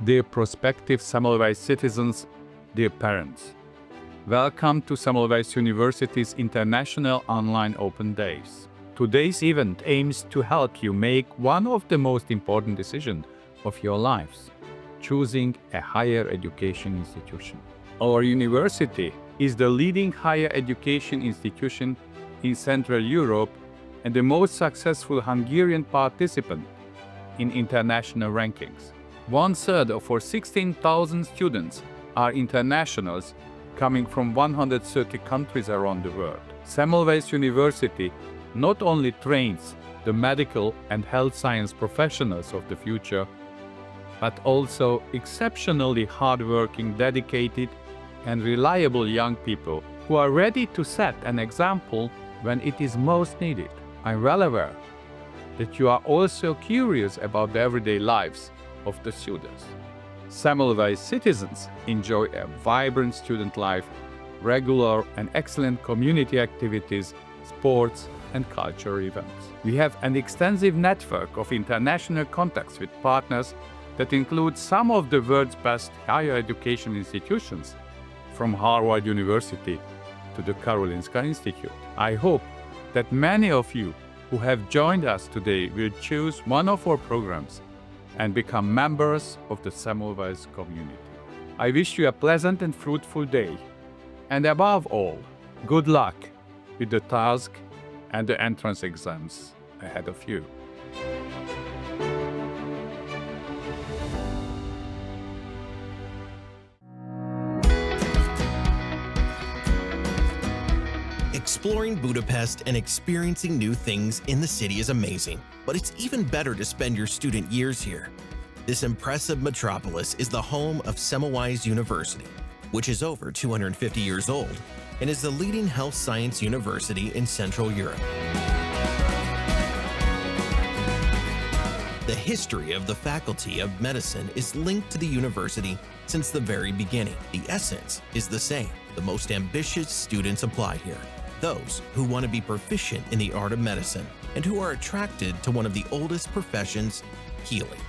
Dear prospective Semmelweis citizens, dear parents, welcome to Semmelweis University's International Online Open Days. Today's event aims to help you make one of the most important decisions of your lives, choosing a higher education institution. Our university is the leading higher education institution in Central Europe and the most successful Hungarian participant in international rankings. 1/3 of our 16,000 students are internationals coming from 130 countries around the world. Semmelweis University not only trains the medical and health science professionals of the future, but also exceptionally hardworking, dedicated, and reliable young people who are ready to set an example when it is most needed. I'm well aware that you are also curious about the everyday lives of the students. Semmelweis citizens enjoy a vibrant student life, regular and excellent community activities, sports, and cultural events. We have an extensive network of international contacts with partners that include some of the world's best higher education institutions, from Harvard University to the Karolinska Institute. I hope that many of you who have joined us today will choose one of our programs and become members of the Semmelweis community. I wish you a pleasant and fruitful day, and above all, good luck with the task and the entrance exams ahead of you. Exploring Budapest and experiencing new things in the city is amazing, but it's even better to spend your student years here. This impressive metropolis is the home of Semmelweis University, which is over 250 years old and is the leading health science university in Central Europe. The history of the Faculty of Medicine is linked to the university since the very beginning. The essence is the same. The most ambitious students apply here. Those who want to be proficient in the art of medicine and who are attracted to one of the oldest professions, healing.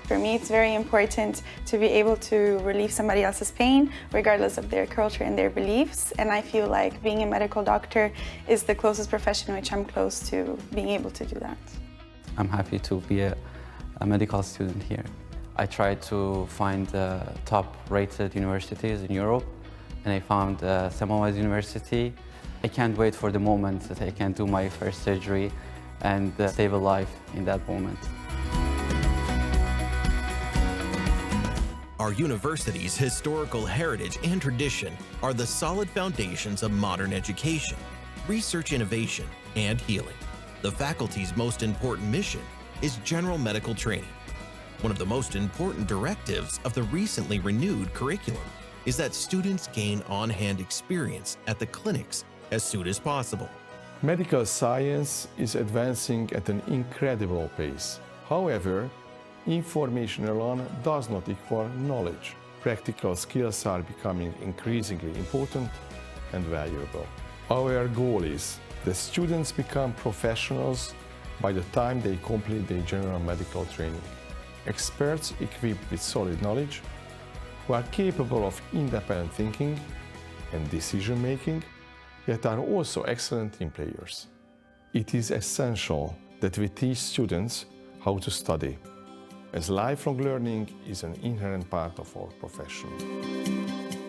For me, it's very important to be able to relieve somebody else's pain, regardless of their culture and their beliefs. And I feel like being a medical doctor is the closest profession which I'm close to being able to do that. I'm happy to be a medical student here. I tried to find top-rated universities in Europe, and I found Semmelweis University. I can't wait for the moment that I can do my first surgery and save a life in that moment. Our university's historical heritage and tradition are the solid foundations of modern education, research innovation, and healing. The faculty's most important mission is general medical training. One of the most important directives of the recently renewed curriculum is that students gain on-hand experience at the clinics as soon as possible. Medical science is advancing at an incredible pace. However, information alone does not equal knowledge. Practical skills are becoming increasingly important and valuable. Our goal is that students become professionals by the time they complete their general medical training. Experts equipped with solid knowledge, who are capable of independent thinking and decision-making, yet are also excellent team players. It is essential that we teach students how to study, as lifelong learning is an inherent part of our profession.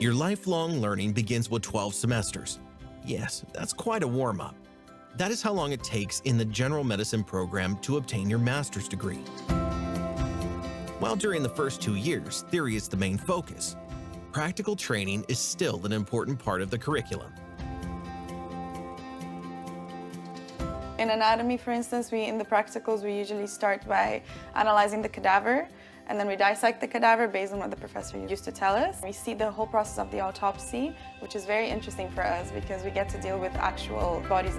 Your lifelong learning begins with 12 semesters. Yes, that's quite a warm-up. That is how long it takes in the general medicine program to obtain your master's degree. While during the first 2 years, theory is the main focus, practical training is still an important part of the curriculum. In anatomy, for instance, in the practicals, we usually start by analyzing the cadaver, and then we dissect the cadaver based on what the professor used to tell us. We see the whole process of the autopsy, which is very interesting for us because we get to deal with actual bodies.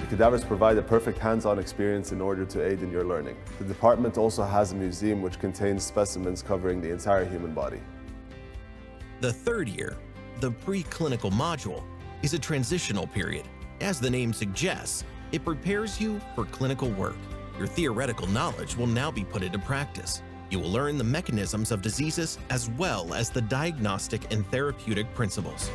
The cadavers provide a perfect hands-on experience in order to aid in your learning. The department also has a museum which contains specimens covering the entire human body. The third year, the preclinical module, is a transitional period. As the name suggests, it prepares you for clinical work. Your theoretical knowledge will now be put into practice. You will learn the mechanisms of diseases as well as the diagnostic and therapeutic principles.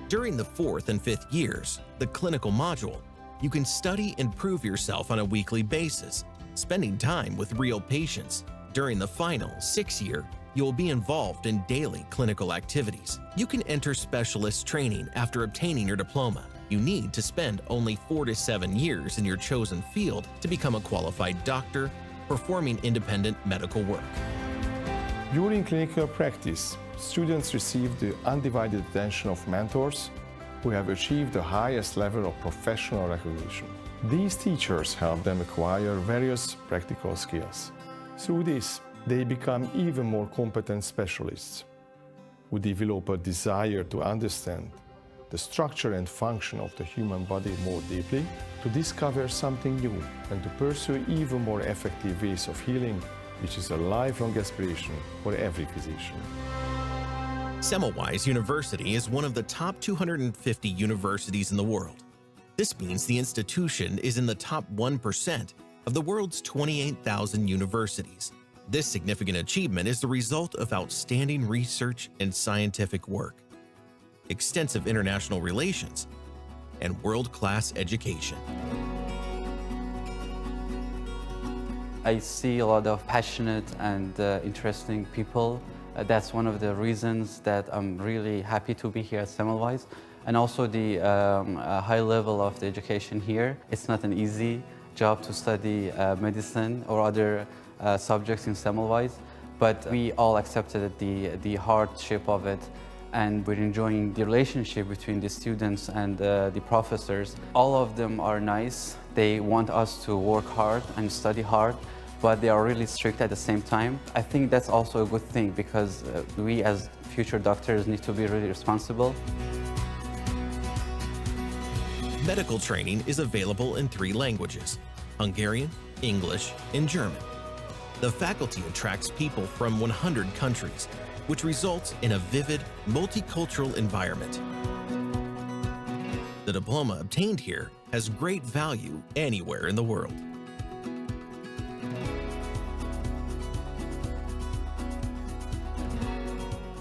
During the 4th and 5th years, the clinical module, you can study and prove yourself on a weekly basis, spending time with real patients. During the final 6th year, you will be involved in daily clinical activities. You can enter specialist training after obtaining your diploma. You need to spend only 4 to 7 years in your chosen field to become a qualified doctor, performing independent medical work. During clinical practice, students receive the undivided attention of mentors who have achieved the highest level of professional recognition. These teachers help them acquire various practical skills. Through this, they become even more competent specialists who develop a desire to understand the structure and function of the human body more deeply, to discover something new, and to pursue even more effective ways of healing, which is a lifelong aspiration for every physician. Semmelweis University is one of the top 250 universities in the world. This means the institution is in the top 1% of the world's 28,000 universities. This significant achievement is the result of outstanding research and scientific work, extensive international relations, and world-class education. I see a lot of passionate and interesting people. That's one of the reasons that I'm really happy to be here at Semmelweis. And also the high level of the education here. It's not an easy job to study medicine or other subjects in Semmelweis, but we all accepted the hardship of it, and we're enjoying the relationship between the students and the professors. All of them are nice. They want us to work hard and study hard, but they are really strict at the same time. I think that's also a good thing because we as future doctors need to be really responsible. Medical training is available in 3 languages: Hungarian, English, and German. The faculty attracts people from 100 countries, which results in a vivid, multicultural environment. The diploma obtained here has great value anywhere in the world.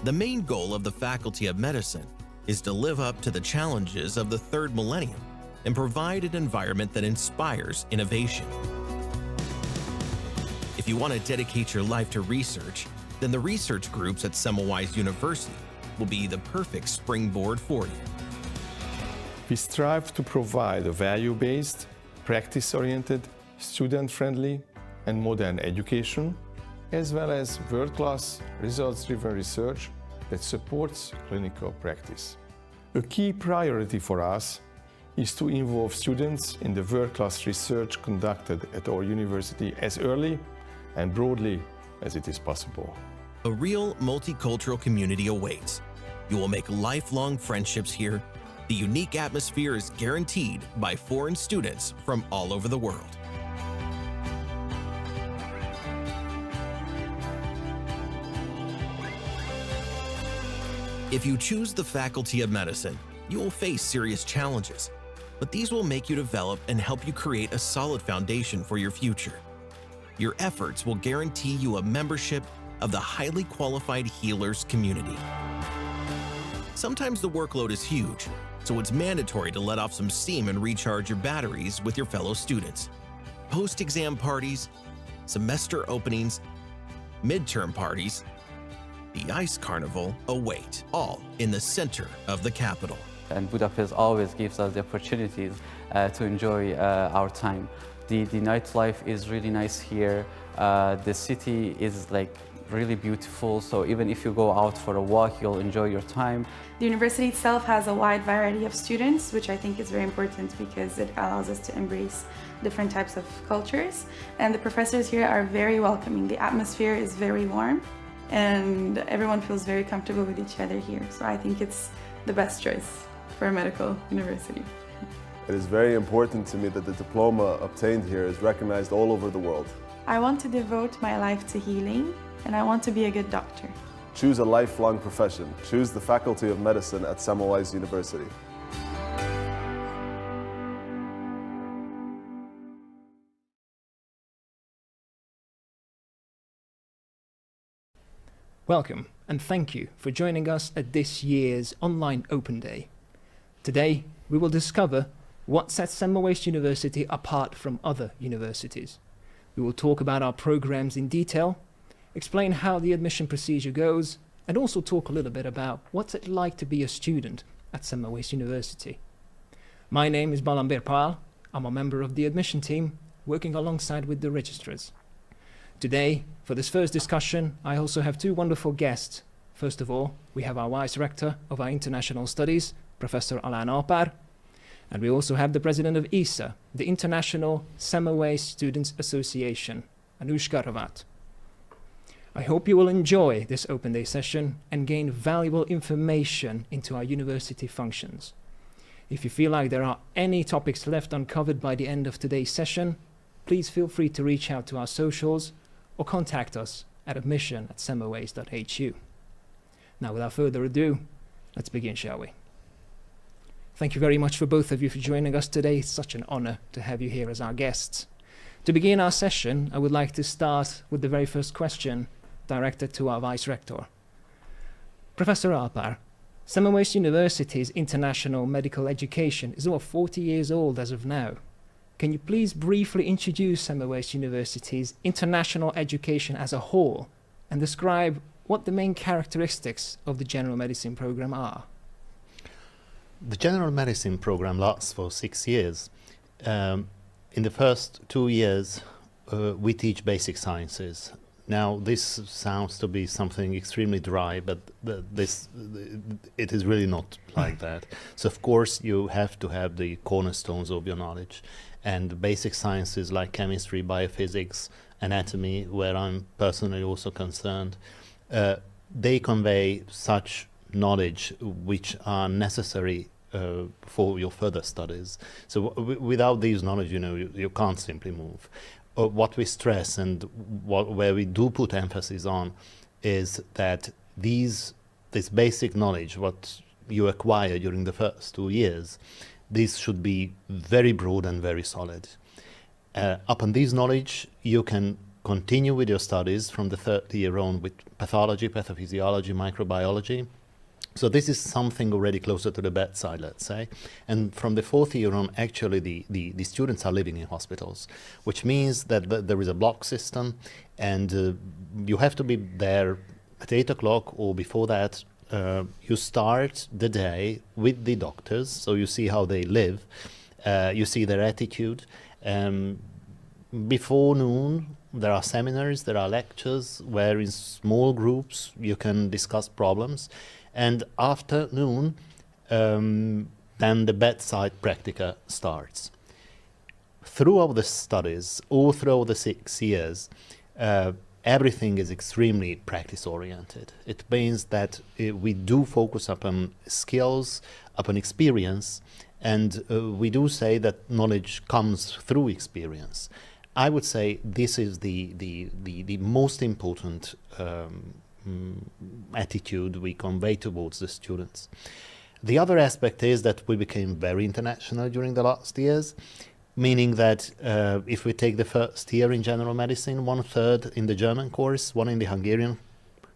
The main goal of the Faculty of Medicine is to live up to the challenges of the 3rd millennium and provide an environment that inspires innovation. If you want to dedicate your life to research, then the research groups at Semmelweis University will be the perfect springboard for you. We strive to provide a value-based, practice-oriented, student-friendly, and modern education, as well as world-class, results-driven research that supports clinical practice. A key priority for us is to involve students in the world-class research conducted at our university as early and broadly as it is possible. A real multicultural community awaits. You will make lifelong friendships here. The unique atmosphere is guaranteed by foreign students from all over the world. If you choose the Faculty of Medicine, you will face serious challenges, but these will make you develop and help you create a solid foundation for your future. Your efforts will guarantee you a membership of the highly qualified healers community. Sometimes the workload is huge, so it's mandatory to let off some steam and recharge your batteries with your fellow students. Post-exam parties, semester openings, midterm parties, the Ice Carnival await, all in the center of the capital. And Budapest always gives us the opportunities to enjoy our time. The nightlife is really nice here. The city is like really beautiful, so even if you go out for a walk, you'll enjoy your time. The university itself has a wide variety of students, which I think is very important because it allows us to embrace different types of cultures. And the professors here are very welcoming. The atmosphere is very warm and everyone feels very comfortable with each other here. So I think it's the best choice for a medical university. It is very important to me that the diploma obtained here is recognized all over the world. I want to devote my life to healing, and I want to be a good doctor. Choose a lifelong profession. Choose the Faculty of Medicine at Semmelweis University. Welcome and thank you for joining us at this year's online Open Day. Today, we will discover what sets Semmelweis University apart from other universities. We will talk about our programs in detail, explain how the admission procedure goes, and also talk a little bit about what's it like to be a student at Semmelweis University. My name is Balambir Pal. I'm a member of the admission team, working alongside with the registrars. Today, for this first discussion, I also have two wonderful guests. First of all, we have our Vice Rector of our International Studies, Professor Alain Alpár, and we also have the President of ISSA, the International Semmelweis Students Association, Anushka Ravat. I hope you will enjoy this Open Day session and gain valuable information into our university functions. If you feel like there are any topics left uncovered by the end of today's session, please feel free to reach out to our socials or contact us at admission@semmelweis.hu. Now, without further ado, let's begin, shall we? Thank you very much for both of you for joining us today. It's such an honor to have you here as our guests. To begin our session, I would like to start with the very first question directed to our Vice Rector. Professor Alpár, Semmelweis University's international medical education is over 40 years old as of now. Can you please briefly introduce Semmelweis University's international education as a whole and describe what the main characteristics of the general medicine program are? The general medicine program lasts for 6 years. In the first 2 years, we teach basic sciences. Now, this sounds to be something extremely dry, but it is really not like that. So, of course, you have to have the cornerstones of your knowledge. And basic sciences like chemistry, biophysics, anatomy, where I'm personally also concerned, they convey such knowledge which are necessary for your further studies. So without these knowledge, you can't simply move. What we stress and where we do put emphasis on is that this basic knowledge, what you acquire during the first 2 years, this should be very broad and very solid. Upon this knowledge, you can continue with your studies from the third year on with pathology, pathophysiology, microbiology. So this is something already closer to the bedside, let's say. And from the fourth year on, actually, the students are living in hospitals, which means that there is a block system, and you have to be there at 8 o'clock or before that. You start the day with the doctors, so you see how they live, you see their attitude. Before noon, there are seminars, there are lectures, where in small groups you can discuss problems. And after noon, then the bedside practica starts. Throughout the studies, all throughout the 6 years, everything is extremely practice-oriented. It means that we do focus upon skills, upon experience, and we do say that knowledge comes through experience. I would say this is the most important attitude we convey towards the students. The other aspect is that we became very international during the last years, meaning that if we take the first year in general medicine, 1/3 in the German course, 1 in the Hungarian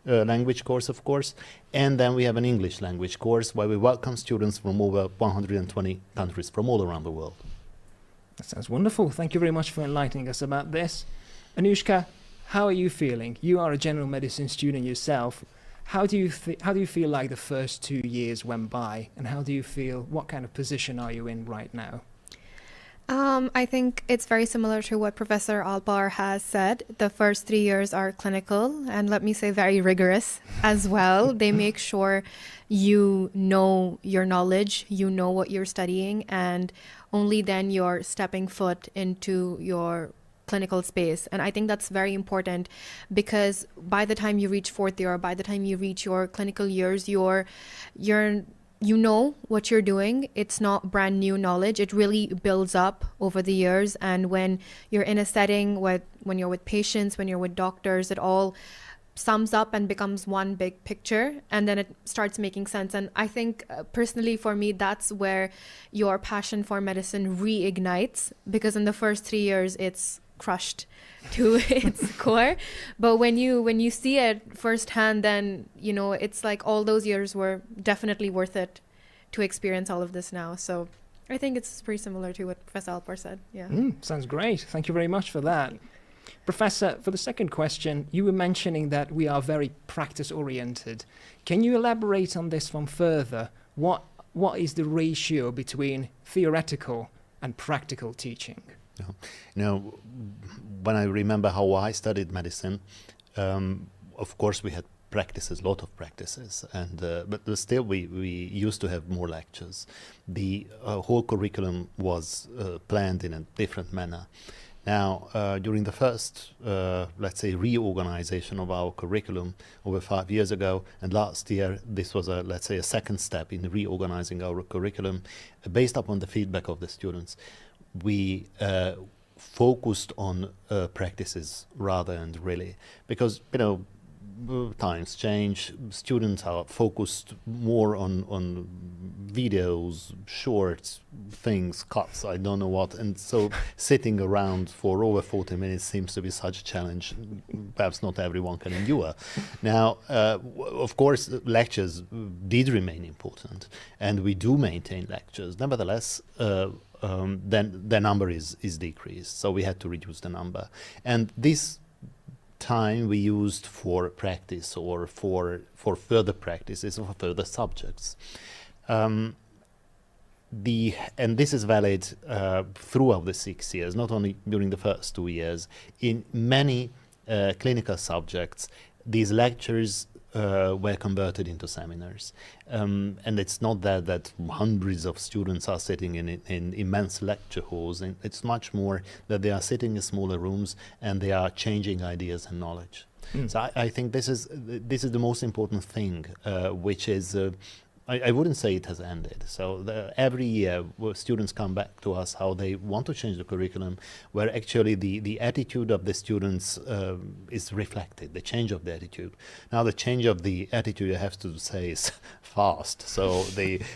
language course, of course, and then we have an English language course where we welcome students from over 120 countries from all around the world. That sounds wonderful. Thank you very much for enlightening us about this. Anushka, how are you feeling? You are a general medicine student yourself. How do you feel like the first 2 years went by, and how do you feel? What kind of position are you in right now? I think it's very similar to what Professor Alpár has said. The first 3 years are clinical, and let me say very rigorous as well. They make sure you know your knowledge, you know what you're studying, and only then you're stepping foot into your clinical space. And I think that's very important, because by the time you reach fourth year, or by the time you reach your clinical years, you know what you're doing. It's not brand new knowledge. It really builds up over the years. And when you're in a setting when you're with patients, when you're with doctors, it all sums up and becomes one big picture, and then it starts making sense. And I think personally for me, that's where your passion for medicine reignites, because in the first 3 years, it's crushed to its core. But when you see it firsthand, then you know it's like all those years were definitely worth it to experience all of this now. So I think it's pretty similar to what Professor Alpar said. Yeah. Sounds great. Thank you very much for that. Professor, for the second question, you were mentioning that we are very practice-oriented. Can you elaborate on this one further? What is the ratio between theoretical and practical teaching? You know, when I remember how I studied medicine, of course we had practices, a lot of practices, and but still we used to have more lectures. The whole curriculum was planned in a different manner. Now, during the first, let's say, reorganization of our curriculum over 5 years ago, and last year, this was let's say, a second step in reorganizing our curriculum, based upon the feedback of the students. We focused on practices rather than really, because, you know, times change, students are focused more on videos, shorts, things, cuts, I don't know what, and so sitting around for over 40 minutes seems to be such a challenge perhaps not everyone can endure. Now, of course, lectures did remain important, and we do maintain lectures. Nevertheless, then the number is decreased, so we had to reduce the number. And this time we used for practice or for further practices or for further subjects. And this is valid throughout the 6 years, not only during the first 2 years. In many clinical subjects, these lectures were converted into seminars. And it's not that hundreds of students are sitting in immense lecture halls. And it's much more that they are sitting in smaller rooms and they are changing ideas and knowledge. So I think this is the most important thing, which is I wouldn't say it has ended. So every year students come back to us how they want to change the curriculum, where actually the attitude of the students is reflected, the change of the attitude. Now the change of the attitude, I have to say, is fast. So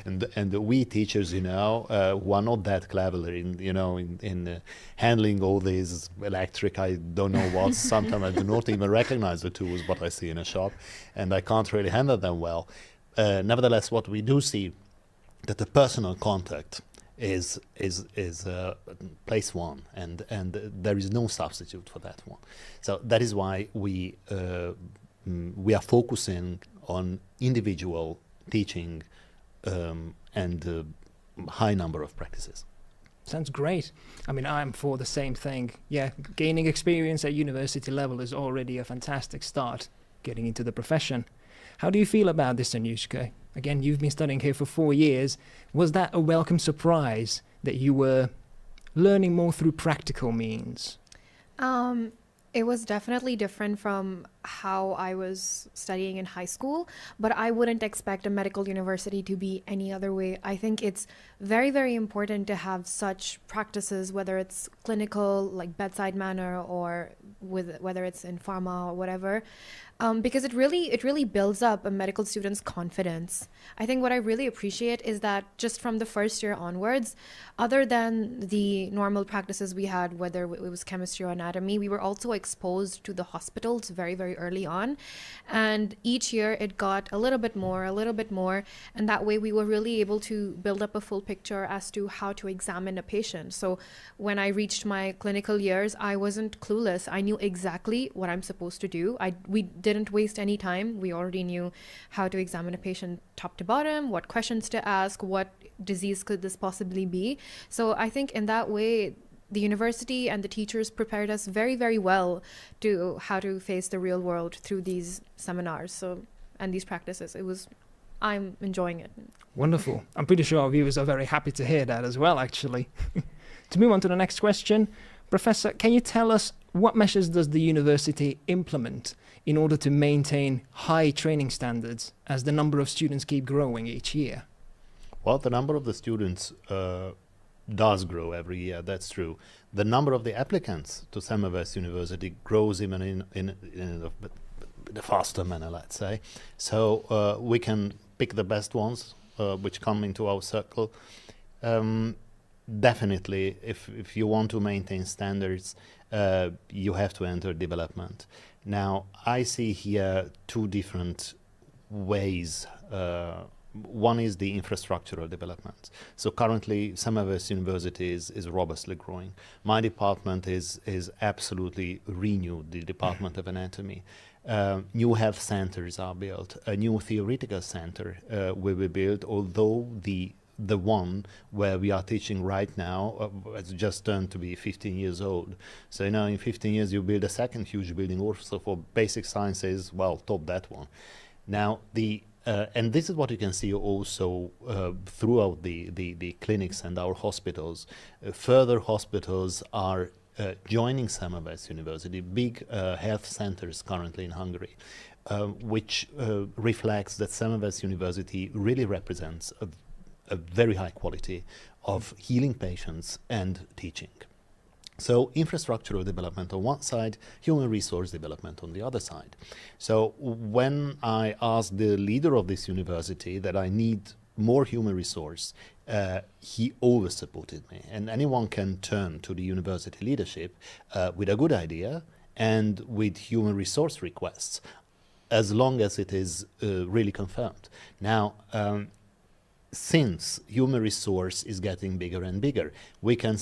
and we teachers, you know, who are not that clever in handling all these electric, I don't know what, sometimes I do not even recognize the tools what I see in a shop, and I can't really handle them well. Nevertheless, what we do see that the personal contact is place one, and there is no substitute for that one. So that is why we are focusing on individual teaching and high number of practices. Sounds great. I mean, I'm for the same thing. Yeah, gaining experience at university level is already a fantastic start getting into the profession. How do you feel about this, Anushka? Again, you've been studying here for 4 years. Was that a welcome surprise that you were learning more through practical means? It was definitely different from how I was studying in high school, but I wouldn't expect a medical university to be any other way. I think it's very, very important to have such practices, whether it's clinical, like bedside manner, or whether it's in pharma or whatever, because it really builds up a medical student's confidence. I think what I really appreciate is that just from the first year onwards, other than the normal practices we had, whether it was chemistry or anatomy, we were also exposed to the hospitals very, very early on. And each year it got a little bit more. And that way we were really able to build up a full picture as to how to examine a patient. So when I reached my clinical years, I wasn't clueless. I knew exactly what I'm supposed to do. We didn't waste any time. We already knew how to examine a patient top to bottom, what questions to ask, what disease could this possibly be. So I think in that way, the university and the teachers prepared us very, very well to how to face the real world through these seminars and these practices. I'm enjoying it. Wonderful. I'm pretty sure our viewers are very happy to hear that as well, actually. To move on to the next question, Professor, can you tell us what measures does the university implement in order to maintain high training standards as the number of students keep growing each year? Well, the number of the students does grow every year, that's true. The number of the applicants to Semmelweis University grows even in a faster manner, let's say. So we can pick the best ones which come into our circle. definitely, if you want to maintain standards, you have to enter development. Now, I see here two different ways. One is the infrastructural development. So currently, Semmelweis University is robustly growing. My department is absolutely renewed, the Department of Anatomy. New health centers are built. A new theoretical center will be built, although the one where we are teaching right now has just turned to be 15 years old. So now in 15 years you build a second huge building also for basic sciences, well, top that one. Now and this is what you can see also throughout the clinics and our hospitals. Further hospitals are joining Semmelweis University, big health centers currently in Hungary, which reflects that Semmelweis University really represents a very high quality of healing patients and teaching. So infrastructural development on one side, human resource development on the other side. So when I asked the leader of this university that I need more human resource, he always supported me. And anyone can turn to the university leadership with a good idea and with human resource requests, as long as it is really confirmed. Now, since human resource is getting bigger and bigger, we can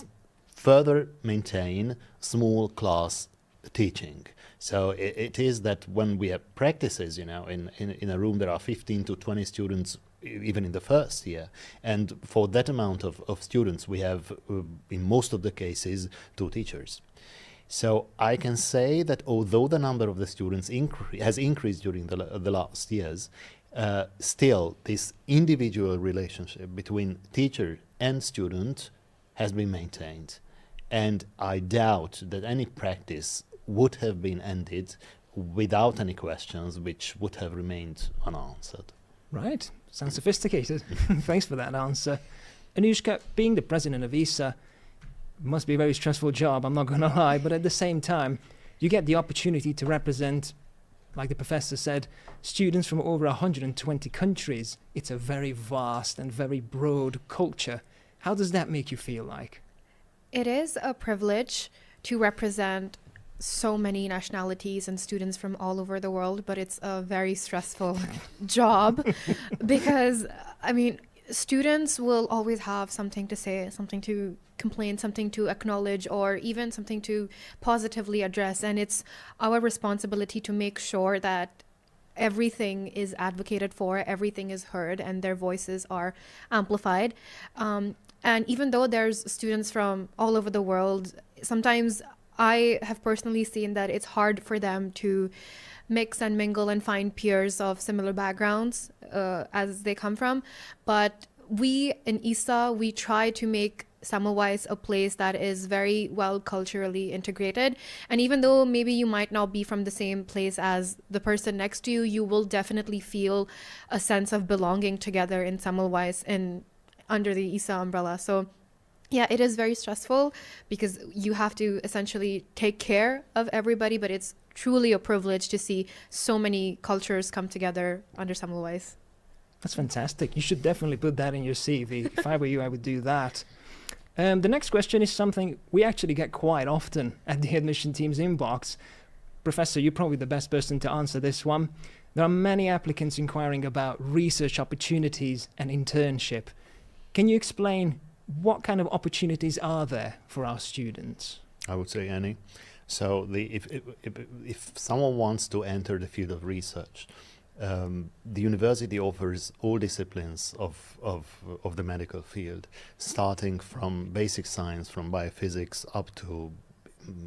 further maintain small class teaching. So it is that when we have practices, in a room there are 15 to 20 students, even in the first year, and for that amount of students we have, in most of the cases, 2 teachers. So I can say that although the number of the students has increased during the last years, still this individual relationship between teacher and student has been maintained. And I doubt that any practice would have been ended without any questions which would have remained unanswered. Right, sounds sophisticated. Thanks for that answer. Anushka, being the president of ISSA must be a very stressful job, I'm not going to lie, but at the same time, you get the opportunity to represent, like the professor said, students from over 120 countries. It's a very vast and very broad culture. How does that make you feel like? It is a privilege to represent so many nationalities and students from all over the world, but it's a very stressful job because, I mean, students will always have something to say, something to complain, something to acknowledge, or even something to positively address. And it's our responsibility to make sure that everything is advocated for, everything is heard, and their voices are amplified. And even though there's students from all over the world, sometimes I have personally seen that it's hard for them to mix and mingle and find peers of similar backgrounds as they come from. But we in ISSA, we try to make Semmelweis a place that is very well culturally integrated. And even though maybe you might not be from the same place as the person next to you, you will definitely feel a sense of belonging together in Semmelweis and under the ISSA umbrella. So yeah, it is very stressful because you have to essentially take care of everybody, but it's truly a privilege to see so many cultures come together under Semmelweis. That's fantastic. You should definitely put that in your CV. If I were you, I would do that. The next question is something we actually get quite often at the admission team's inbox. Professor, you're probably the best person to answer this one. There are many applicants inquiring about research opportunities and internship. Can you explain what kind of opportunities are there for our students? I would say any. So if someone wants to enter the field of research, the university offers all disciplines of the medical field, starting from basic science, from biophysics up to,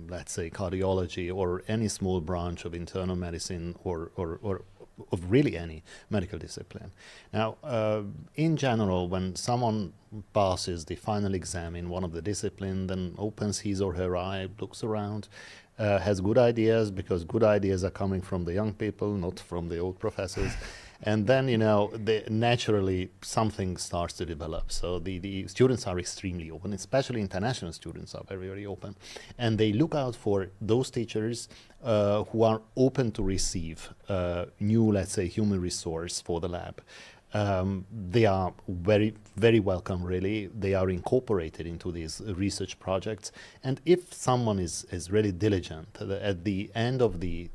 let's say, cardiology or any small branch of internal medicine or of really any medical discipline. Now, in general, when someone passes the final exam in one of the disciplines, then opens his or her eye, looks around, has good ideas, because good ideas are coming from the young people, not from the old professors. And then, naturally something starts to develop. So the students are extremely open, especially international students are very, very open. And they look out for those teachers who are open to receive new, let's say, human resource for the lab. They are very, very welcome, really. They are incorporated into these research projects. And if someone is really diligent, at the end of the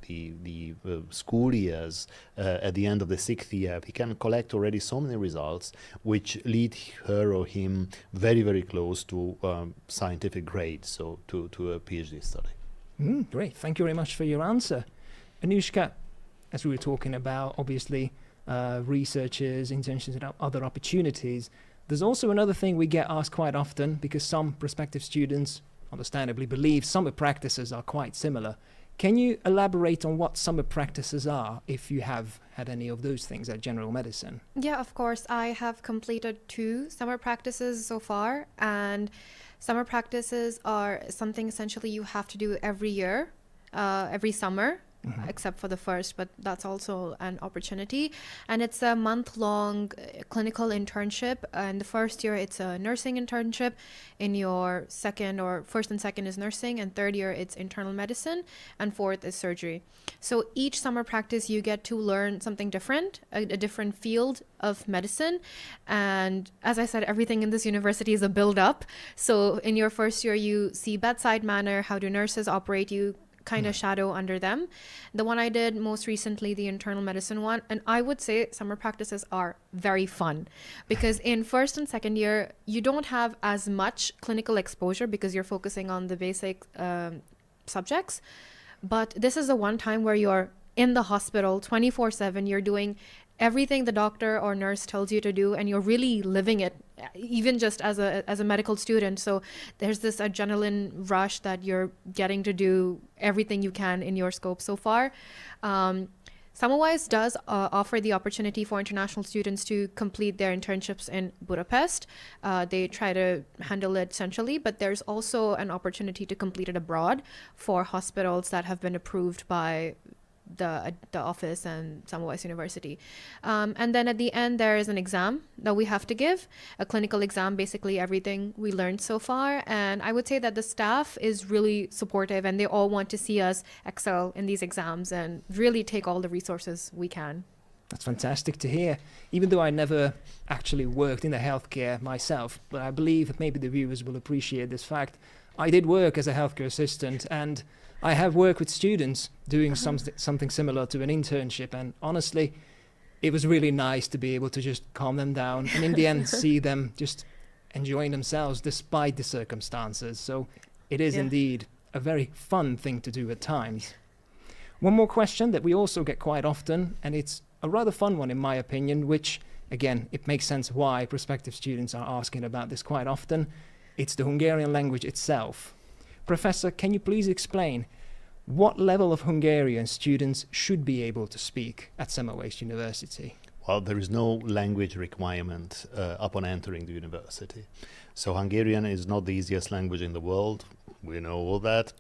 school years, at the end of the 6th year, he can collect already so many results which lead her or him very, very close to scientific grade, so to a PhD study. Great, thank you very much for your answer. Anushka, as we were talking about, obviously, researchers, internships and other opportunities, there's also another thing we get asked quite often, because some prospective students understandably believe summer practices are quite similar. Can you elaborate on what summer practices are, if you have had any of those things at general medicine? Yeah, of course. I have completed 2 summer practices so far, and summer practices are something essentially you have to do every year, every summer. Except for the first, but that's also an opportunity. And it's a month-long clinical internship. In the first year, it's a nursing internship. In your first and second is nursing, and third year, it's internal medicine, and fourth is surgery. So each summer practice, you get to learn something different, a different field of medicine. And as I said, everything in this university is a build-up. So in your first year, you see bedside manner, how do nurses operate, you kind of shadow under them. The one I did most recently, the internal medicine one, and I would say summer practices are very fun, because in first and second year, you don't have as much clinical exposure because you're focusing on the basic subjects. But this is the one time where you're in the hospital 24/7, you're doing everything the doctor or nurse tells you to do, and you're really living it, even just as a medical student. So there's this adrenaline rush that you're getting to do everything you can in your scope so far. Semmelweis does offer the opportunity for international students to complete their internships in Budapest. They try to handle it centrally, but there's also an opportunity to complete it abroad for hospitals that have been approved by the office and Semmelweis University. And then at the end, there is an exam that we have to give, a clinical exam, basically everything we learned so far. And I would say that the staff is really supportive, and they all want to see us excel in these exams and really take all the resources we can. That's fantastic to hear. Even though I never actually worked in the healthcare myself, but I believe that maybe the viewers will appreciate this fact. I did work as a healthcare assistant, and I have worked with students doing something similar to an internship, and honestly, it was really nice to be able to just calm them down and in the end see them just enjoying themselves despite the circumstances. So it is indeed a very fun thing to do at times. One more question that we also get quite often, and it's a rather fun one in my opinion, which again, it makes sense why prospective students are asking about this quite often. It's the Hungarian language itself. Professor, can you please explain what level of Hungarian students should be able to speak at Semmelweis University? Well, there is no language requirement upon entering the university. So Hungarian is not the easiest language in the world. We know all that.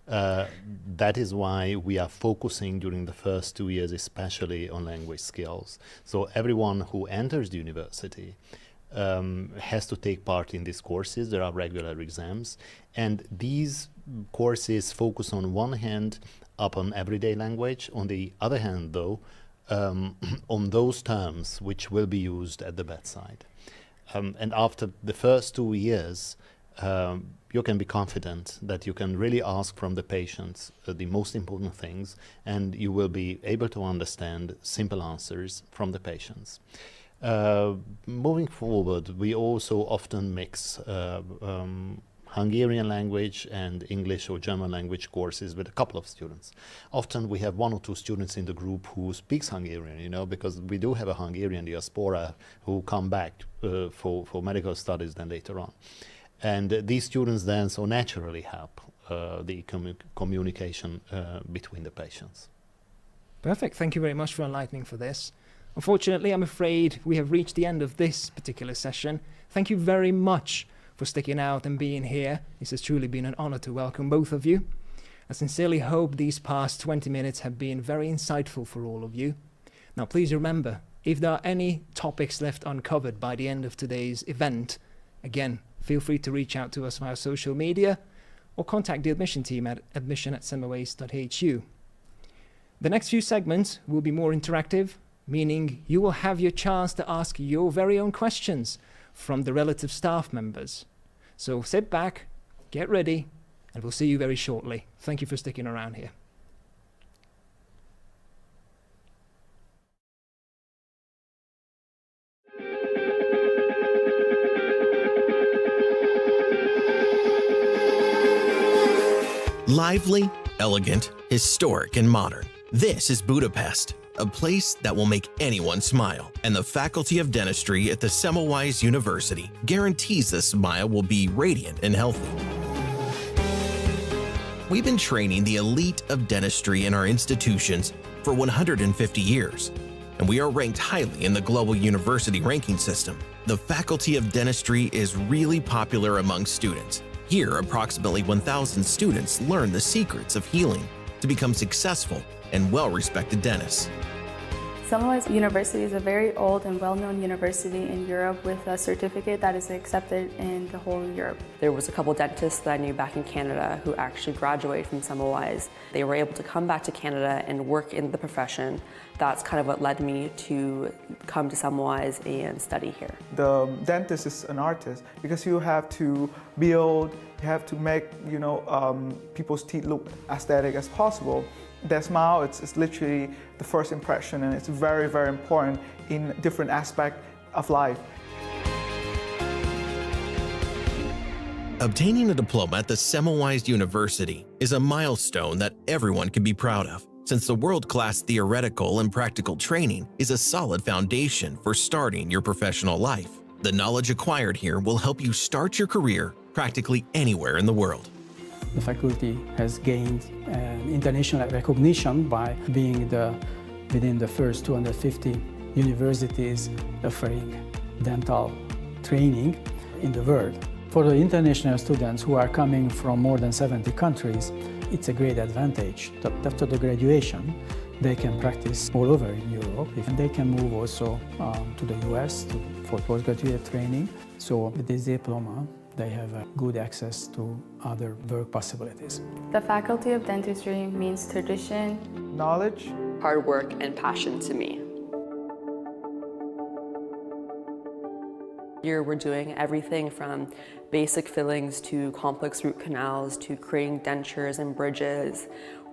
That is why we are focusing during the first 2 years especially on language skills. So everyone who enters the university has to take part in these courses. There are regular exams, and these courses focus on one hand upon everyday language, on the other hand though on those terms which will be used at the bedside. And after the first 2 years, you can be confident that you can really ask from the patients the most important things, and you will be able to understand simple answers from the patients. Moving forward, we also often mix Hungarian language and English or German language courses with a couple of students. Often we have 1 or 2 students in the group who speaks Hungarian, because we do have a Hungarian diaspora who come back for medical studies then later on. And these students then so naturally help the communication between the patients. Perfect. Thank you very much for enlightening for this. Unfortunately, I'm afraid we have reached the end of this particular session. Thank you very much for sticking out and being here. This has truly been an honor to welcome both of you. I sincerely hope these past 20 minutes have been very insightful for all of you. Now, please remember, if there are any topics left uncovered by the end of today's event, again, feel free to reach out to us via social media or contact the admission team at admission@semmelweis.hu. The next few segments will be more interactive, meaning you will have your chance to ask your very own questions from the relative staff members. So sit back, get ready, and we'll see you very shortly. Thank you for sticking around here. Lively, elegant, historic, and modern. This is Budapest, a place that will make anyone smile. And the Faculty of Dentistry at the Semmelweis University guarantees the smile will be radiant and healthy. We've been training the elite of dentistry in our institutions for 150 years, and we are ranked highly in the global university ranking system. The Faculty of Dentistry is really popular among students. Here, approximately 1,000 students learn the secrets of healing to become successful and well-respected dentists. Semmelweis University is a very old and well-known university in Europe with a certificate that is accepted in the whole of Europe. There was a couple dentists that I knew back in Canada who actually graduated from Semmelweis. They were able to come back to Canada and work in the profession. That's kind of what led me to come to Semmelweis and study here. The dentist is an artist because you have to build, you have to make people's teeth look aesthetic as possible. Their smile, it's literally the first impression, and it's very, very important in different aspects of life. Obtaining a diploma at the Semmelweis University is a milestone that everyone can be proud of, since the world-class theoretical and practical training is a solid foundation for starting your professional life. The knowledge acquired here will help you start your career practically anywhere in the world. The faculty has gained international recognition by being within the first 250 universities offering dental training in the world. For the international students who are coming from more than 70 countries, it's a great advantage that after the graduation, they can practice all over in Europe. And they can move also to the US for postgraduate training. So with this diploma, they have good access to other work possibilities. The Faculty of Dentistry means tradition, knowledge, hard work, and passion to me. Here we're doing everything from basic fillings to complex root canals to creating dentures and bridges.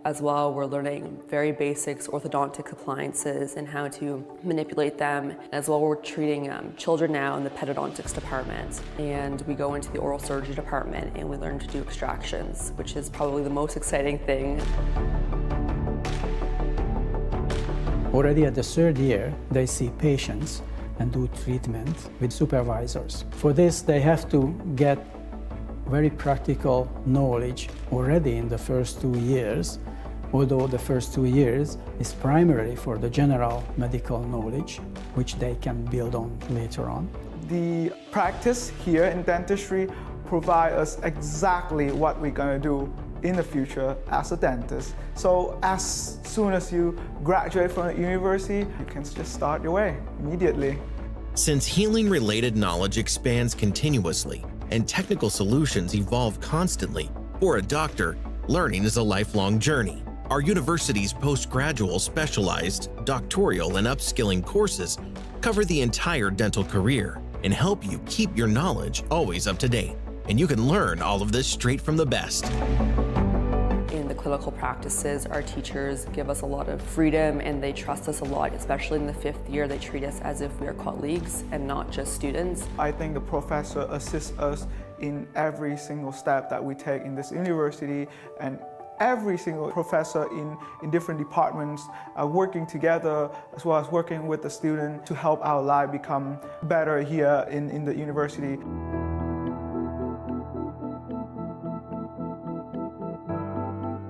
As well, we're learning very basics orthodontic appliances and how to manipulate them. As well, we're treating children now in the pedodontics department. And we go into the oral surgery department and we learn to do extractions, which is probably the most exciting thing. Already at the third year, they see patients and do treatment with supervisors. For this, they have to get very practical knowledge already in the first 2 years, although the first 2 years is primarily for the general medical knowledge, which they can build on later on. The practice here in dentistry provide us exactly what we're going to do in the future as a dentist. So as soon as you graduate from the university, you can just start your way immediately. Since healing-related knowledge expands continuously and technical solutions evolve constantly, for a doctor, learning is a lifelong journey. Our university's postgraduate specialized, doctoral, and upskilling courses cover the entire dental career and help you keep your knowledge always up to date. And you can learn all of this straight from the best. In the clinical practices, our teachers give us a lot of freedom and they trust us a lot, especially in the 5th year. They treat us as if we are colleagues and not just students. I think the professor assists us in every single step that we take in this university, and every single professor in different departments are working together as well as working with the student to help our life become better here in the university.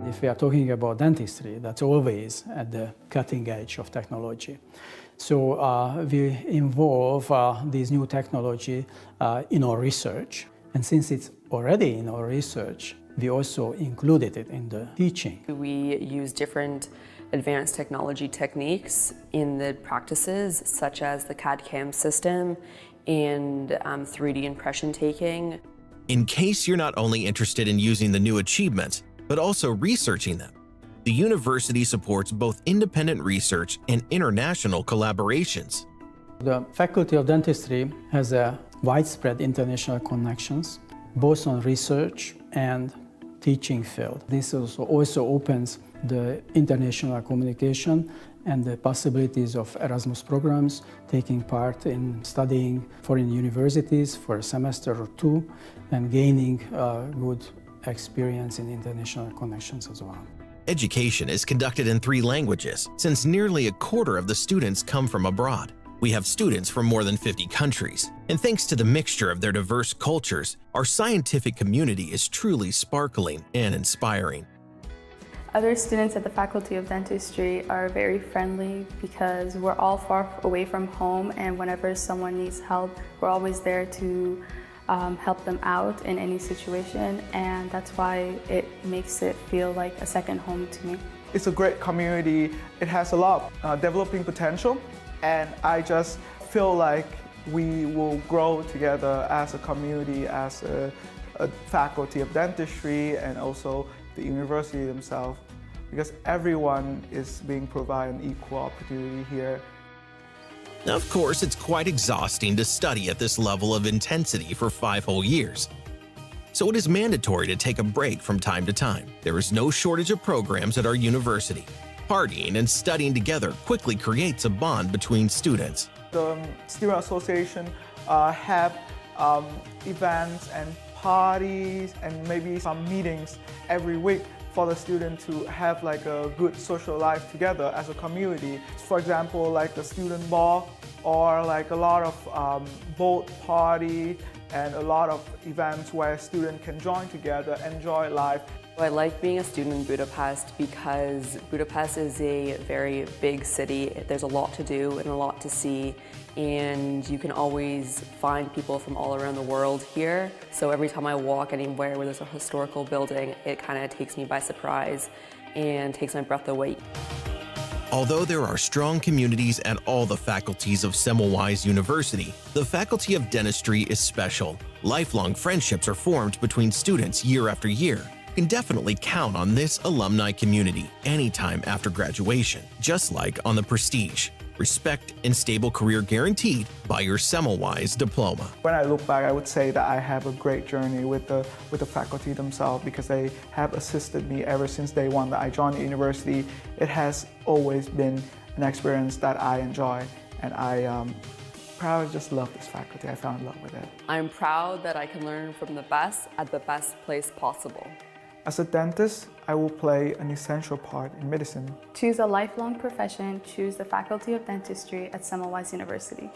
If we are talking about dentistry, that's always at the cutting edge of technology. So we involve this new technology in our research. And since it's already in our research, we also included it in the teaching. We use different advanced technology techniques in the practices, such as the CAD/CAM system and 3D impression taking. In case you're not only interested in using the new achievements, but also researching them, The university supports both independent research and international collaborations. The Faculty of Dentistry has a widespread international connections, both on research and teaching field. This also opens the international communication and the possibilities of Erasmus programs, taking part in studying foreign universities for a semester or two and gaining good experience in international connections as well. Education is conducted in 3 languages, since nearly a quarter of the students come from abroad. We have students from more than 50 countries, and thanks to the mixture of their diverse cultures, our scientific community is truly sparkling and inspiring. Other students at the Faculty of Dentistry are very friendly because we're all far away from home, and whenever someone needs help, we're always there to help them out in any situation, and that's why it makes it feel like a second home to me. It's a great community. It has a lot of developing potential, and I just feel like we will grow together as a community, as a Faculty of Dentistry, and also the university themselves, because everyone is being provided an equal opportunity here. Of course, it's quite exhausting to study at this level of intensity for 5 whole years. So it is mandatory to take a break from time to time. There is no shortage of programs at our university. Partying and studying together quickly creates a bond between students. The Student Association have events and parties and maybe some meetings every week for the student to have like a good social life together as a community. For example, like the student ball or like a lot of boat party and a lot of events where students can join together, enjoy life. I like being a student in Budapest because Budapest is a very big city. There's a lot to do and a lot to see, and you can always find people from all around the world here. So every time I walk anywhere where there's a historical building, it kind of takes me by surprise and takes my breath away. Although there are strong communities at all the faculties of Semmelweis University, the Faculty of Dentistry is special. Lifelong friendships are formed between students year after year. You can definitely count on this alumni community anytime after graduation, just like on the Prestige. Respect and stable career guaranteed by your Semmelweis diploma. When I look back, I would say that I have a great journey with the faculty themselves, because they have assisted me ever since day one that I joined the university. It has always been an experience that I enjoy, and I proud just love this faculty. I fell in love with it. I'm proud that I can learn from the best at the best place possible. As a dentist, I will play an essential part in medicine. Choose a lifelong profession, choose the Faculty of Dentistry at Semmelweis University.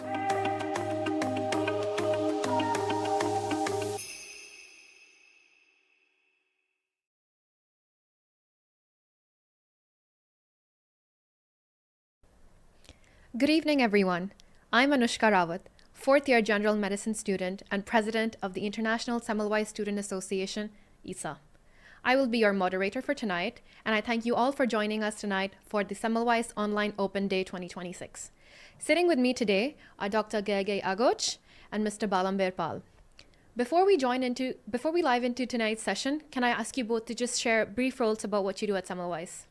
Good evening, everyone. I'm Anushka Rawat, fourth-year general medicine student and president of the International Semmelweis Student Association, ISSA. I will be your moderator for tonight, and I thank you all for joining us tonight for the Semmelweis Online Open Day 2026. Sitting with me today are Dr. Gergely Agocs and Mr. Balambir Pal. Before we dive into tonight's session, can I ask you both to just share brief roles about what you do at Semmelweis?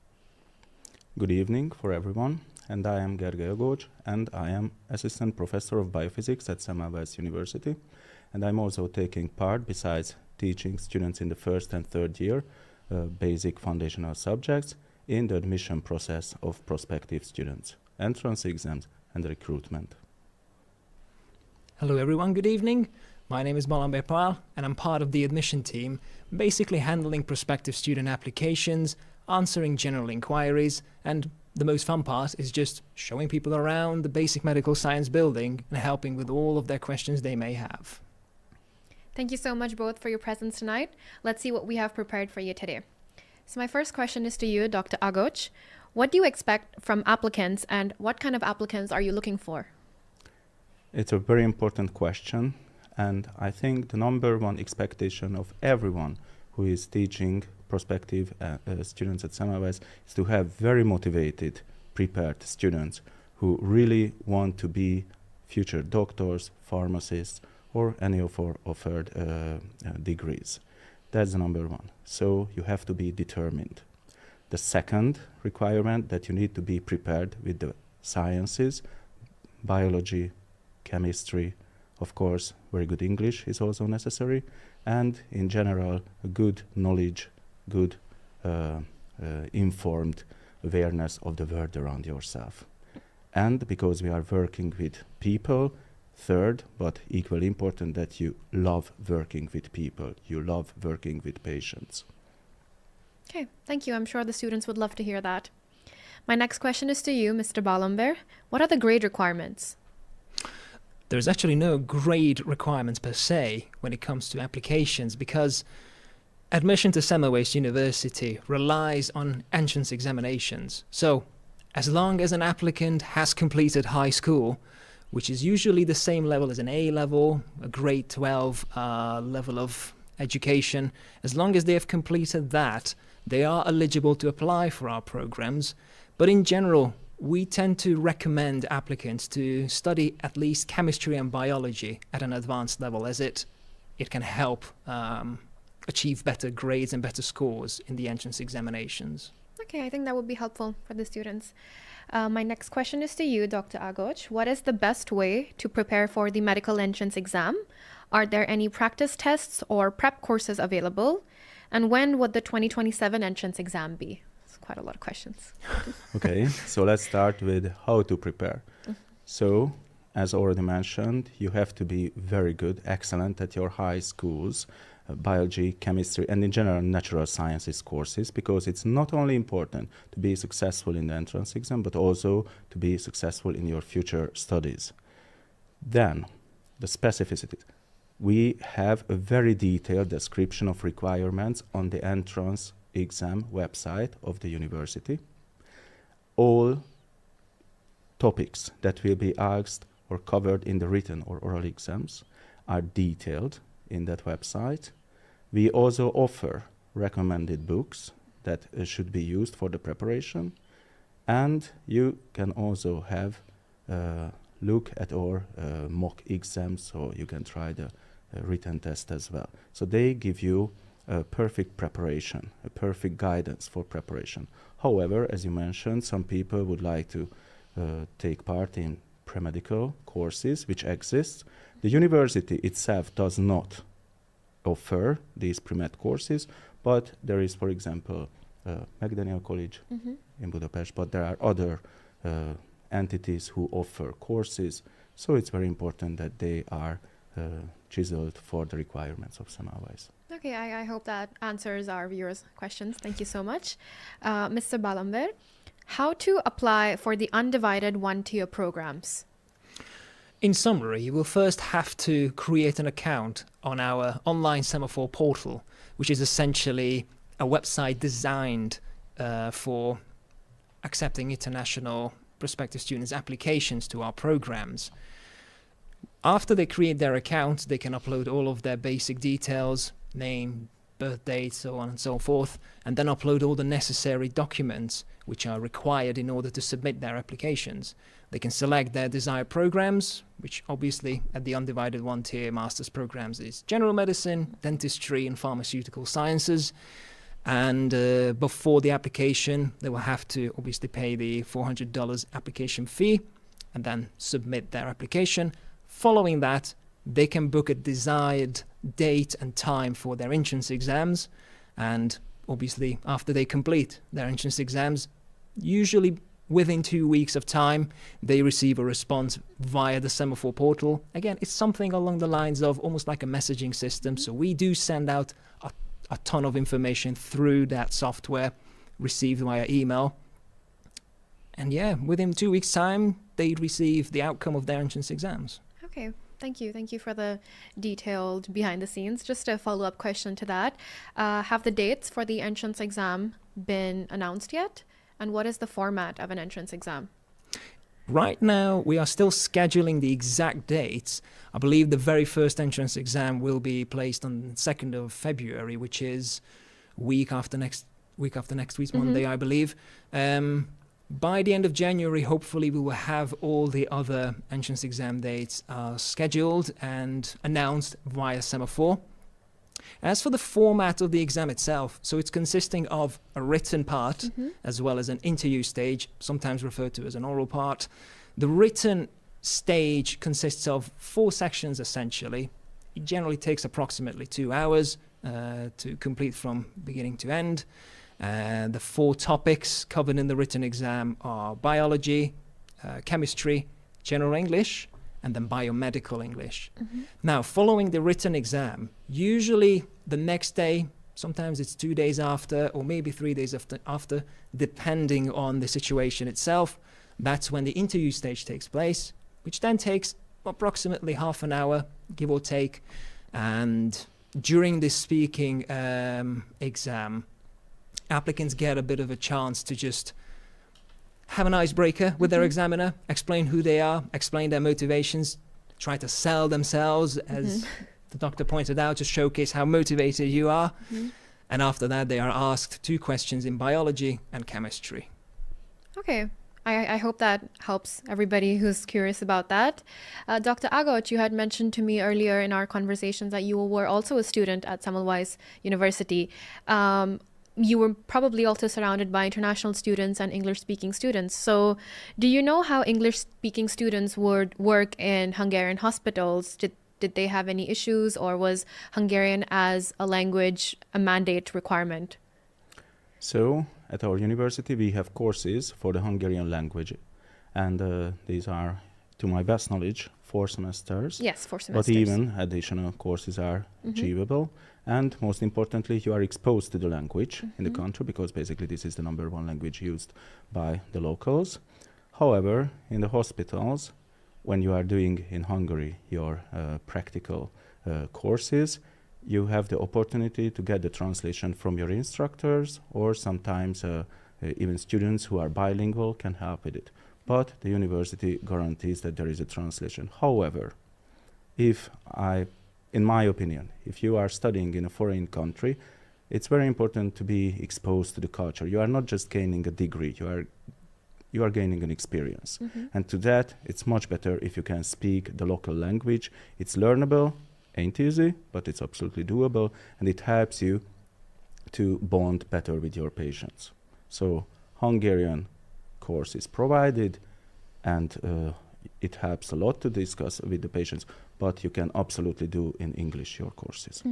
Good evening for everyone, and I am Gergely Agocs, and I am Assistant Professor of Biophysics at Semmelweis University, and I'm also taking part, besides teaching students in the first and third year basic foundational subjects, in the admission process of prospective students, entrance exams and recruitment. Hello everyone, good evening. My name is Balambir Pal and I'm part of the admission team, basically handling prospective student applications, answering general inquiries, and the most fun part is just showing people around the basic medical science building and helping with all of their questions they may have. Thank you so much both for your presence tonight. Let's see what we have prepared for you today. So my first question is to you, Dr. Agocs. What do you expect from applicants, and what kind of applicants are you looking for? It's a very important question, and I think the number one expectation of everyone who is teaching prospective students at Semmelweis is to have very motivated, prepared students who really want to be future doctors, pharmacists, or any of our offered degrees. That's the number one. So you have to be determined. The second requirement, that you need to be prepared with the sciences, biology, chemistry, of course, very good English is also necessary, and in general, a good knowledge, good informed awareness of the world around yourself. And because we are working with people, third, but equally important, that you love working with people, you love working with patients. Okay, thank you. I'm sure the students would love to hear that. My next question is to you, Mr. Ballenberg. What are the grade requirements? There's actually no grade requirements per se when it comes to applications, because admission to Semmelweis University relies on entrance examinations. So, as long as an applicant has completed high school, which is usually the same level as an A level, a grade 12 level of education, as long as they have completed that, they are eligible to apply for our programs. But in general, we tend to recommend applicants to study at least chemistry and biology at an advanced level, as it can help achieve better grades and better scores in the entrance examinations. Okay, I think that would be helpful for the students. My next question is to you, Dr. Agoc. What is the best way to prepare for the medical entrance exam? Are there any practice tests or prep courses available? And when would the 2027 entrance exam be? It's quite a lot of questions. Okay, so let's start with how to prepare. So, as already mentioned, you have to be very good, excellent at your high schools, biology, chemistry, and in general natural sciences courses, because it's not only important to be successful in the entrance exam, but also to be successful in your future studies. Then, the specificity. We have a very detailed description of requirements on the entrance exam website of the university. All topics that will be asked or covered in the written or oral exams are detailed in that website. We also offer recommended books that should be used for the preparation, and you can also have look at our mock exams, so you can try the written test as well. So they give you a perfect preparation, a perfect guidance for preparation. However, as you mentioned, some people would like to take part in pre-medical courses, which exist. The university itself does not offer these pre-med courses, but there is, for example, McDaniel College in Budapest, but there are other entities who offer courses, so it's very important that they are chiseled for the requirements of Semmelweis. Okay, I hope that answers our viewers' questions. Thank you so much. Mr. Ballenberg, how to apply for the undivided one-tier programs? In summary, you will first have to create an account on our online Semaphore portal, which is essentially a website designed for accepting international prospective students' applications to our programs. After they create their account, they can upload all of their basic details, name, birth date, so on and so forth, and then upload all the necessary documents which are required in order to submit their applications. They can select their desired programs, which obviously at the undivided one-tier master's programs is general medicine, dentistry, and pharmaceutical sciences. And before the application, they will have to obviously pay the $400 application fee and then submit their application. Following that, they can book a desired date and time for their entrance exams, and obviously after they complete their entrance exams, usually within 2 weeks of time, they receive a response via the Semaphore portal. Again, it's something along the lines of almost like a messaging system, so we do send out a ton of information through that software received via email. And yeah, within 2 weeks' time, they'd receive the outcome of their entrance exams. Okay, thank you. Thank you for the detailed behind the scenes. Just a follow-up question to that. Have the dates for the entrance exam been announced yet? And what is the format of an entrance exam? Right now, we are still scheduling the exact dates. I believe the very first entrance exam will be placed on the 2nd of February, which is week after next week's Monday, I believe. By the end of January, hopefully, we will have all the other entrance exam dates scheduled and announced via Semaphore. As for the format of the exam itself, so it's consisting of a written part as well as an interview stage, sometimes referred to as an oral part. The written stage consists of 4 sections essentially. It generally takes approximately 2 hours to complete from beginning to end. The 4 topics covered in the written exam are biology, chemistry, general English, and then biomedical English. Now, following the written exam, usually the next day, sometimes it's 2 days after, or maybe 3 days after, depending on the situation itself, that's when the interview stage takes place, which then takes approximately half an hour, give or take. And during this speaking exam, applicants get a bit of a chance to just have an icebreaker with their examiner, explain who they are, explain their motivations, try to sell themselves, as the doctor pointed out, to showcase how motivated you are. And after that, they are asked 2 questions in biology and chemistry. Okay. I hope that helps everybody who's curious about that. Dr. Agoc, you had mentioned to me earlier in our conversations that you were also a student at Semmelweis University. You were probably also surrounded by international students and English-speaking students. So do you know how English-speaking students would work in Hungarian hospitals? Did they have any issues, or was Hungarian as a language a mandate requirement? So at our university we have courses for the Hungarian language, and these are, to my best knowledge, 4 semesters. Yes, 4 semesters. But even additional courses are achievable. And most importantly, you are exposed to the language in the country, because basically this is the #1 language used by the locals. However, in the hospitals, when you are doing in Hungary your practical courses, you have the opportunity to get the translation from your instructors, or sometimes even students who are bilingual can help with it. But the university guarantees that there is a translation. However, in my opinion, if you are studying in a foreign country, it's very important to be exposed to the culture. You are not just gaining a degree, you are gaining an experience. And to that, it's much better if you can speak the local language. It's learnable, ain't easy, but it's absolutely doable, and it helps you to bond better with your patients. So Hungarian course is provided, and it helps a lot to discuss with the patients, but you can absolutely do in English your courses.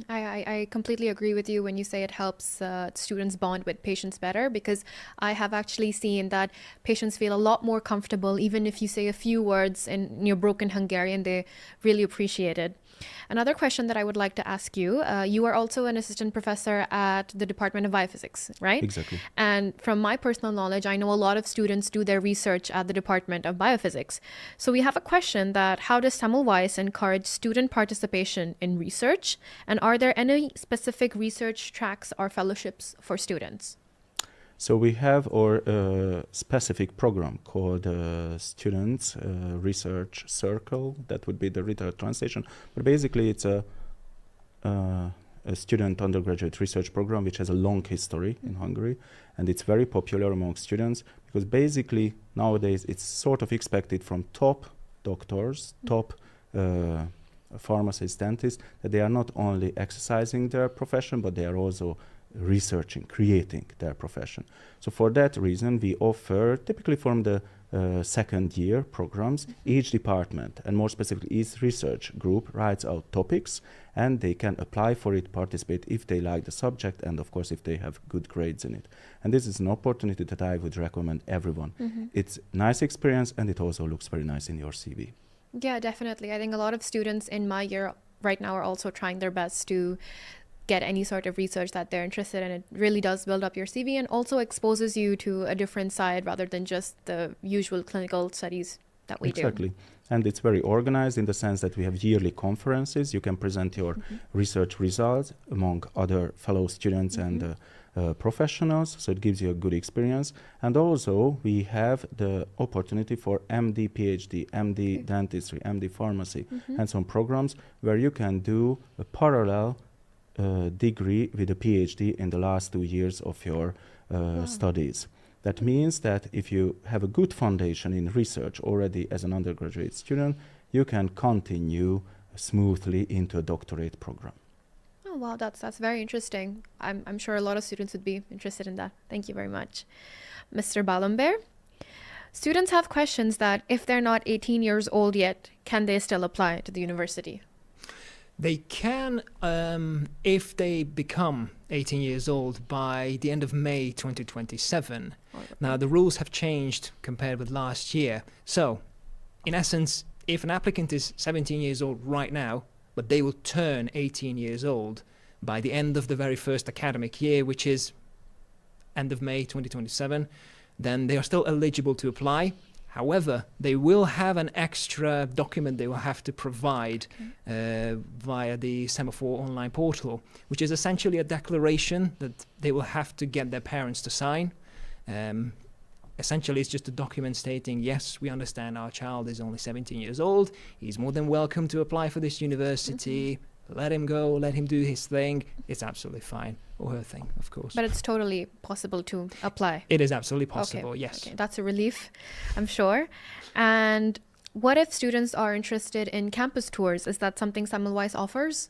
I completely agree with you when you say it helps students bond with patients better, because I have actually seen that patients feel a lot more comfortable even if you say a few words in your broken Hungarian. They really appreciate it. Another question that I would like to ask you, you are also an assistant professor at the Department of Biophysics, right? Exactly. And from my personal knowledge, I know a lot of students do their research at the Department of Biophysics. So we have a question that how does Semmelweis encourage student participation in research? And are there any specific research tracks or fellowships for students? So we have our specific program called Students Research Circle. That would be the literal translation. But basically it's a student undergraduate research program which has a long history in Hungary. And it's very popular among students because basically nowadays it's sort of expected from top doctors, top pharmacists, dentists, that they are not only exercising their profession, but they are also researching, creating their profession. So for that reason, we offer, typically from the second year programs, each department, and more specifically each research group, writes out topics, and they can apply for it, participate if they like the subject, and of course if they have good grades in it. And this is an opportunity that I would recommend everyone. It's a nice experience, and it also looks very nice in your CV. Yeah, definitely. I think a lot of students in my year right now are also trying their best to get any sort of research that they're interested in. It really does build up your CV and also exposes you to a different side rather than just the usual clinical studies that we do. Exactly. And it's very organized in the sense that we have yearly conferences. You can present your research results among other fellow students and professionals, so it gives you a good experience. And also we have the opportunity for MD, PhD, MD Dentistry, MD Pharmacy, and some programs where you can do a parallel degree with a PhD in the last 2 years of your studies. That means that if you have a good foundation in research already as an undergraduate student, you can continue smoothly into a doctorate program. Oh, wow, that's very interesting. I'm sure a lot of students would be interested in that. Thank you very much. Mr. Ballenberg, students have questions that if they're not 18 years old yet, can they still apply to the university? They can if they become 18 years old by the end of May 2027. Now, the rules have changed compared with last year. So, in essence, if an applicant is 17 years old right now, but they will turn 18 years old by the end of the very first academic year, which is end of May 2027, then they are still eligible to apply. However, they will have an extra document they will have to provide via the Semaphore online portal, which is essentially a declaration that they will have to get their parents to sign. Essentially, it's just a document stating, yes, we understand our child is only 17 years old. He's more than welcome to apply for this university. Let him go, let him do his thing. It's absolutely fine. Or her thing, of course. But it's totally possible to apply. It is absolutely possible, yes. Okay, that's a relief, I'm sure. And what if students are interested in campus tours? Is that something Semmelweis offers?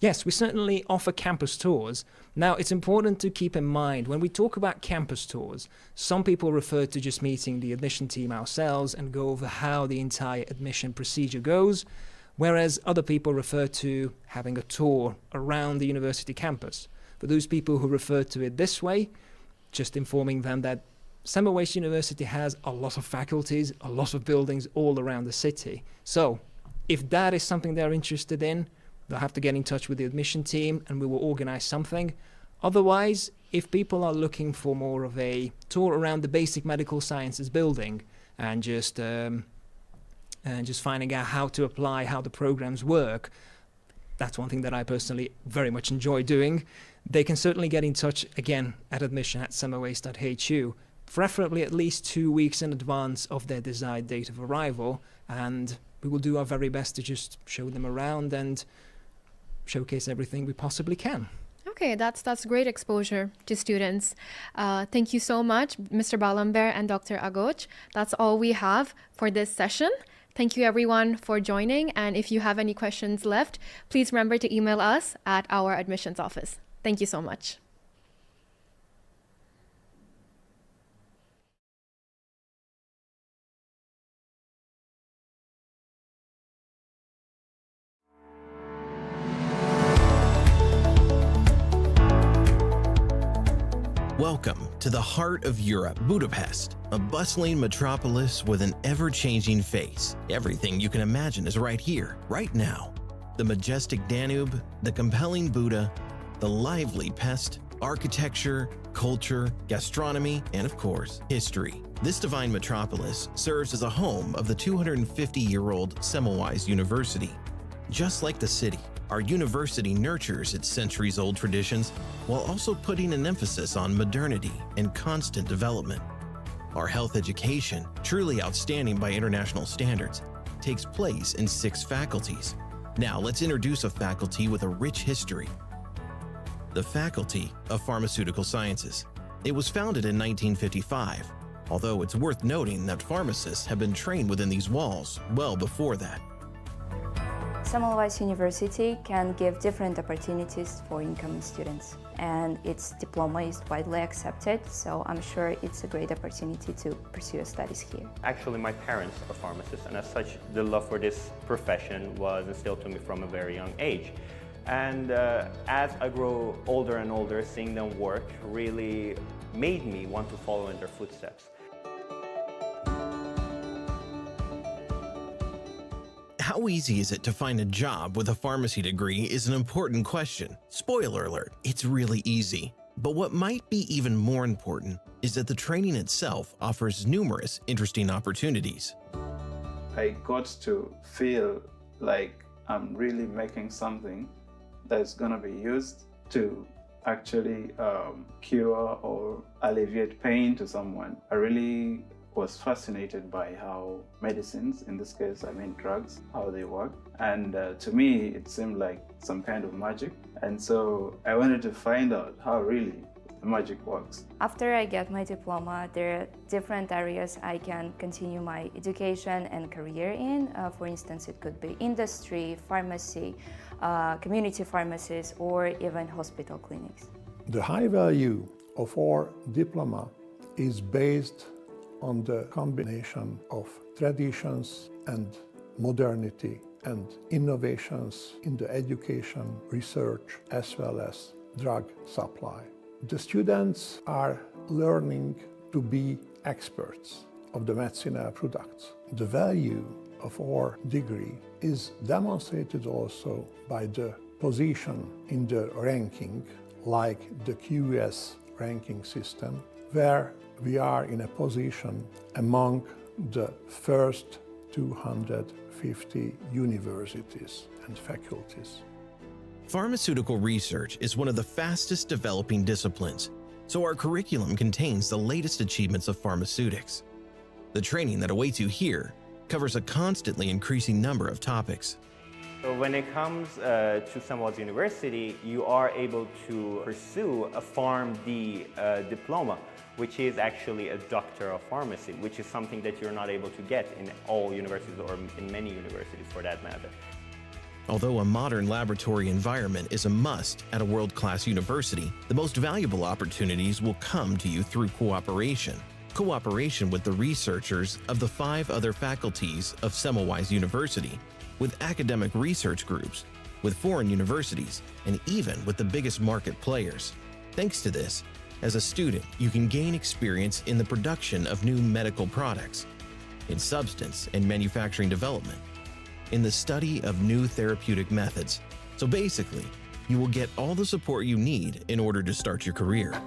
Yes, we certainly offer campus tours. Now, it's important to keep in mind, when we talk about campus tours, some people refer to just meeting the admission team ourselves and go over how the entire admission procedure goes, whereas other people refer to having a tour around the university campus. For those people who refer to it this way, just informing them that Semmelweis University has a lot of faculties, a lot of buildings all around the city. So, if that is something they're interested in, they'll have to get in touch with the admission team and we will organize something. Otherwise, if people are looking for more of a tour around the basic medical sciences building and just finding out how to apply, how the programs work, that's one thing that I personally very much enjoy doing. They can certainly get in touch again at admission@semmelweis.hu, preferably at least 2 weeks in advance of their desired date of arrival, and we will do our very best to just show them around and showcase everything we possibly can. Okay, that's great exposure to students. Thank you so much, Mr. Ballenberg and Dr. Agoc. That's all we have for this session. Thank you everyone for joining, and if you have any questions left, please remember to email us at our admissions office. Thank you so much. Welcome to the heart of Europe, Budapest, a bustling metropolis with an ever-changing face. Everything you can imagine is right here, right now. The majestic Danube, the compelling Buda, the lively Pest, architecture, culture, gastronomy, and of course, history. This divine metropolis serves as a home of the 250-year-old Semmelweis University. Just like the city, our university nurtures its centuries-old traditions while also putting an emphasis on modernity and constant development. Our health education, truly outstanding by international standards, takes place in 6 faculties. Now let's introduce a faculty with a rich history. The Faculty of Pharmaceutical Sciences. It was founded in 1955, although it's worth noting that pharmacists have been trained within these walls well before that. Semmelweis University can give different opportunities for incoming students, and its diploma is widely accepted, so I'm sure it's a great opportunity to pursue your studies here. Actually, my parents are pharmacists, and as such, the love for this profession was instilled to me from a very young age. And as I grow older and older, seeing them work really made me want to follow in their footsteps. How easy is it to find a job with a pharmacy degree is an important question. Spoiler alert, it's really easy. But what might be even more important is that the training itself offers numerous interesting opportunities. I got to feel like I'm really making something that's going to be used to actually cure or alleviate pain to someone. I really was fascinated by how medicines, in this case I mean drugs, how they work, and to me it seemed like some kind of magic, and so I wanted to find out how really magic works. After I get my diploma, there are different areas I can continue my education and career in. For instance, it could be industry, pharmacy, community pharmacies, or even hospital clinics. The high value of our diploma is based on the combination of traditions and modernity and innovations in the education, research, as well as drug supply. The students are learning to be experts of the medicinal products. The value of our degree is demonstrated also by the position in the ranking, like the QS ranking system, where we are in a position among the first 250 universities and faculties. Pharmaceutical research is one of the fastest developing disciplines, so our curriculum contains the latest achievements of pharmaceutics. The training that awaits you here covers a constantly increasing number of topics. So when it comes to Semmelweis University, you are able to pursue a PharmD diploma, which is actually a Doctor of Pharmacy, which is something that you're not able to get in all universities or in many universities for that matter. Although a modern laboratory environment is a must at a world-class university, the most valuable opportunities will come to you through cooperation. Cooperation with the researchers of the 5 other faculties of Semmelweis University, with academic research groups, with foreign universities, and even with the biggest market players. Thanks to this, as a student, you can gain experience in the production of new medical products, in substance and manufacturing development, in the study of new therapeutic methods. So basically, you will get all the support you need in order to start your career.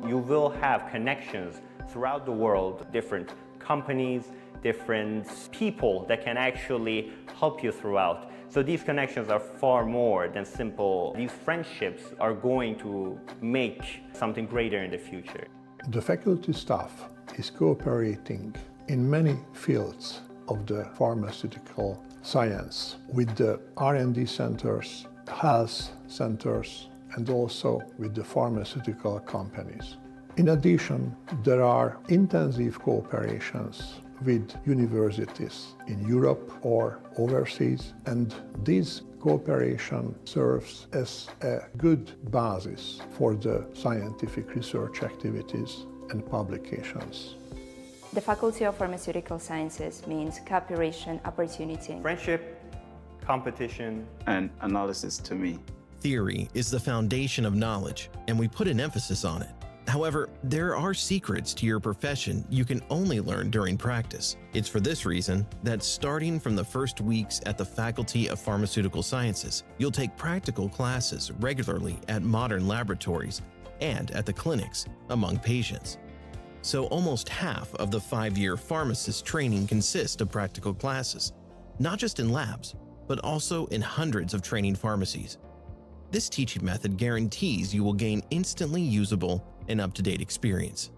You will have connections throughout the world, different companies, different people that can actually help you throughout. So these connections are far more than simple. These friendships are going to make something greater in the future. The faculty staff is cooperating in many fields of the pharmaceutical science with the R&D centers, health centers, and also with the pharmaceutical companies. In addition, there are intensive cooperations with universities in Europe or overseas, and this cooperation serves as a good basis for the scientific research activities and publications. The Faculty of Pharmaceutical Sciences means cooperation, opportunity, friendship, competition, and analysis to me. Theory is the foundation of knowledge, and we put an emphasis on it. However, there are secrets to your profession you can only learn during practice. It's for this reason that starting from the first weeks at the Faculty of Pharmaceutical Sciences, you'll take practical classes regularly at modern laboratories and at the clinics among patients. So almost half of the 5-year pharmacist training consists of practical classes, not just in labs, but also in hundreds of training pharmacies. This teaching method guarantees you will gain instantly usable and up-to-date experience.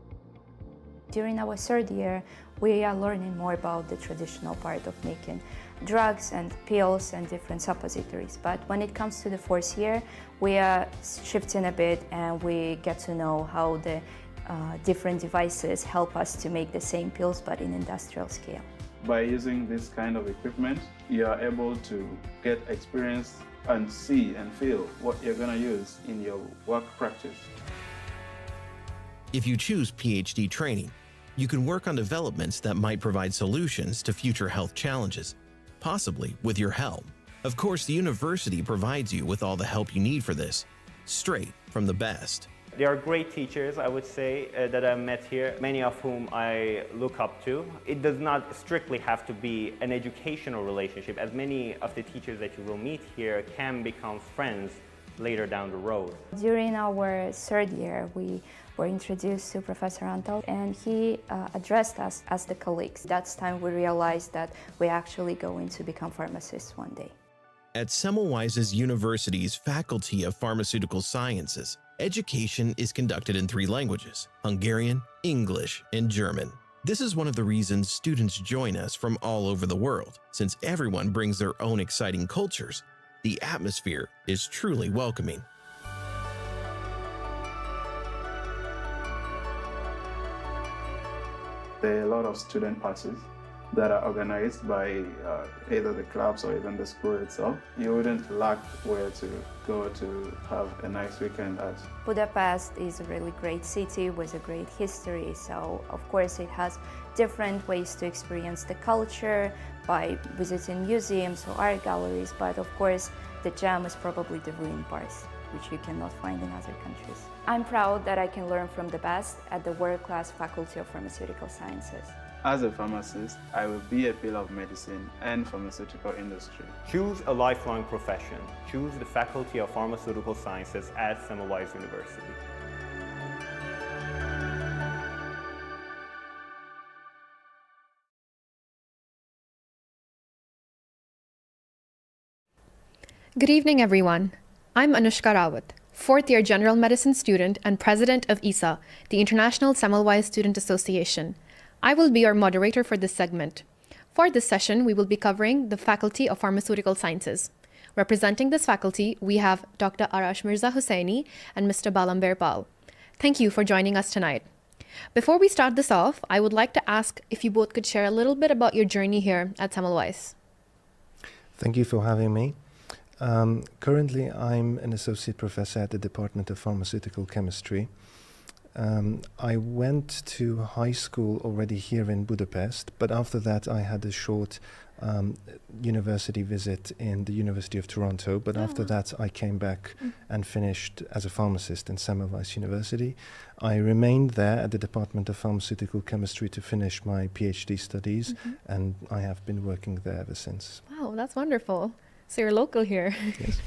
During our 3rd year, we are learning more about the traditional part of making drugs and pills and different suppositories. But when it comes to the 4th year, we are shifting a bit and we get to know how the different devices help us to make the same pills but in industrial scale. By using this kind of equipment, you are able to get experience and see and feel what you're going to use in your work practice. If you choose PhD training, you can work on developments that might provide solutions to future health challenges, possibly with your help. Of course, the university provides you with all the help you need for this, straight from the best. There are great teachers, I would say, that I've met here, many of whom I look up to. It does not strictly have to be an educational relationship, as many of the teachers that you will meet here can become friends later down the road. During our 3rd year, we were introduced to Professor Antal, and he addressed us as the colleagues. That's time we realized that we're actually going to become pharmacists one day. At Semmelweis University's Faculty of Pharmaceutical Sciences, education is conducted in 3 languages: Hungarian, English, and German. This is one of the reasons students join us from all over the world. Since everyone brings their own exciting cultures, the atmosphere is truly welcoming. There are a lot of student parties that are organized by either the clubs or even the school itself. You wouldn't lack where to go to have a nice weekend at. Budapest is a really great city with a great history, so of course it has different ways to experience the culture by visiting museums or art galleries, but of course the gem is probably the ruined parts, which you cannot find in other countries. I'm proud that I can learn from the best at the world-class Faculty of Pharmaceutical Sciences. As a pharmacist, I will be a pillar of medicine and pharmaceutical industry. Choose a lifelong profession. Choose the Faculty of Pharmaceutical Sciences at Semmelweis University. Good evening, everyone. I'm Anushka Rawat, fourth-year general medicine student and president of ISSA, the International Semmelweis Student Association. I will be your moderator for this segment. For this session, we will be covering the Faculty of Pharmaceutical Sciences. Representing this faculty, we have Dr. Arash Mirza Hosseini and Mr. Balamber Pal. Thank you for joining us tonight. Before we start this off, I would like to ask if you both could share a little bit about your journey here at Semmelweis. Thank you for having me. Currently, I'm an associate professor at the Department of Pharmaceutical Chemistry. I went to high school already here in Budapest, but after that I had a short university visit in the University of Toronto, but after that I came back and finished as a pharmacist in Semmelweis University. I remained there at the Department of Pharmaceutical Chemistry to finish my PhD studies, and I have been working there ever since. Wow, that's wonderful. So you're local here. Yes.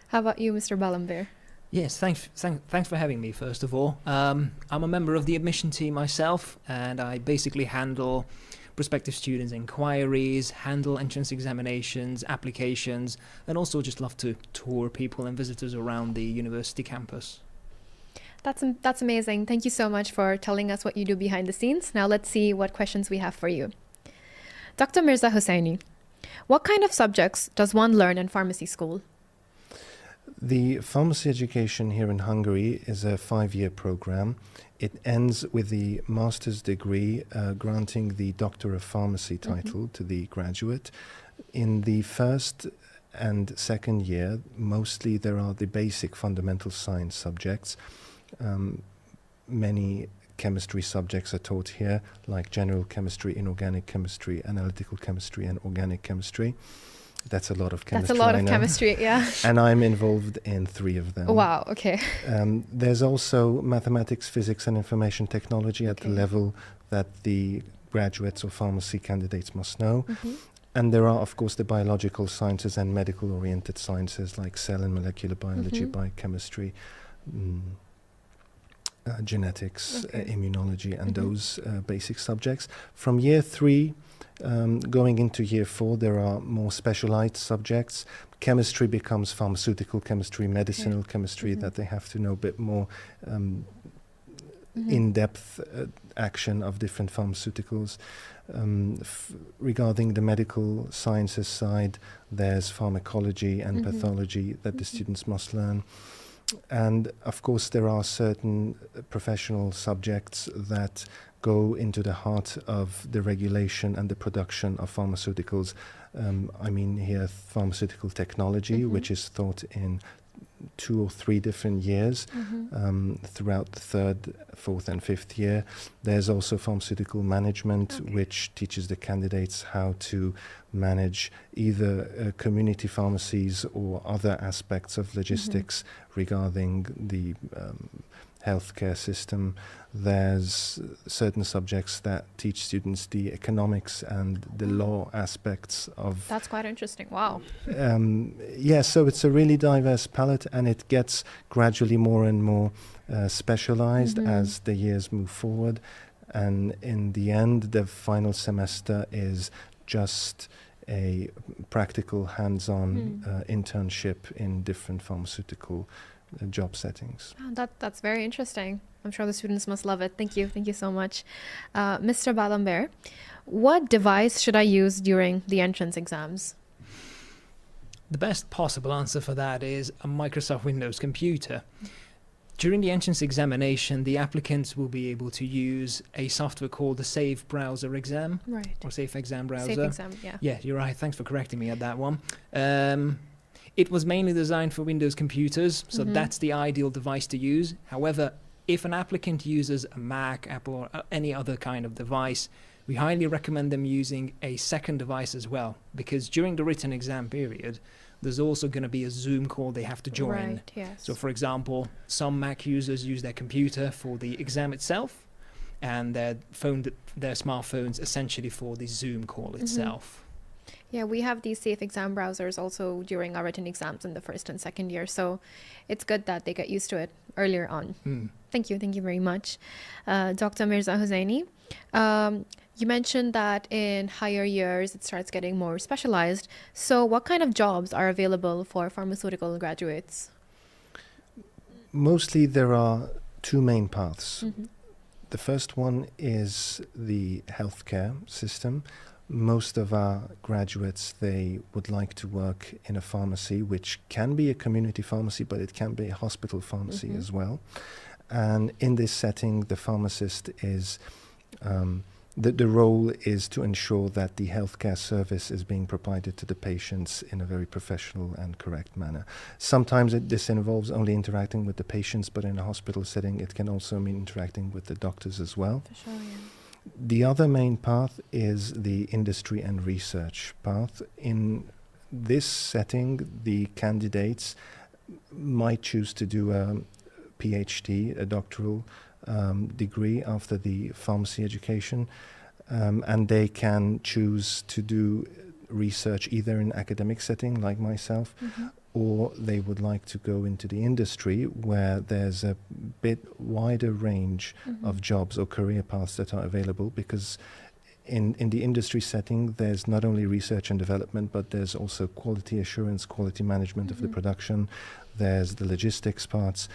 How about you, Mr. Balamber? Yes, thanks for having me, first of all. I'm a member of the admission team myself, and I basically handle prospective students' inquiries, handle entrance examinations, applications, and also just love to tour people and visitors around the university campus. That's amazing. Thank you so much for telling us what you do behind the scenes. Now let's see what questions we have for you. Dr. Mirza Hosseini, what kind of subjects does one learn in pharmacy school? The pharmacy education here in Hungary is a 5-year program. It ends with the master's degree, granting the Doctor of Pharmacy title to the graduate. In the first and second year, mostly there are the basic fundamental science subjects. Many chemistry subjects are taught here, like general chemistry, inorganic chemistry, analytical chemistry, and organic chemistry. That's a lot of chemistry. That's a lot of chemistry, yeah. And I'm involved in 3 of them. Wow, okay. There's also mathematics, physics, and information technology at the level that the graduates or pharmacy candidates must know. And there are, of course, the biological sciences and medical-oriented sciences like cell and molecular biology, biochemistry, genetics, immunology, and those basic subjects. From year 3, going into year 4, there are more specialized subjects. Chemistry becomes pharmaceutical chemistry, medicinal chemistry, that they have to know a bit more in-depth action of different pharmaceuticals. Regarding the medical sciences side, there's pharmacology and pathology that the students must learn. And of course there are certain professional subjects that go into the heart of the regulation and the production of pharmaceuticals. I mean here pharmaceutical technology, which is taught in 2 or 3 different years throughout the 3rd, 4th and 5th year. There's also pharmaceutical management, which teaches the candidates how to manage either community pharmacies or other aspects of logistics regarding the healthcare system. There's certain subjects that teach students the economics and the law aspects of... That's quite interesting, wow. Yeah, so it's a really diverse palette, and it gets gradually more and more specialized as the years move forward. And in the end, the final semester is just a practical hands-on internship in different pharmaceutical job settings. Oh, that's very interesting. I'm sure the students must love it. Thank you so much. Mr. Balamber, what device should I use during the entrance exams? The best possible answer for that is a Microsoft Windows computer. During the entrance examination, the applicants will be able to use a software called the Safe Browser Exam. Right. Or Safe Exam Browser. Safe Exam, yeah. Yeah, you're right. Thanks for correcting me at that one. It was mainly designed for Windows computers, so that's the ideal device to use. However, if an applicant uses a Mac, Apple, or any other kind of device, we highly recommend them using a second device as well, because during the written exam period, there's also going to be a Zoom call they have to join. Right, yes. So, for example, some Mac users use their computer for the exam itself, and their smartphones essentially for the Zoom call itself. Yeah, we have these safe exam browsers also during our written exams in the first and second year, so it's good that they get used to it earlier on. Thank you very much. Dr. Mirza Hosseini, you mentioned that in higher years it starts getting more specialized. So what kind of jobs are available for pharmaceutical graduates? Mostly there are two main paths. The first one is the healthcare system. Most of our graduates, they would like to work in a pharmacy, which can be a community pharmacy, but it can be a hospital pharmacy as well. And in this setting, the pharmacist is, the role is to ensure that the healthcare service is being provided to the patients in a very professional and correct manner. Sometimes this involves only interacting with the patients, but in a hospital setting, it can also mean interacting with the doctors as well. For sure, yeah. The other main path is the industry and research path. In this setting, the candidates might choose to do a PhD, a doctoral degree after the pharmacy education, and they can choose to do research either in academic setting like myself, or they would like to go into the industry where there's a bit wider range of jobs or career paths that are available, because in the industry setting there's not only research and development, but there's also quality assurance, quality management of the production, there's the logistics parts.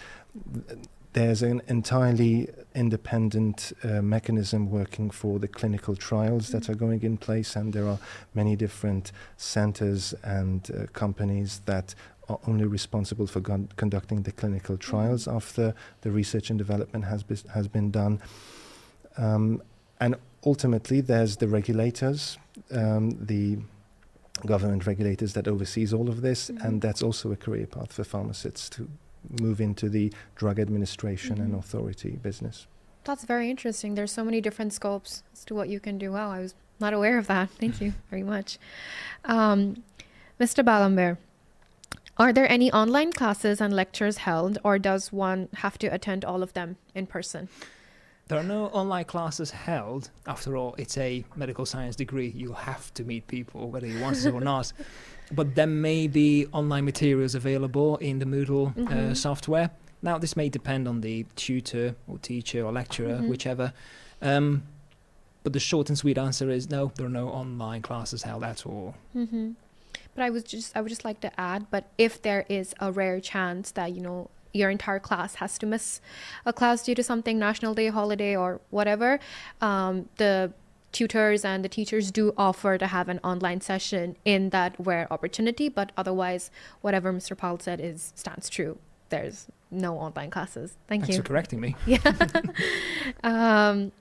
There's an entirely independent mechanism working for the clinical trials that are going in place, and there are many different centers and companies that are only responsible for conducting the clinical trials after the research and development has been done. And ultimately, there's the regulators, the government regulators that oversees all of this, and that's also a career path for pharmacists to move into the drug administration and authority business. That's very interesting. There's so many different scopes as to what you can do. Wow, I was not aware of that. Thank you very much. Mr. Balambir, are there any online classes and lectures held, or does one have to attend all of them in person? There are no online classes held. After all, it's a medical science degree. You have to meet people, whether you want to or not. But there may be online materials available in the Moodle software. Now, this may depend on the tutor or teacher or lecturer, whichever. But the short and sweet answer is no, there are no online classes held at all. But I would just like to add, but if there is a rare chance that, you know, your entire class has to miss a class due to something, National Day, holiday, or whatever, the tutors and the teachers do offer to have an online session in that rare opportunity, but otherwise, whatever Mr. Paul said stands true. There's no online classes. Thanks you. Thanks for correcting me. Yeah.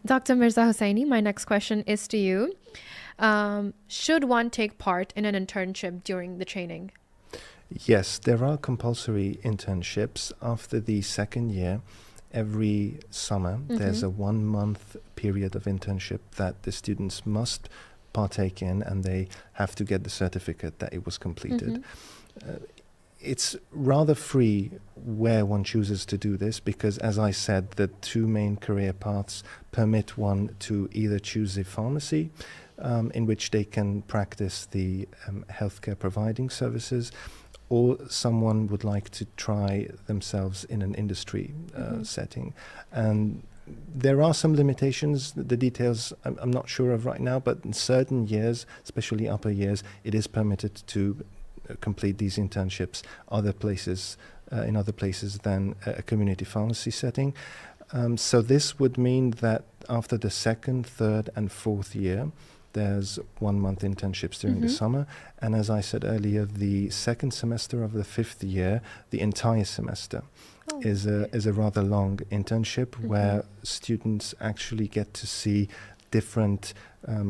Dr. Mirza Hosseini, my next question is to you. Should one take part in an internship during the training? Yes, there are compulsory internships after the second year. Every summer, there's a 1 month period of internship that the students must partake in, and they have to get the certificate that it was completed. It's rather free where one chooses to do this, because, as I said, the two main career paths permit one to either choose a pharmacy, in which they can practice the healthcare providing services, or someone would like to try themselves in an industry setting. And there are some limitations. The details I'm not sure of right now, but in certain years, especially upper years, it is permitted to complete these internships in other places than a community pharmacy setting. So this would mean that after the second, third and fourth year, There's 1 month internships during the summer. And as I said earlier, the second semester of the 5th year, the entire semester, is a rather long internship where students actually get to see different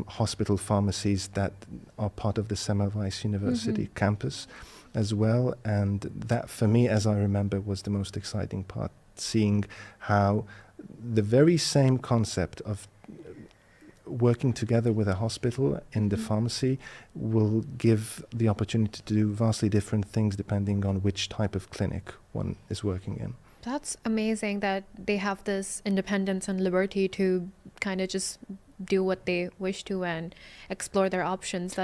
hospital pharmacies that are part of the Semmelweis University campus as well. And that, for me, as I remember, was the most exciting part, seeing how the very same concept of working together with a hospital in the pharmacy will give the opportunity to do vastly different things depending on which type of clinic one is working in. That's amazing that they have this independence and liberty to kind of just do what they wish to and explore their options.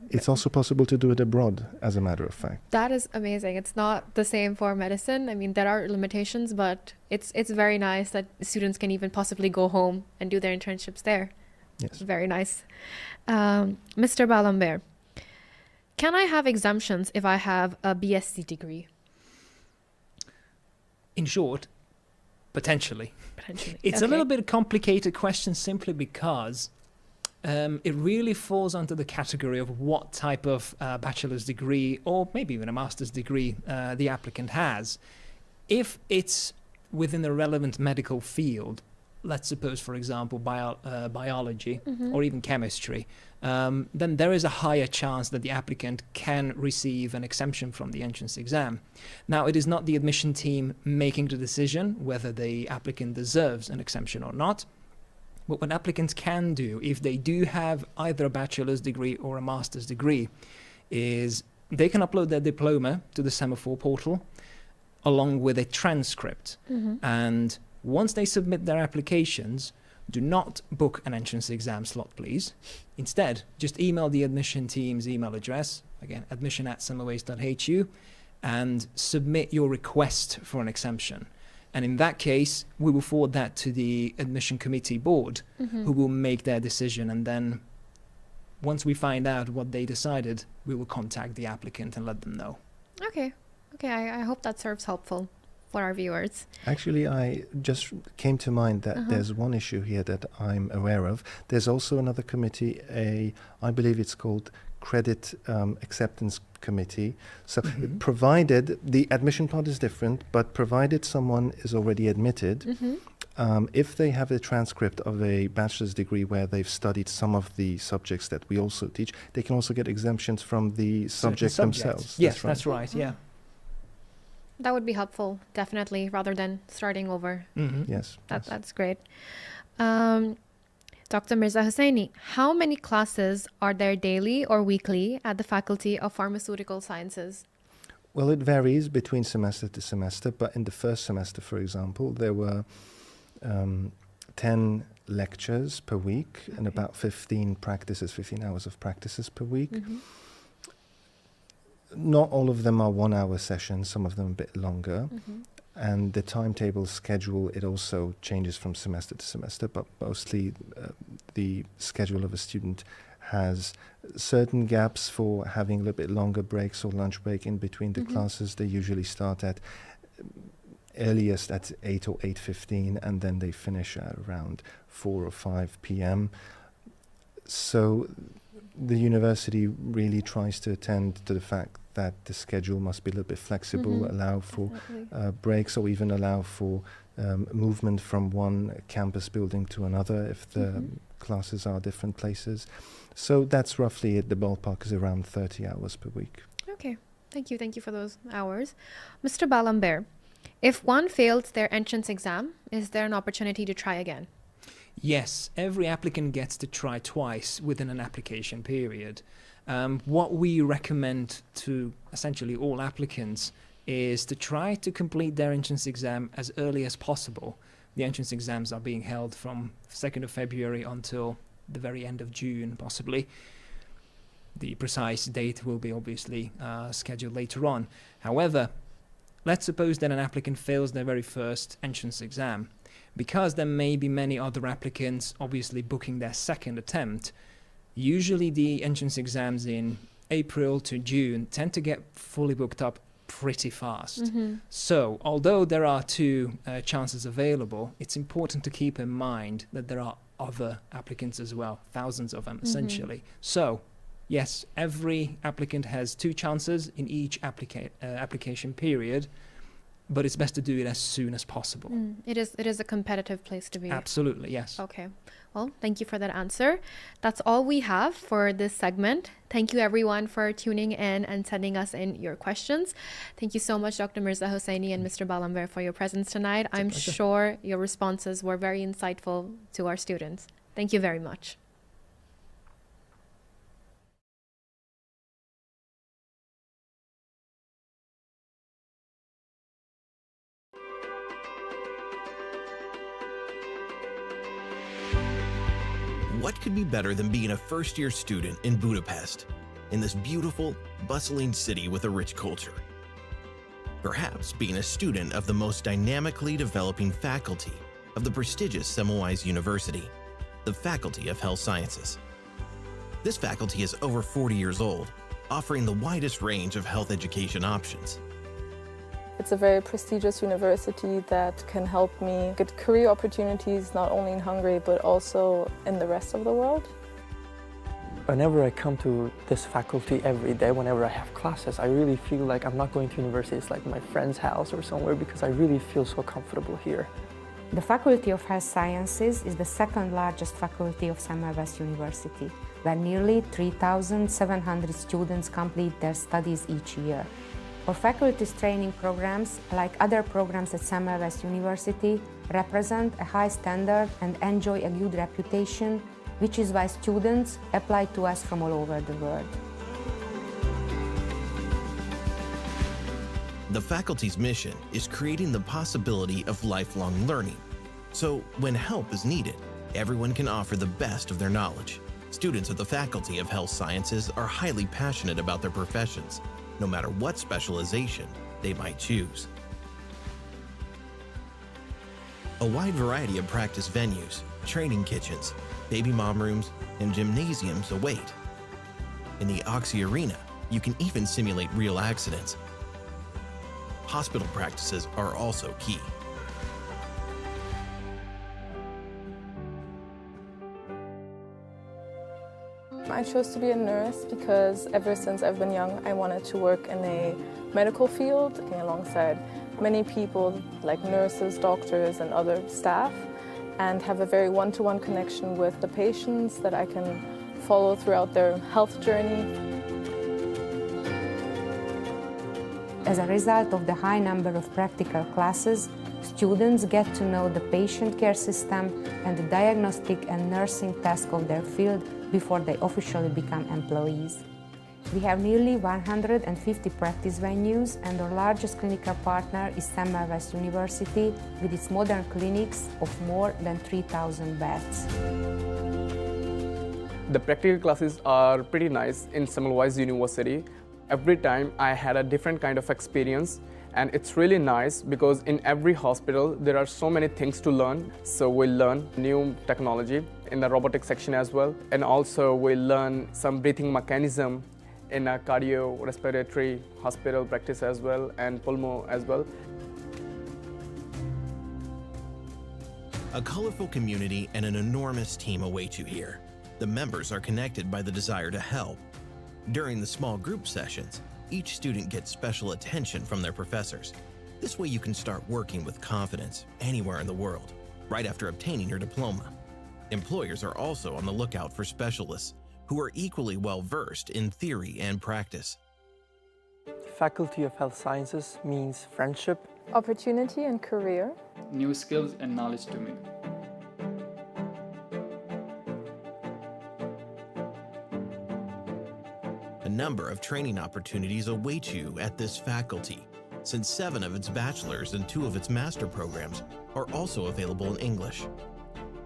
It's also possible to do it abroad, as a matter of fact. That is amazing. It's not the same for medicine. I mean, there are limitations, but it's very nice that students can even possibly go home and do their internships there. Yes. Very nice. Mr. Balambert, can I have exemptions if I have a BSc degree? In short, potentially. It's Okay. a little bit a complicated question simply because it really falls under the category of what type of bachelor's degree or maybe even a master's degree the applicant has. If it's within the relevant medical field, let's suppose, for example, biology or even chemistry, then there is a higher chance that the applicant can receive an exemption from the entrance exam. Now, it is not the admission team making the decision whether the applicant deserves an exemption or not. But what applicants can do, if they do have either a bachelor's degree or a master's degree, is they can upload their diploma to the Semaphore portal along with a transcript. And once they submit their applications, do not book an entrance exam slot, please. Instead, just email the admission team's email address, again, admission@semmelweis.hu, and submit your request for an exemption. And in that case, we will forward that to the admission committee board, who will make their decision. And then once we find out what they decided, we will contact the applicant and let them know. Okay. I hope that serves helpful for our viewers. Actually, I just came to mind that there's one issue here that I'm aware of. There's also another committee, I believe it's called Credit Acceptance Committee. So provided, the admission part is different, but provided someone is already admitted, if they have a transcript of a bachelor's degree where they've studied some of the subjects that we also teach, they can also get exemptions from the subjects themselves. Yes, that's right, yeah. That would be helpful, definitely, rather than starting over. Yes. That's great. Dr. Mirza Hussaini, how many classes are there daily or weekly at the Faculty of Pharmaceutical Sciences? Well, it varies between semester to semester, but in the first semester, for example, there were 10 lectures per week and about 15 hours of practices per week. Not all of them are 1 hour sessions, some of them a bit longer. And the timetable schedule, it also changes from semester to semester, but mostly the schedule of a student has certain gaps for having a little bit longer breaks or lunch break in between the classes. They usually start at earliest at 8 or 8:15, and then they finish at around 4 or 5 p.m. So the university really tries to attend to the fact that the schedule must be a little bit flexible, allow for breaks, or even allow for movement from one campus building to another if the classes are different places. So that's roughly it. The ballpark is around 30 hours per week. Okay, thank you for those hours. Mr. Balambert, if one failed their entrance exam, is there an opportunity to try again? Yes, every applicant gets to try twice within an application period. What we recommend to essentially all applicants is to try to complete their entrance exam as early as possible. The entrance exams are being held from 2nd of February until the very end of June, possibly. The precise date will be obviously scheduled later on. However, let's suppose that an applicant fails their very first entrance exam. Because there may be many other applicants obviously booking their second attempt, usually the entrance exams in April to June tend to get fully booked up pretty fast. So although there are 2 chances available, it's important to keep in mind that there are other applicants as well, thousands of them essentially. So, yes, every applicant has 2 chances in each application period, but it's best to do it as soon as possible. It is a competitive place to be. Absolutely, yes. Okay. Well, thank you for that answer. That's all we have for this segment. Thank you everyone for tuning in and sending us in your questions. Thank you so much, Dr. Mirza Hosseini and Mr. Balamver, for your presence tonight. I'm sure your responses were very insightful to our students. Thank you very much. What could be better than being a first-year student in Budapest, in this beautiful, bustling city with a rich culture? Perhaps being a student of the most dynamically developing faculty of the prestigious Semmelweis University, the Faculty of Health Sciences. This faculty is over 40 years old, offering the widest range of health education options. It's a very prestigious university that can help me get career opportunities not only in Hungary but also in the rest of the world. Whenever I come to this faculty every day, whenever I have classes, I really feel like I'm not going to university. It's like my friend's house or somewhere because I really feel so comfortable here. The Faculty of Health Sciences is the second largest faculty of Semmelweis University, where nearly 3,700 students complete their studies each year. Our faculty's training programs, like other programs at Semmelweis University, represent a high standard and enjoy a good reputation, which is why students apply to us from all over the world. The faculty's mission is creating the possibility of lifelong learning. So when help is needed, everyone can offer the best of their knowledge. Students at the Faculty of Health Sciences are highly passionate about their professions, no matter what specialization they might choose. A wide variety of practice venues, training kitchens, baby mom rooms, and gymnasiums await. In the Oxy Arena, you can even simulate real accidents. Hospital practices are also key. I chose to be a nurse because ever since I've been young, I wanted to work in a medical field, working alongside many people like nurses, doctors, and other staff, and have a very one-to-one connection with the patients that I can follow throughout their health journey. As a result of the high number of practical classes, students get to know the patient care system and the diagnostic and nursing task of their field before they officially become employees. We have nearly 150 practice venues, and our largest clinical partner is Semmelweis University with its modern clinics of more than 3,000 beds. The practical classes are pretty nice in Semmelweis University. Every time I had a different kind of experience, and it's really nice because in every hospital there are so many things to learn. So we learn new technology in the robotic section as well, and also we learn some breathing mechanism in a cardiorespiratory hospital practice as well, and pulmo as well. A colorful community and an enormous team await you here. The members are connected by the desire to help. During the small group sessions, each student gets special attention from their professors. This way you can start working with confidence anywhere in the world, right after obtaining your diploma. Employers are also on the lookout for specialists who are equally well-versed in theory and practice. Faculty of Health Sciences means friendship, opportunity and career, new skills and knowledge to me. A number of training opportunities await you at this faculty, since 7 of its bachelor's and 2 of its master programs are also available in English.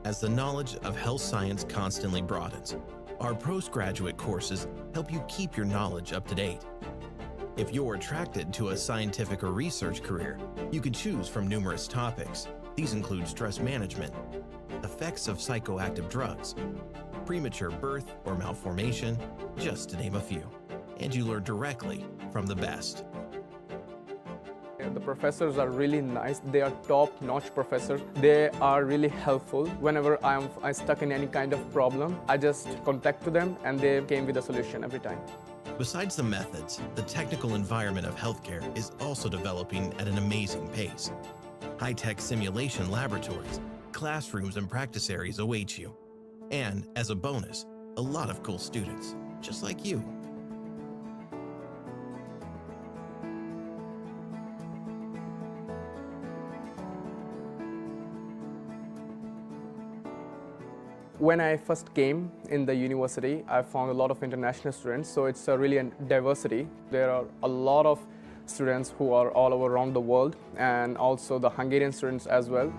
As the knowledge of health science constantly broadens, our postgraduate courses help you keep your knowledge up to date. If you're attracted to a scientific or research career, you can choose from numerous topics. These include stress management, effects of psychoactive drugs, premature birth or malformation, just to name a few. And you learn directly from the best. The professors are really nice. They are top-notch professors. They are really helpful. Whenever I'm stuck in any kind of problem, I just contact to them and they came with a solution every time. Besides the methods, the technical environment of healthcare is also developing at an amazing pace. High-tech simulation laboratories, classrooms and practice areas await you. And, as a bonus, a lot of cool students, just like you. When I first came in the university, I found a lot of international students, so it's really a diversity. There are a lot of students who are all over around the world, and also the Hungarian students as well.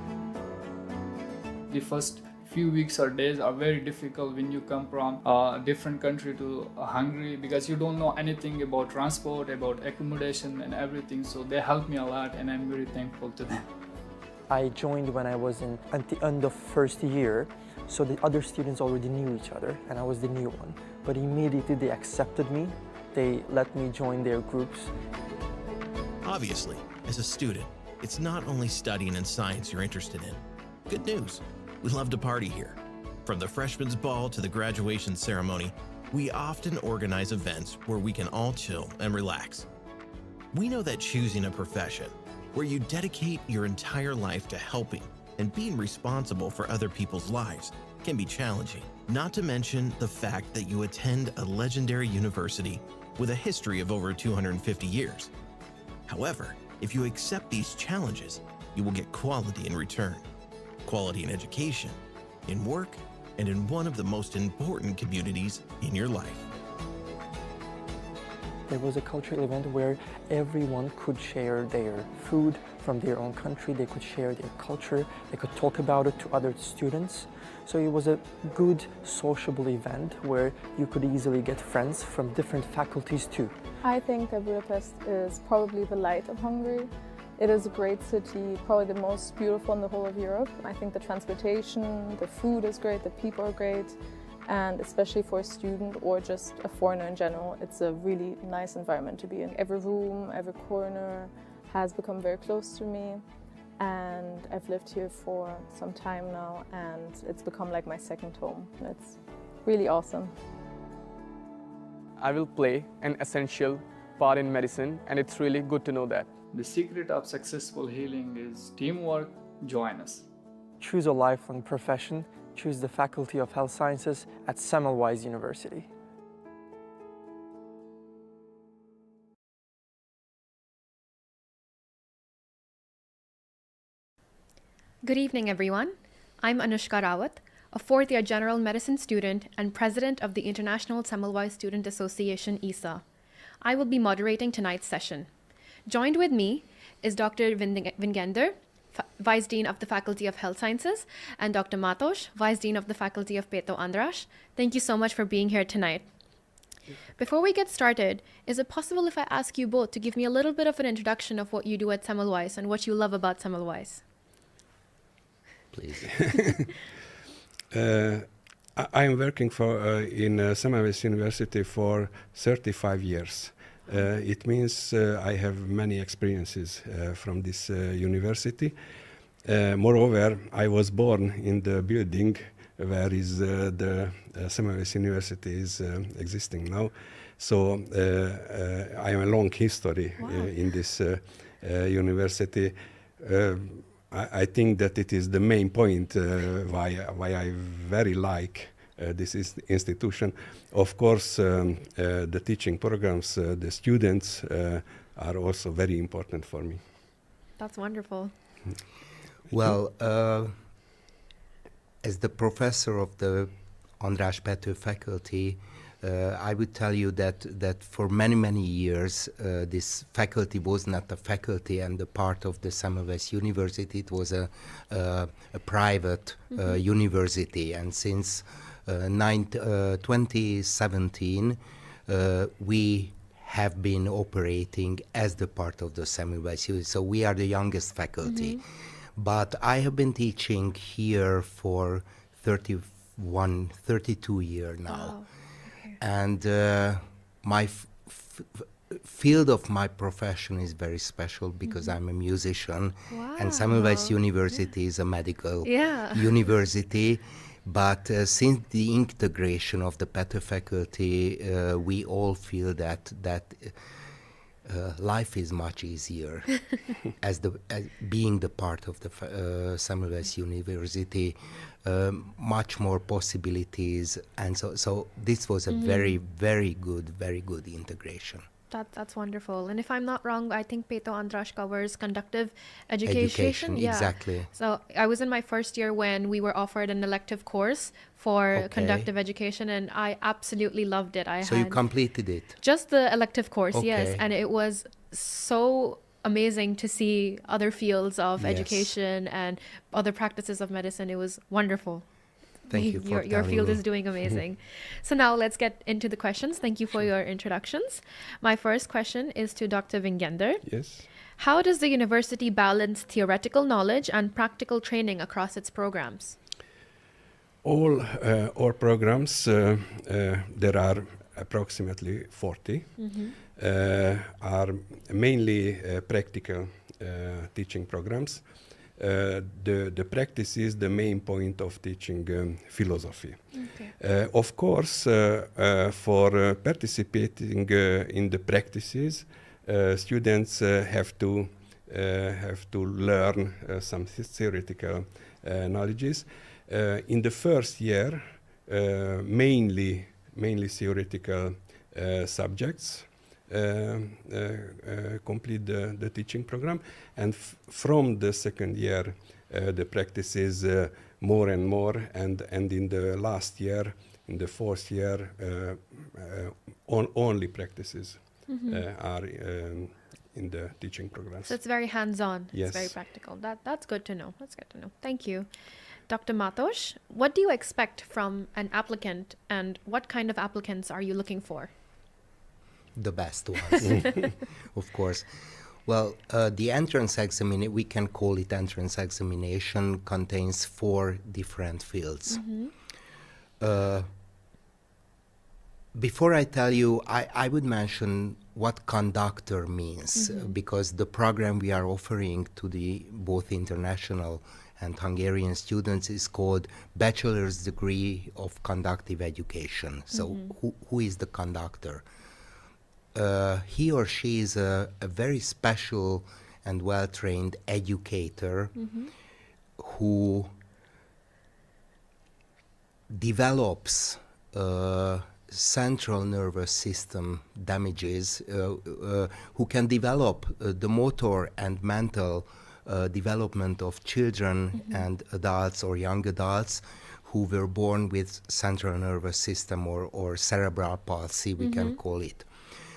The first few weeks or days are very difficult when you come from a different country to Hungary, because you don't know anything about transport, about accommodation and everything, so they helped me a lot and I'm very thankful to them. I joined when I was at the end of first year, so the other students already knew each other and I was the new one. But immediately they accepted me, they let me join their groups. Obviously, as a student, it's not only studying and science you're interested in. Good news, we love to party here. From the freshman's ball to the graduation ceremony, we often organize events where we can all chill and relax. We know that choosing a profession where you dedicate your entire life to helping and being responsible for other people's lives can be challenging, not to mention the fact that you attend a legendary university with a history of over 250 years. However, if you accept these challenges, you will get quality in return. Quality in education, in work, and in one of the most important communities in your life. There was a cultural event where everyone could share their food from their own country, they could share their culture, they could talk about it to other students. So it was a good sociable event where you could easily get friends from different faculties too. I think that Budapest is probably the light of Hungary. It is a great city, probably the most beautiful in the whole of Europe. I think the transportation, the food is great, the people are great. And especially for a student or just a foreigner in general, it's a really nice environment to be in. Every room, every corner has become very close to me, and I've lived here for some time now, and it's become like my second home. It's really awesome. I will play an essential part in medicine, and it's really good to know that. The secret of successful healing is teamwork. Join us. Choose a lifelong profession. Choose the Faculty of Health Sciences at Semmelweis University. Good evening, everyone. I'm Anushka Rawat, a fourth-year general medicine student and president of the International Semmelweis Student Association, ISSA. I will be moderating tonight's session. Joined with me is Dr. Vingender, Vice Dean of the Faculty of Health Sciences, and Dr. Matos, Vice Dean of the Faculty of Pető András. Thank you so much for being here tonight. Before we get started, is it possible if I ask you both to give me a little bit of an introduction of what you do at Semmelweis and what you love about Semmelweis? Please. I am working in Semmelweis University for 35 years. It means I have many experiences from this university. Moreover, I was born in the building where is the Semmelweis University is existing now. So I have a long history in this university. I think that it is the main point why I very like this institution. Of course, the teaching programs, the students are also very important for me. That's wonderful. Well, as the professor of the András Pető Faculty, I would tell you that for many years this faculty was not a faculty and a part of the Semmelweis University. It was a private university, and since 2017 we have been operating as the part of the Semmelweis University. So we are the youngest faculty. But I have been teaching here for 32 years now. Wow. And my field of my profession is very special because I'm a musician, and Semmelweis University is a medical university. But since the integration of the Pető Faculty, we all feel that life is much easier as being the part of the Semmelweis University. Much more possibilities, and so this was a very good integration. That's wonderful. And if I'm not wrong, I think Pető András covers conductive education. Exactly. So I was in my first year when we were offered an elective course for conductive education, and I absolutely loved it. So you completed it? Just the elective course, yes. And it was so amazing to see other fields of education and other practices of medicine. It was wonderful. Thank you for your field me. is doing amazing. So now let's get into the questions. Thank you for your introductions. My first question is to Dr. Vingender. Yes. How does the university balance theoretical knowledge and practical training across its programs? All our programs, there are approximately 40, are mainly practical teaching programs. The practice is the main point of teaching philosophy. Of course, for participating in the practices, students have to learn some theoretical knowledges. In the first year, mainly theoretical subjects complete the teaching program, and from the second year the practice is more and more, and in the last year, in the fourth year, only practices are in the teaching programs. So it's very hands-on. Yes. It's very practical. That's good to know. That's good to know. Thank you. Dr. Matos, what do you expect from an applicant, and what kind of applicants are you looking for? The best ones, of course. Well, the entrance examination, we can call it entrance examination, contains 4 different fields. Before I tell you, I would mention what conductor means, because the program we are offering to the both international and Hungarian students is called Bachelor's Degree of Conductive Education. So who is the conductor? He or she is a very special and well-trained educator who develops central nervous system damages, who can develop the motor and mental development of children and adults or young adults who were born with central nervous system or cerebral palsy, we can call it.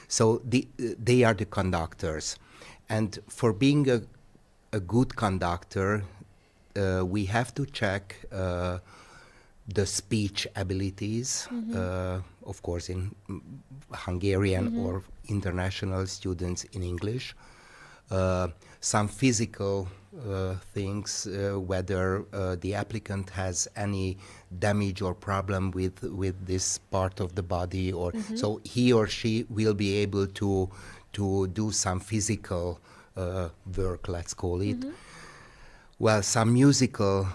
So they are the conductors. And for being a good conductor, we have to check the speech abilities, of course in Hungarian or international students in English. Some physical things, whether the applicant has any damage or problem with this part of the body, or so he or she will be able to do some physical work, let's call it. Well, some musical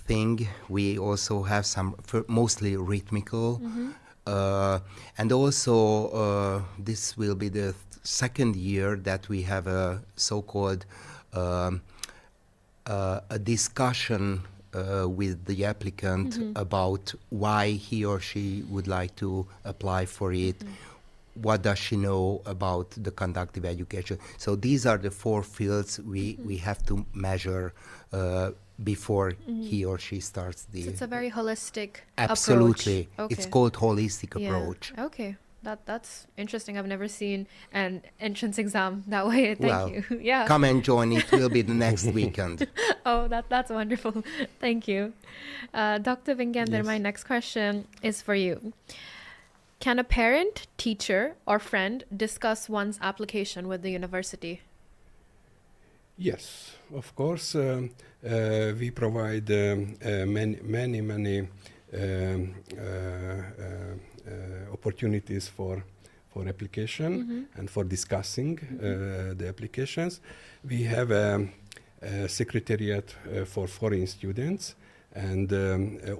thing, we also have some mostly rhythmical, and also this will be the second year that we have a so-called a discussion with the applicant about why he or she would like to apply for it. What does she know about the conductive education? So these are the 4 fields we have to measure before he or she starts the... So it's a very holistic Absolutely. approach. It's called holistic approach. Okay. That's interesting. I've never seen an entrance exam that way. Thank you. Yeah. Come and join. It will be the next weekend. Oh, that's wonderful. Thank you. Dr. Vingender, my next question is for you. Can a parent, teacher, or friend discuss one's application with the university? Yes, of course. We provide many opportunities for application and for discussing the applications. We have a secretariat for foreign students, and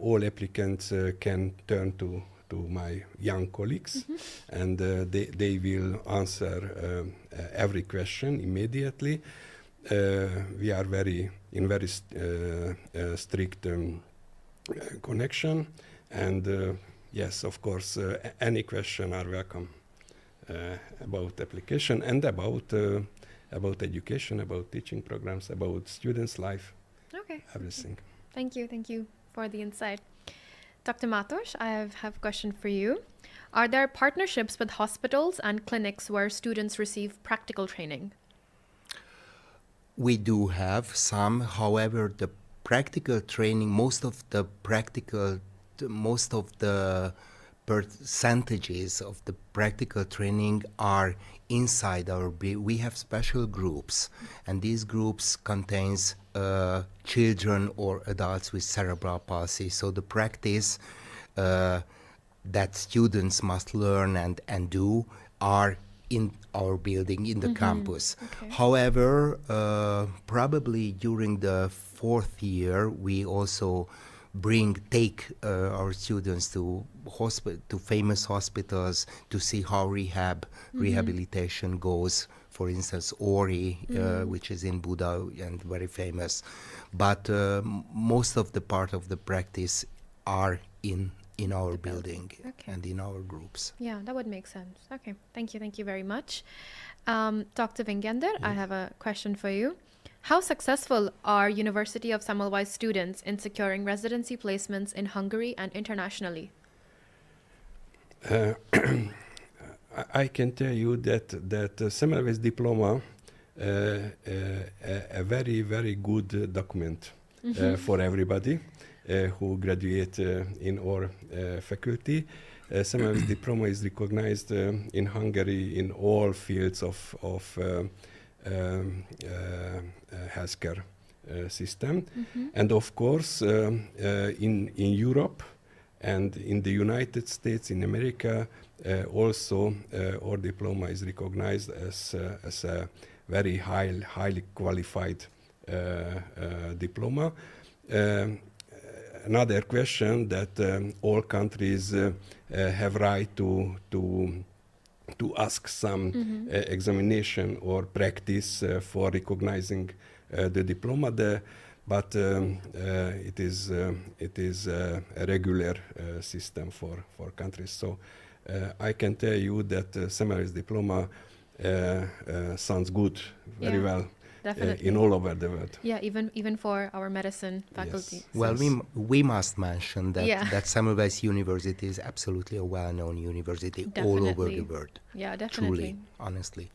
all applicants can turn to my young colleagues, and they will answer every question immediately. We are in very strict connection, and yes, of course, any question are welcome about application and about education, about teaching programs, about students' life, everything. Thank you for the insight. Dr. Matos, I have a question for you. Are there partnerships with hospitals and clinics where students receive practical training? We do have some. However, the practical training, most of the percentages of the practical training are inside we have special groups, and these groups contains children or adults with cerebral palsy. So the practice that students must learn and do are in our building, in the campus. However, probably during the 4th year, we also take our students to famous hospitals to see how rehabilitation goes. For instance, Ori, which is in Buda and very famous. But most of the part of the practice are in our building and in our groups. Yeah, that would make sense. Okay, thank you very much. Dr. Vingender, I have a question for you. How successful are University of Semmelweis students in securing residency placements in Hungary and internationally? I can tell you that Semmelweis diploma a very, very good document for everybody who graduate in our faculty. Semmelweis diploma is recognized in Hungary in all fields of healthcare system, and of course in Europe and in the United States, in America, also our diploma is recognized as a very highly qualified diploma. Another question that all countries have right to ask some examination or practice for recognizing the diploma, but it is a regular system for countries. So I can tell you that Semmelweis diploma sounds good, very well. Definitely. In all over the world. Yeah, even for our medicine faculty. Yes. Well, we must mention that Semmelweis University is absolutely a well-known university all over the world. Yeah, definitely. Truly, honestly.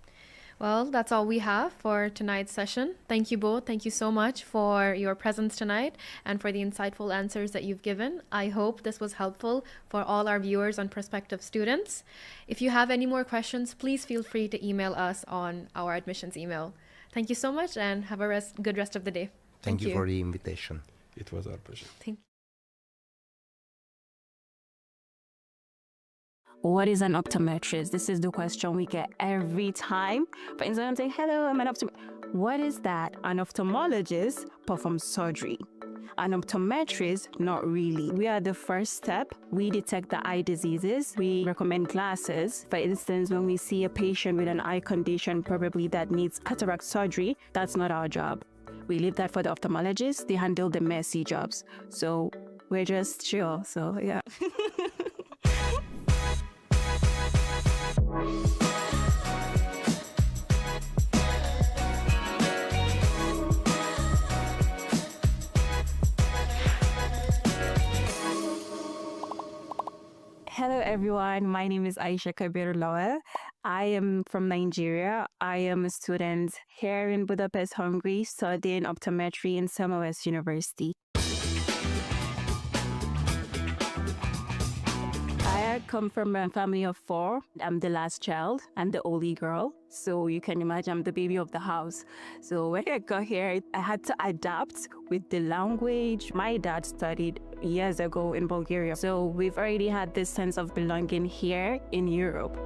Well, that's all we have for tonight's session. Thank you both. Thank you so much for your presence tonight and for the insightful answers that you've given. I hope this was helpful for all our viewers and prospective students. If you have any more questions, please feel free to email us on our admissions email. Thank you so much and have a good rest of the day. Thank you for the invitation. It was our pleasure. Thank you. What is an optometrist? This is the question we get every time. For instance, I'm saying, hello, I'm an optometrist. What is that? An ophthalmologist performs surgery. An optometrist, not really. We are the first step. We detect the eye diseases. We recommend glasses. For instance, when we see a patient with an eye condition, probably that needs cataract surgery, that's not our job. We leave that for the ophthalmologists. They handle the messy jobs. So we're just chill. So yeah. Hello everyone, my name is AISHA Kabir-Lawal. I am from Nigeria. I am a student here in Budapest, Hungary, studying optometry in Semmelweis University. I come from a family of 4. I'm the last child and the only girl. So you can imagine I'm the baby of the house. So when I got here, I had to adapt with the language. My dad studied years ago in Bulgaria. So we've already had this sense of belonging here in Europe.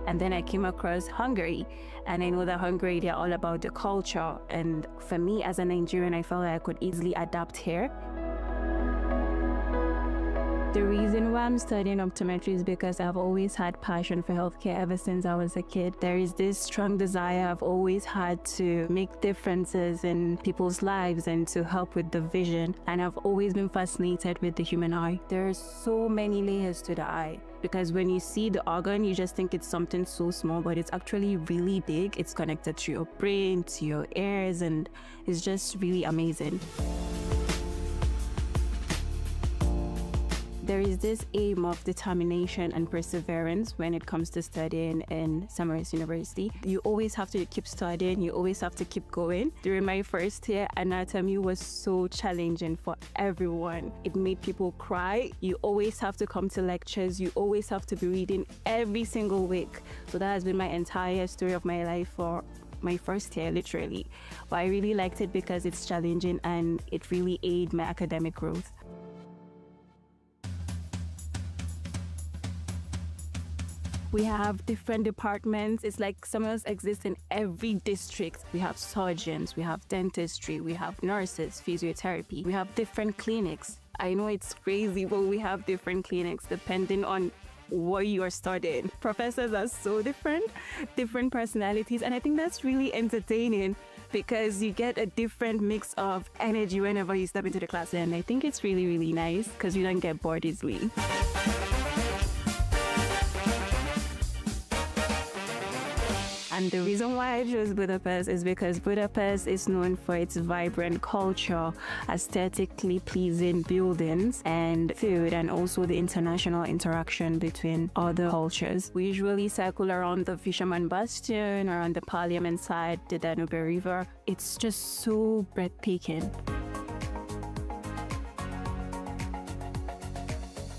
And then I came across Hungary, and I know that Hungary, they're all about the culture. And for me as a Nigerian, I felt like I could easily adapt here. The reason why I'm studying optometry is because I've always had passion for healthcare ever since I was a kid. There is this strong desire I've always had to make differences in people's lives and to help with the vision. And I've always been fascinated with the human eye. There are so many layers to the eye, because when you see the organ, you just think it's something so small, but it's actually really big. It's connected to your brain, to your ears, and it's just really amazing. There is this aim of determination and perseverance when it comes to studying in Semmelweis University. You always have to keep studying, you always have to keep going. During my first year, anatomy was so challenging for everyone. It made people cry. You always have to come to lectures, you always have to be reading every single week. So that has been my entire story of my life for my first year, literally. But I really liked it because it's challenging and it really aided my academic growth. We have different departments. It's like Semmelweis exists in every district. We have surgeons, we have dentistry, we have nurses, physiotherapy. We have different clinics. I know it's crazy, but we have different clinics depending on what you are studying. Professors are so different personalities, and I think that's really entertaining because you get a different mix of energy whenever you step into the class, and I think it's really, really nice because you don't get bored easily. And the reason why I chose Budapest is because Budapest is known for its vibrant culture, aesthetically pleasing buildings and food, and also the international interaction between other cultures. We usually cycle around the Fisherman Bastion, around the Parliament side, the Danube River. It's just so breathtaking.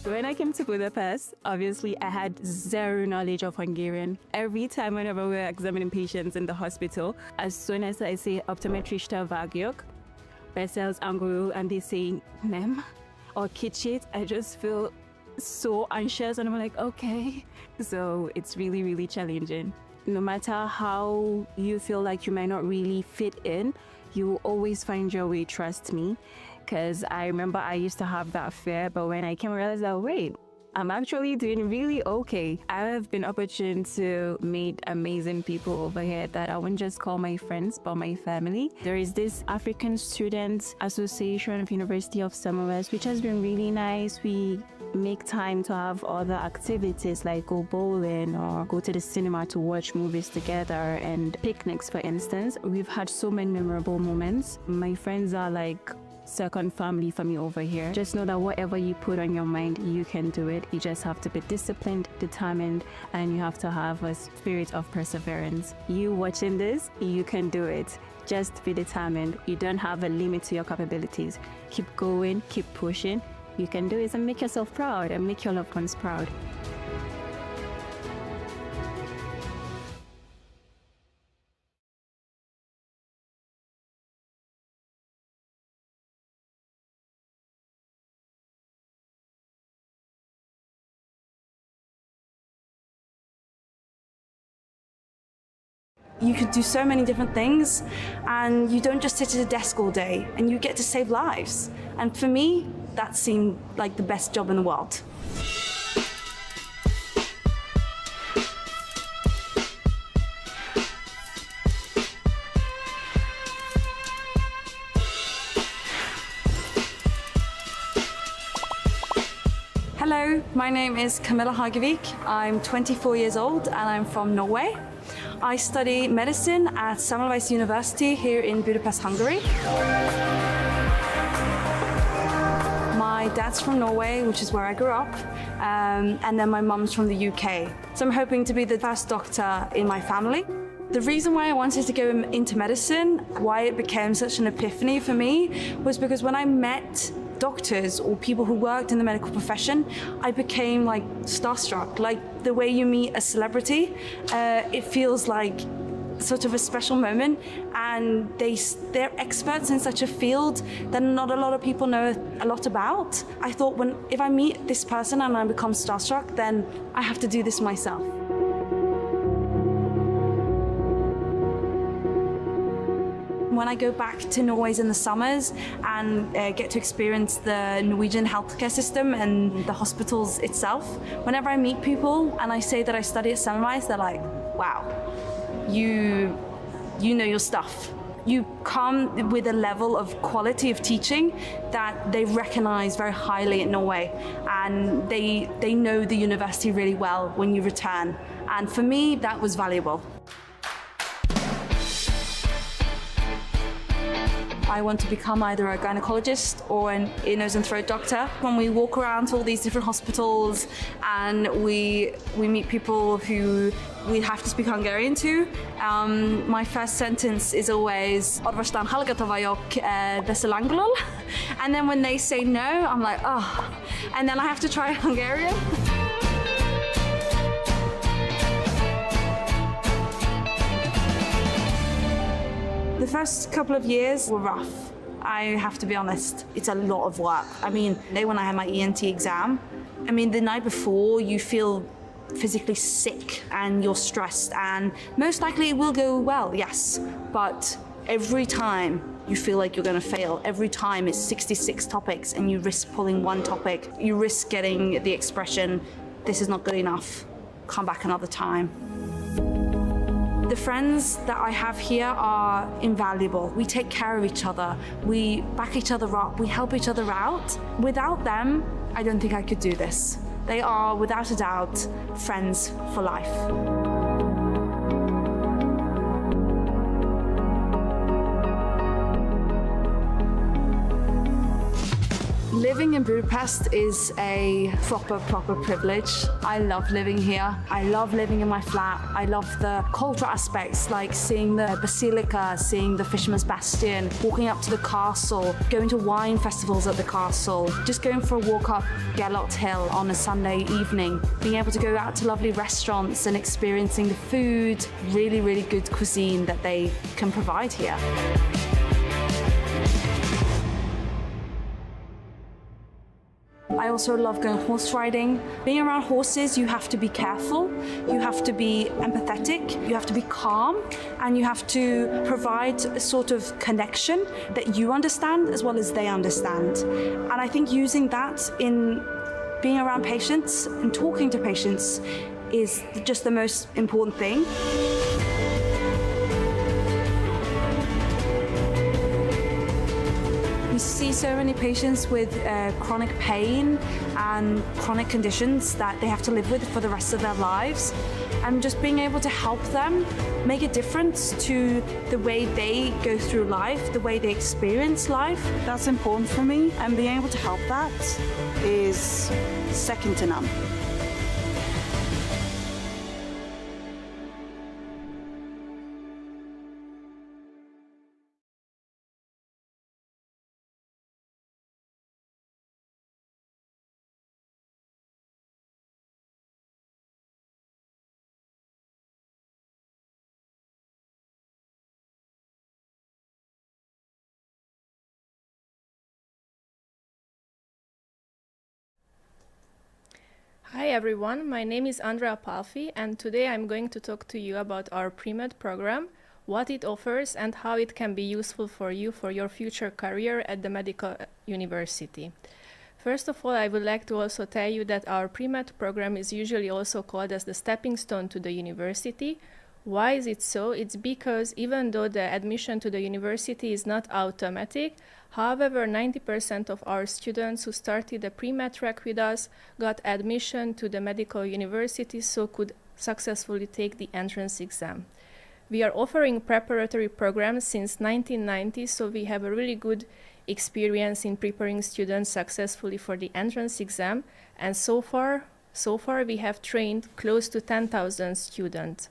When I came to Budapest, obviously I had zero knowledge of Hungarian. Every time whenever we were examining patients in the hospital, as soon as I say optometrista vagyok, beszélsz angolul, and they say nem or kicsit, I just feel so anxious and I'm like, okay. So it's really, really challenging. No matter how you feel like you might not really fit in, you will always find your way, trust me. Because I remember I used to have that fear, but when I came, I realized that, wait, I'm actually doing really okay. I have been opportune to meet amazing people over here that I wouldn't just call my friends, but my family. There is this African Students Association of University of Semmelweis, which has been really nice. We make time to have other activities like go bowling or go to the cinema to watch movies together, and picnics, for instance. We've had so many memorable moments. My friends are like second family for me over here. Just know that whatever you put on your mind, you can do it. You just have to be disciplined, determined, and you have to have a spirit of perseverance. You watching this, you can do it. Just be determined. You don't have a limit to your capabilities. Keep going, keep pushing. You can do it and make yourself proud and make your loved ones proud. You could do so many different things, and you don't just sit at a desk all day, and you get to save lives. And for me, that seemed like the best job in the world. Hello, my name is Camilla Hagevik. I'm 24 years old and I'm from Norway. I study medicine at Semmelweis University here in Budapest, Hungary. My dad's from Norway, which is where I grew up, and then my mum's from the UK. So I'm hoping to be the first doctor in my family. The reason why I wanted to go into medicine, why it became such an epiphany for me, was because when I met doctors or people who worked in the medical profession, I became like starstruck. Like the way you meet a celebrity, it feels like sort of a special moment, and they're experts in such a field that not a lot of people know a lot about. I thought, if I meet this person and I become starstruck, then I have to do this myself. when I go back to Norway in the summers and get to experience the Norwegian healthcare system and the hospitals itself, whenever I meet people and I say that I study at Semmelweis, they're like, wow, you know your stuff. You come with a level of quality of teaching that they recognize very highly in Norway, and they know the university really well when you return. And for me, that was valuable. I want to become either a gynecologist or an ear, nose and throat doctor. When we walk around to all these different hospitals and we meet people who we have to speak Hungarian to, my first sentence is always Orvostan hallgató vagyok, beszél angolul. And then when they say no, I'm like, oh. And then I have to try Hungarian. The first couple of years were rough, I have to be honest. It's a lot of work. I mean, when I had my ENT exam, the night before you feel physically sick and you're stressed, and most likely it will go well, yes, but every time you feel like you're going to fail. Every time it's 66 topics and you risk pulling one topic. You risk getting the expression, this is not good enough, come back another time. The friends that I have here are invaluable. We take care of each other. We back each other up. We help each other out. Without them, I don't think I could do this. They are, without a doubt, friends for life. Living in Budapest is a proper privilege. I love living here. I love living in my flat. I love the cultural aspects, like seeing the basilica, seeing the Fisherman's Bastion, walking up to the castle, going to wine festivals at the castle, just going for a walk up Gellert Hill on a Sunday evening, being able to go out to lovely restaurants and experiencing the food, really, really good cuisine that they can provide here. I also love going horse riding. Being around horses, you have to be careful, you have to be empathetic, you have to be calm, and you have to provide a sort of connection that you understand as well as they understand. And I think using that in being around patients and talking to patients is just the most important thing. We see so many patients with chronic pain and chronic conditions that they have to live with for the rest of their lives. And just being able to help them make a difference to the way they go through life, the way they experience life, that's important for me. And being able to help that is second to none. Hi everyone, my name is András Pető and today I'm going to talk to you about our pre-med program, what it offers and how it can be useful for you for your future career at the medical university. First of all, I would like to also tell you that our pre-med program is usually also called as the stepping stone to the university. Why is it so? It's because even though the admission to the university is not automatic, however, 90% of our students who started the pre-med track with us got admission to the medical university, so could successfully take the entrance exam. We are offering preparatory programs since 1990, so we have a really good experience in preparing students successfully for the entrance exam, and so far we have trained close to 10,000 students.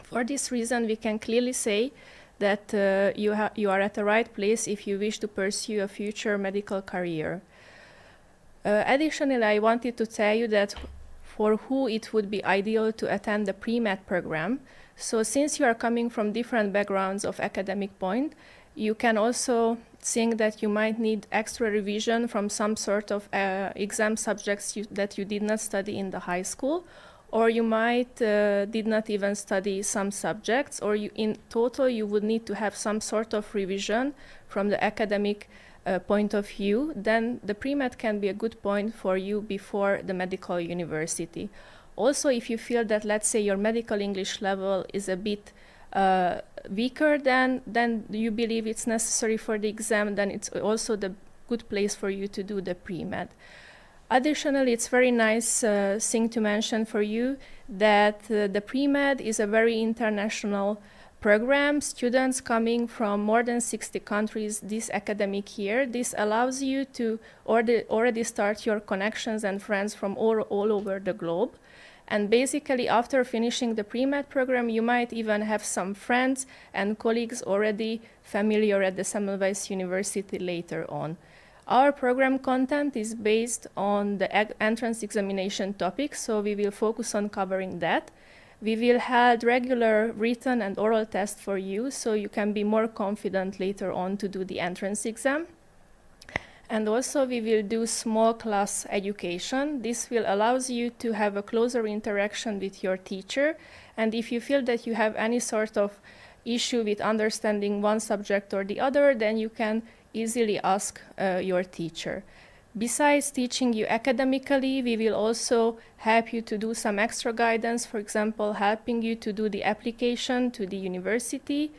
For this reason, we can clearly say that you are at the right place if you wish to pursue a future medical career. Additionally, I wanted to tell you that for who it would be ideal to attend the pre-med program. So since you are coming from different backgrounds of academic point, you can also think that you might need extra revision from some sort of exam subjects that you did not study in the high school. or you might did not even study some subjects, or in total you would need to have some sort of revision from the academic point of view, then the pre-med can be a good point for you before the medical university. Also, if you feel that, let's say, your medical English level is a bit weaker than you believe it's necessary for the exam, then it's also the good place for you to do the pre-med. Additionally, it's very nice thing to mention for you that the pre-med is a very international program. Students coming from more than 60 countries this academic year. This allows you to already start your connections and friends from all over the globe. And basically, after finishing the pre-med program, you might even have some friends and colleagues already familiar at the Semmelweis University later on. Our program content is based on the entrance examination topics, so we will focus on covering that. We will have regular written and oral tests for you, so you can be more confident later on to do the entrance exam. And also we will do small class education. This will allow you to have a closer interaction with your teacher. And if you feel that you have any sort of issue with understanding one subject or the other, then you can easily ask your teacher. Besides teaching you academically, we will also help you to do some extra guidance, for example, helping you to do the application to the university.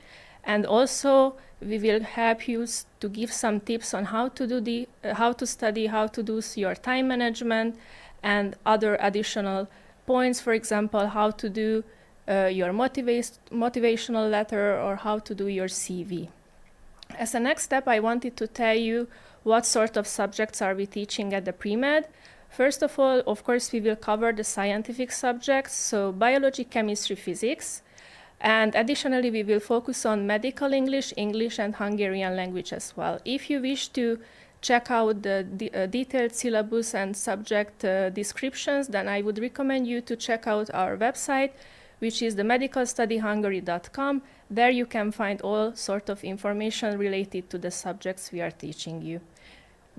And also we will help you to give some tips on how to do how to study, how to do your time management, and other additional points, for example, how to do your motivational letter or how to do your CV. As a next step, I wanted to tell you what sort of subjects are we teaching at the pre-med. First of all, of course, we will cover the scientific subjects, so biology, chemistry, physics. And additionally, we will focus on medical English, English, and Hungarian language as well. If you wish to check out the detailed syllabus and subject descriptions, then I would recommend you to check out our website, which is the medicalstudyhungary.com. There you can find all sort of information related to the subjects we are teaching you.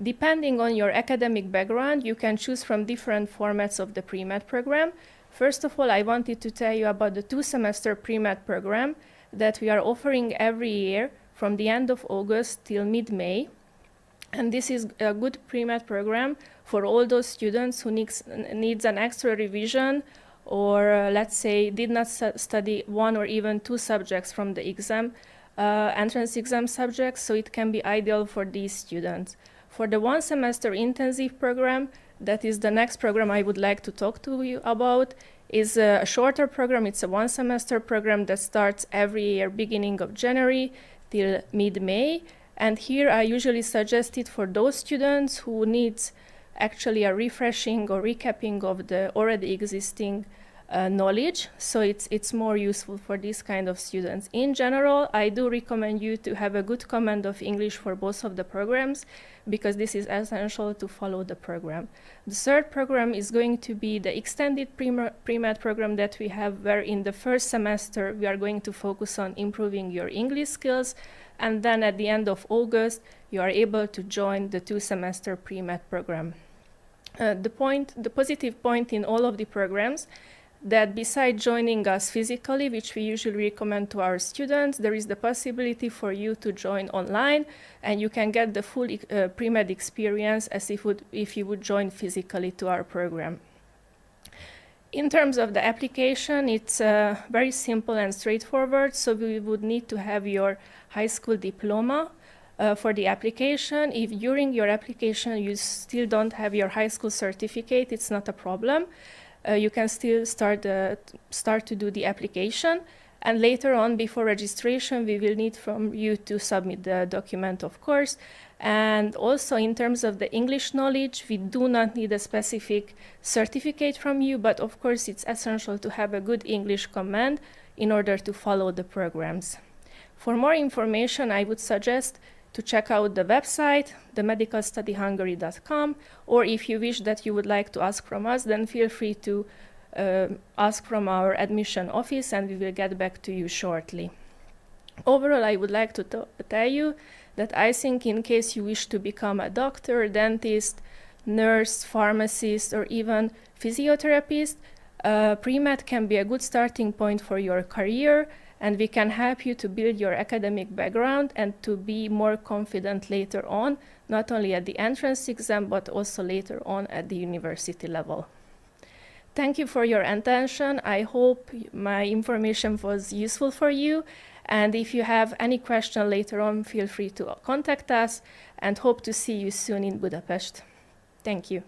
Depending on your academic background, you can choose from different formats of the pre-med program. First of all, I wanted to tell you about the 2-semester pre-med program that we are offering every year from the end of August till mid-May. And this is a good pre-med program for all those students who needs an extra revision, or let's say did not study one or even two subjects from the exam, entrance exam subjects, so it can be ideal for these students. For the 1-semester intensive program, that is the next program I would like to talk to you about, is a shorter program. It's a 1-semester program that starts every year beginning of January till mid-May. And here I usually suggest it for those students who needs actually a refreshing or recapping of the already existing knowledge, so it's more useful for this kind of students. In general, I do recommend you to have a good command of English for both of the programs, because this is essential to follow the program. The third program is going to be the extended pre-med program that we have, where in the first semester we are going to focus on improving your English skills, and then at the end of August you are able to join the 2-semester pre-med program. The positive point in all of the programs that besides joining us physically, which we usually recommend to our students, there is the possibility for you to join online, and you can get the full pre-med experience as if you would join physically to our program. In terms of the application, it's very simple and straightforward, so we would need to have your high school diploma for the application. If during your application you still don't have your high school certificate, it's not a problem. You can still start to do the application, and later on, before registration, we will need from you to submit the document, of course. And also in terms of the English knowledge, we do not need a specific certificate from you, but of course it's essential to have a good English command in order to follow the programs. For more information, I would suggest to check out the website, themedicalstudyhungary.com, or if you wish that you would like to ask from us, then feel free to ask from our admission office, and we will get back to you shortly. Overall, I would like to tell you that I think in case you wish to become a doctor, dentist, nurse, pharmacist, or even physiotherapist, Pre-med can be a good starting point for your career, and we can help you to build your academic background and to be more confident later on, not only at the entrance exam, but also later on at the university level. Thank you for your attention. I hope my information was useful for you. And if you have any question later on, feel free to contact us, and hope to see you soon in Budapest. Thank you.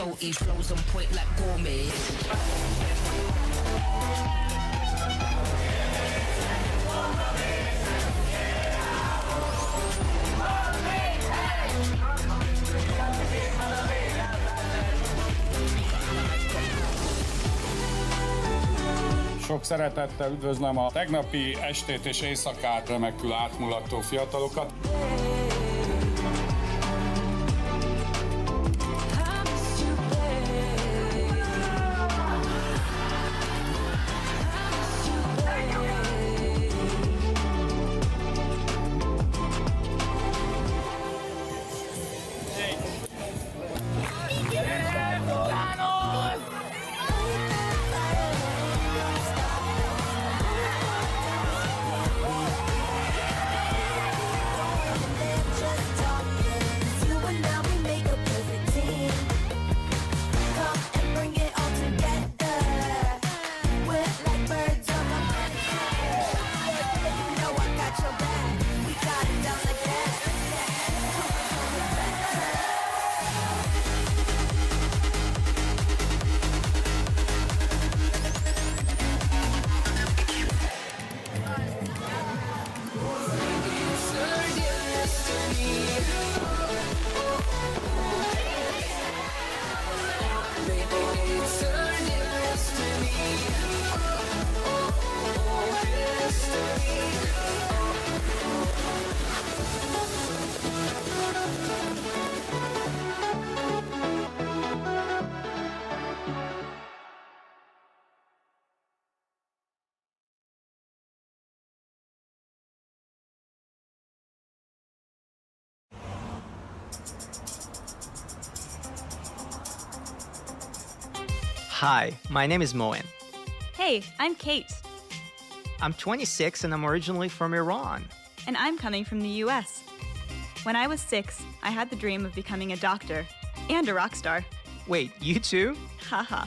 Salty flows on point like gourmet. Sok szeretettel üdvözlöm a tegnapi estét és éjszakát remekül átmulató fiatalokat. Hi, my name is Moen. Hey, I'm Kate. I'm 26 and I'm originally from Iran. And I'm coming from the US. When I was 6, I had the dream of becoming a doctor and a rock star. Wait, you too? Haha.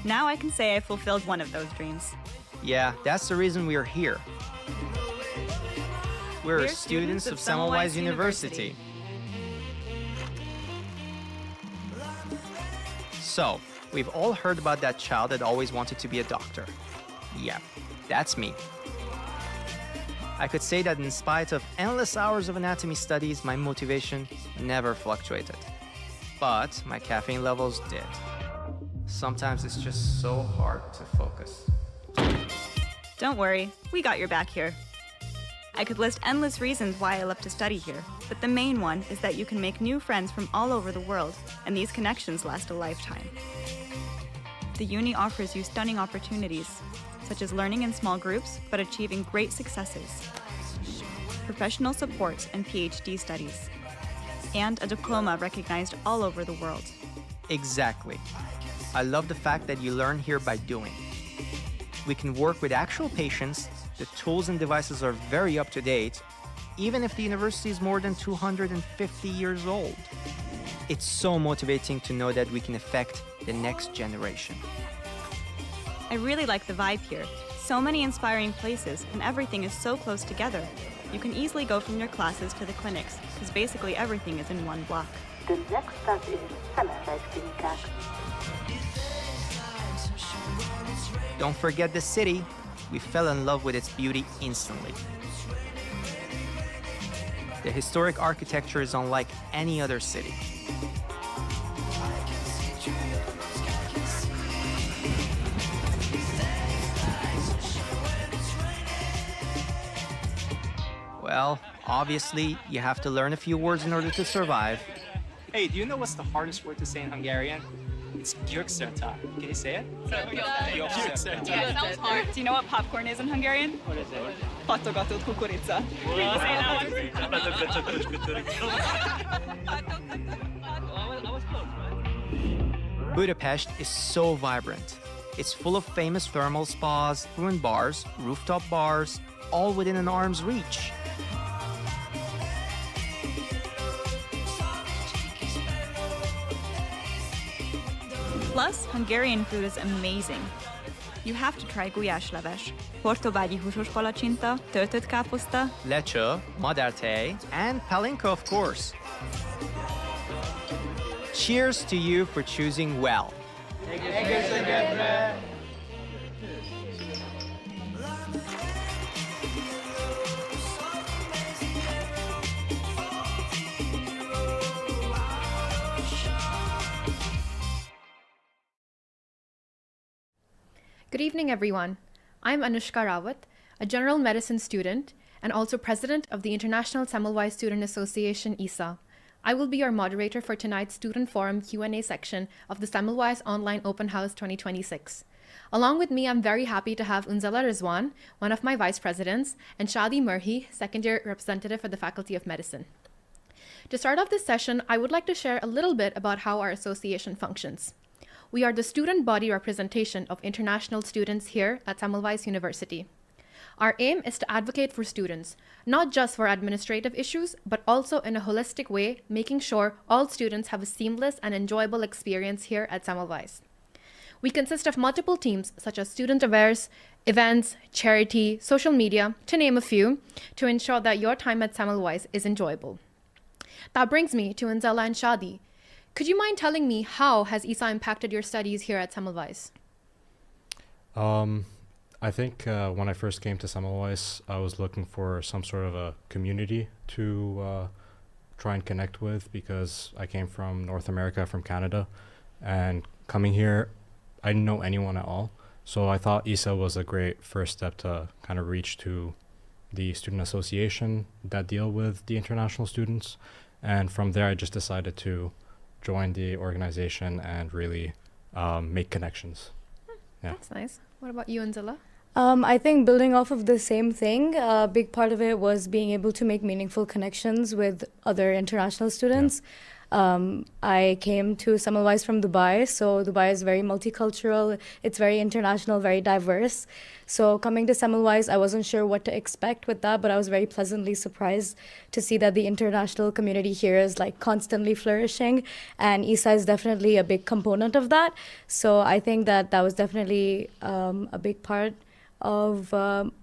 Now I can say I fulfilled one of those dreams. Yeah, that's the reason we are here. We're students of Semmelweis University. So, we've all heard about that child that always wanted to be a doctor. Yeah, that's me. I could say that in spite of endless hours of anatomy studies, my motivation never fluctuated. But my caffeine levels did. Sometimes it's just so hard to focus. Don't worry, we got your back here. I could list endless reasons why I love to study here, but the main one is that you can make new friends from all over the world, and these connections last a lifetime. The uni offers you stunning opportunities, such as learning in small groups but achieving great successes, professional support and PhD studies, and a diploma recognized all over the world. Exactly. I love the fact that you learn here by doing. We can work with actual patients, the tools and devices are very up to date, even if the university is more than 250 years old. It's so motivating to know that we can affect the next generation. I really like the vibe here. So many inspiring places, and everything is so close together. You can easily go from your classes to the clinics, because basically everything is in one block. The next stop is Semmelweis University. Don't forget the city. We fell in love with its beauty instantly. The historic architecture is unlike any other city. Well, obviously, you have to learn a few words in order to survive. Hey, do you know what's the hardest word to say in Hungarian? It's gyökszörte. Can you say it? Gyökszörte. Yeah, it sounds hard. Do you know what popcorn is in Hungarian? What is it? Patogatott kukorica. Can you say that one? Budapest is so vibrant. It's full of famous thermal spas, ruined bars, rooftop bars, all within an arm's reach. Plus, Hungarian food is amazing. You have to try gulyásleves, portobágyi húsos palacsinta, töltött káposzta, Leche, madártej, and palinka, of course. Cheers to you for choosing well. Good evening, everyone. I'm Anushka Rawat, a general medicine student and also president of the International Semmelweis Student Association, ISSA. I will be your moderator for tonight's Student Forum Q&A section of the Semmelweis Online Open House 2026. Along with me, I'm very happy to have Unzala Rizwan, one of my vice presidents, and Shadi Murhi, second-year representative for the Faculty of Medicine. To start off this session, I would like to share a little bit about how our association functions. We are the student body representation of international students here at Semmelweis University. Our aim is to advocate for students, not just for administrative issues, but also in a holistic way, making sure all students have a seamless and enjoyable experience here at Semmelweis. We consist of multiple teams such as student affairs, events, charity, social media, to name a few, to ensure that your time at Semmelweis is enjoyable. That brings me to Unzala and Shadi. Could you mind telling me how has ISSA impacted your studies here at Semmelweis? I think when I first came to Semmelweis, I was looking for some sort of a community to try and connect with, because I came from North America, from Canada, and coming here, I didn't know anyone at all. So I thought ISSA was a great first step to kind of reach to the student association that deal with the international students. And from there, I just decided to join the organization and really make connections. Yeah. That's nice. What about you, Unzala? I think building off of the same thing, a big part of it was being able to make meaningful connections with other international students. I came to Semmelweis from Dubai, so Dubai is very multicultural, it's very international, very diverse. So coming to Semmelweis, I wasn't sure what to expect with that, but I was very pleasantly surprised to see that the international community here is like constantly flourishing, and ISSA is definitely a big component of that. So I think that that was definitely a big part of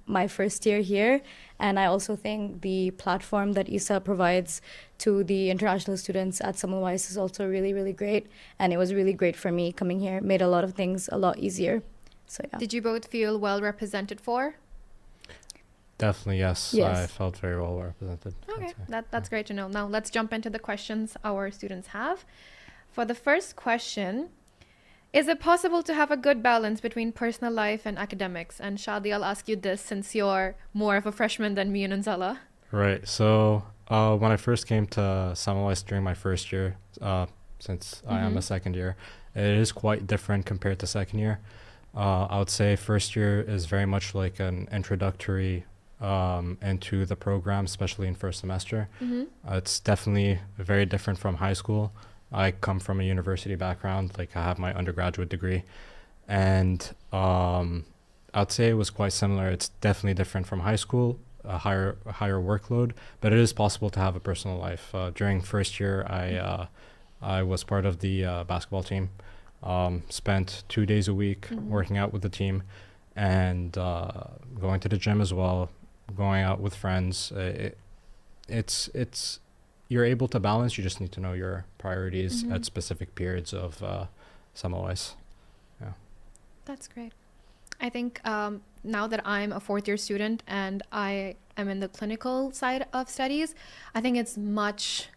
my first year here. And I also think the platform that ISSA provides to the international students at Semmelweis is also really, really great. And it was really great for me coming here. It made a lot of things a lot easier. So yeah. Did you both feel well represented for? Definitely, yes. I felt very well represented. Okay, that's great to know. Now let's jump into the questions our students have. For the first question, is it possible to have a good balance between personal life and academics? And Shadi, I'll ask you this since you're more of a freshman than me and Unzala. Right. So when I first came to Semmelweis during my first year, since I am a second year, it is quite different compared to second year. I would say first year is very much like an introductory into the program, especially in first semester. It's definitely very different from high school. I come from a university background, like I have my undergraduate degree, and I'd say it was quite similar. It's definitely different from high school, a higher workload, but it is possible to have a personal life. During first year, I was part of the basketball team, spent 2 days a week working out with the team, and going to the gym as well, going out with friends. It's you're able to balance. You just need to know your priorities at specific periods of Semmelweis. Yeah. That's great. I think now that I'm a fourth year student and I am in the clinical side of studies, I think it's much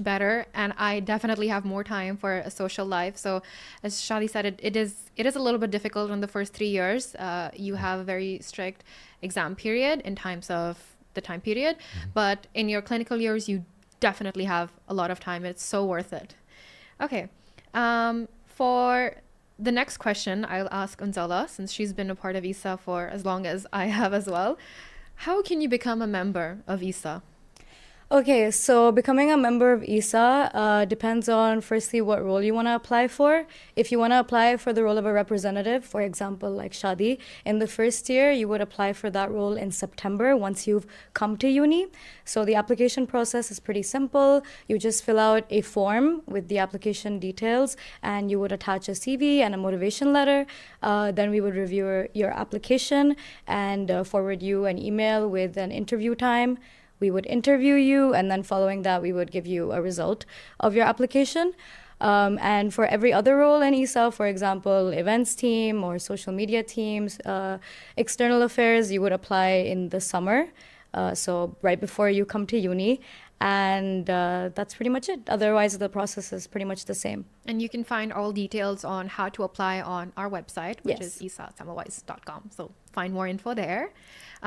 better, and I definitely have more time for a social life. So as Shadi said, it is a little bit difficult in the first 3 years. You have a very strict exam period in times of the time period. But in your clinical years, you definitely have a lot of time. It's so worth it. Okay. For the next question, I'll ask Unzala, since she's been a part of ISSA for as long as I have as well. How can you become a member of ISSA? Okay, so becoming a member of ISSA depends on, firstly, what role you want to apply for. If you want to apply for the role of a representative, for example, like Shadi, in the first year, you would apply for that role in September once you've come to uni. So the application process is pretty simple. You just fill out a form with the application details, and you would attach a CV and a motivation letter. Then we would review your application and forward you an email with an interview time. We would interview you, and then following that, we would give you a result of your application. And for every other role in ISSA, for example, events team or social media teams, external affairs, you would apply in the summer, so right before you come to uni. And that's pretty much it. Otherwise, the process is pretty much the same. And you can find all details on how to apply on our website, which is issa@semmelweis.com. So find more info there.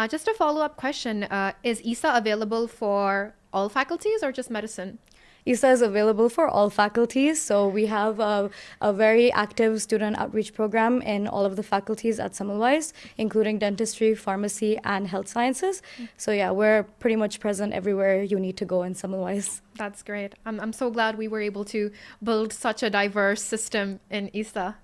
Just a follow-up question. Is ISSA available for all faculties or just medicine? ISSA is available for all faculties. So we have a very active student outreach program in all of the faculties at Semmelweis, including dentistry, pharmacy, and health sciences. So yeah, we're pretty much present everywhere you need to go in Semmelweis. That's great. I'm so glad we were able to build such a diverse system in ISSA.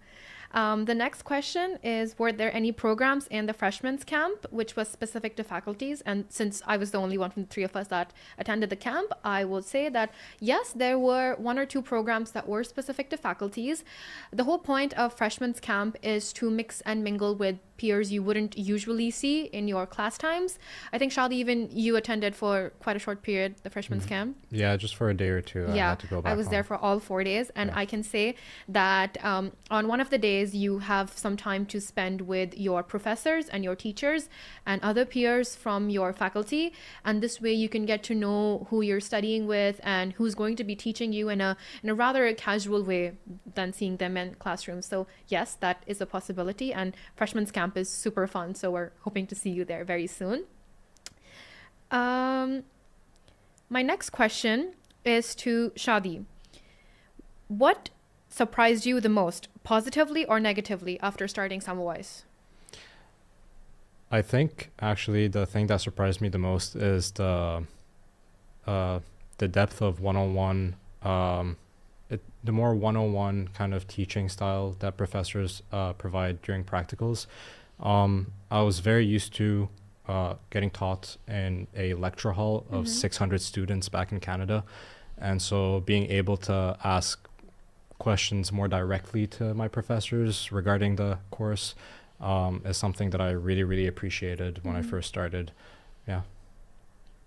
The next question is, were there any programs in the freshmen's camp which was specific to faculties? And since I was the only one from the three of us that attended the camp, I will say that yes, there were 1 or 2 programs that were specific to faculties. The whole point of freshmen's camp is to mix and mingle with peers you wouldn't usually see in your class times. I think, Shadi, even you attended for quite a short period, the freshmen's camp. Yeah, just for a day or two. I had to go back I was there for all 4 days, and I can say that on one of the days, you have some time to spend with your professors and your teachers and other peers from your faculty, and this way you can get to know who you're studying with and who's going to be teaching you in a rather casual way than seeing them in classrooms. So yes, that is a possibility, and freshmen's camp is super fun, so we're hoping to see you there very soon. My next question is to Shadi. What surprised you the most, positively or negatively, after starting Semmelweis? I think actually the thing that surprised me the most is the depth of one-on-one, the more one-on-one kind of teaching style that professors provide during practicals. I was very used to getting taught in a lecture hall of 600 students back in Canada, and so being able to ask questions more directly to my professors regarding the course is something that I really, really appreciated when I first started.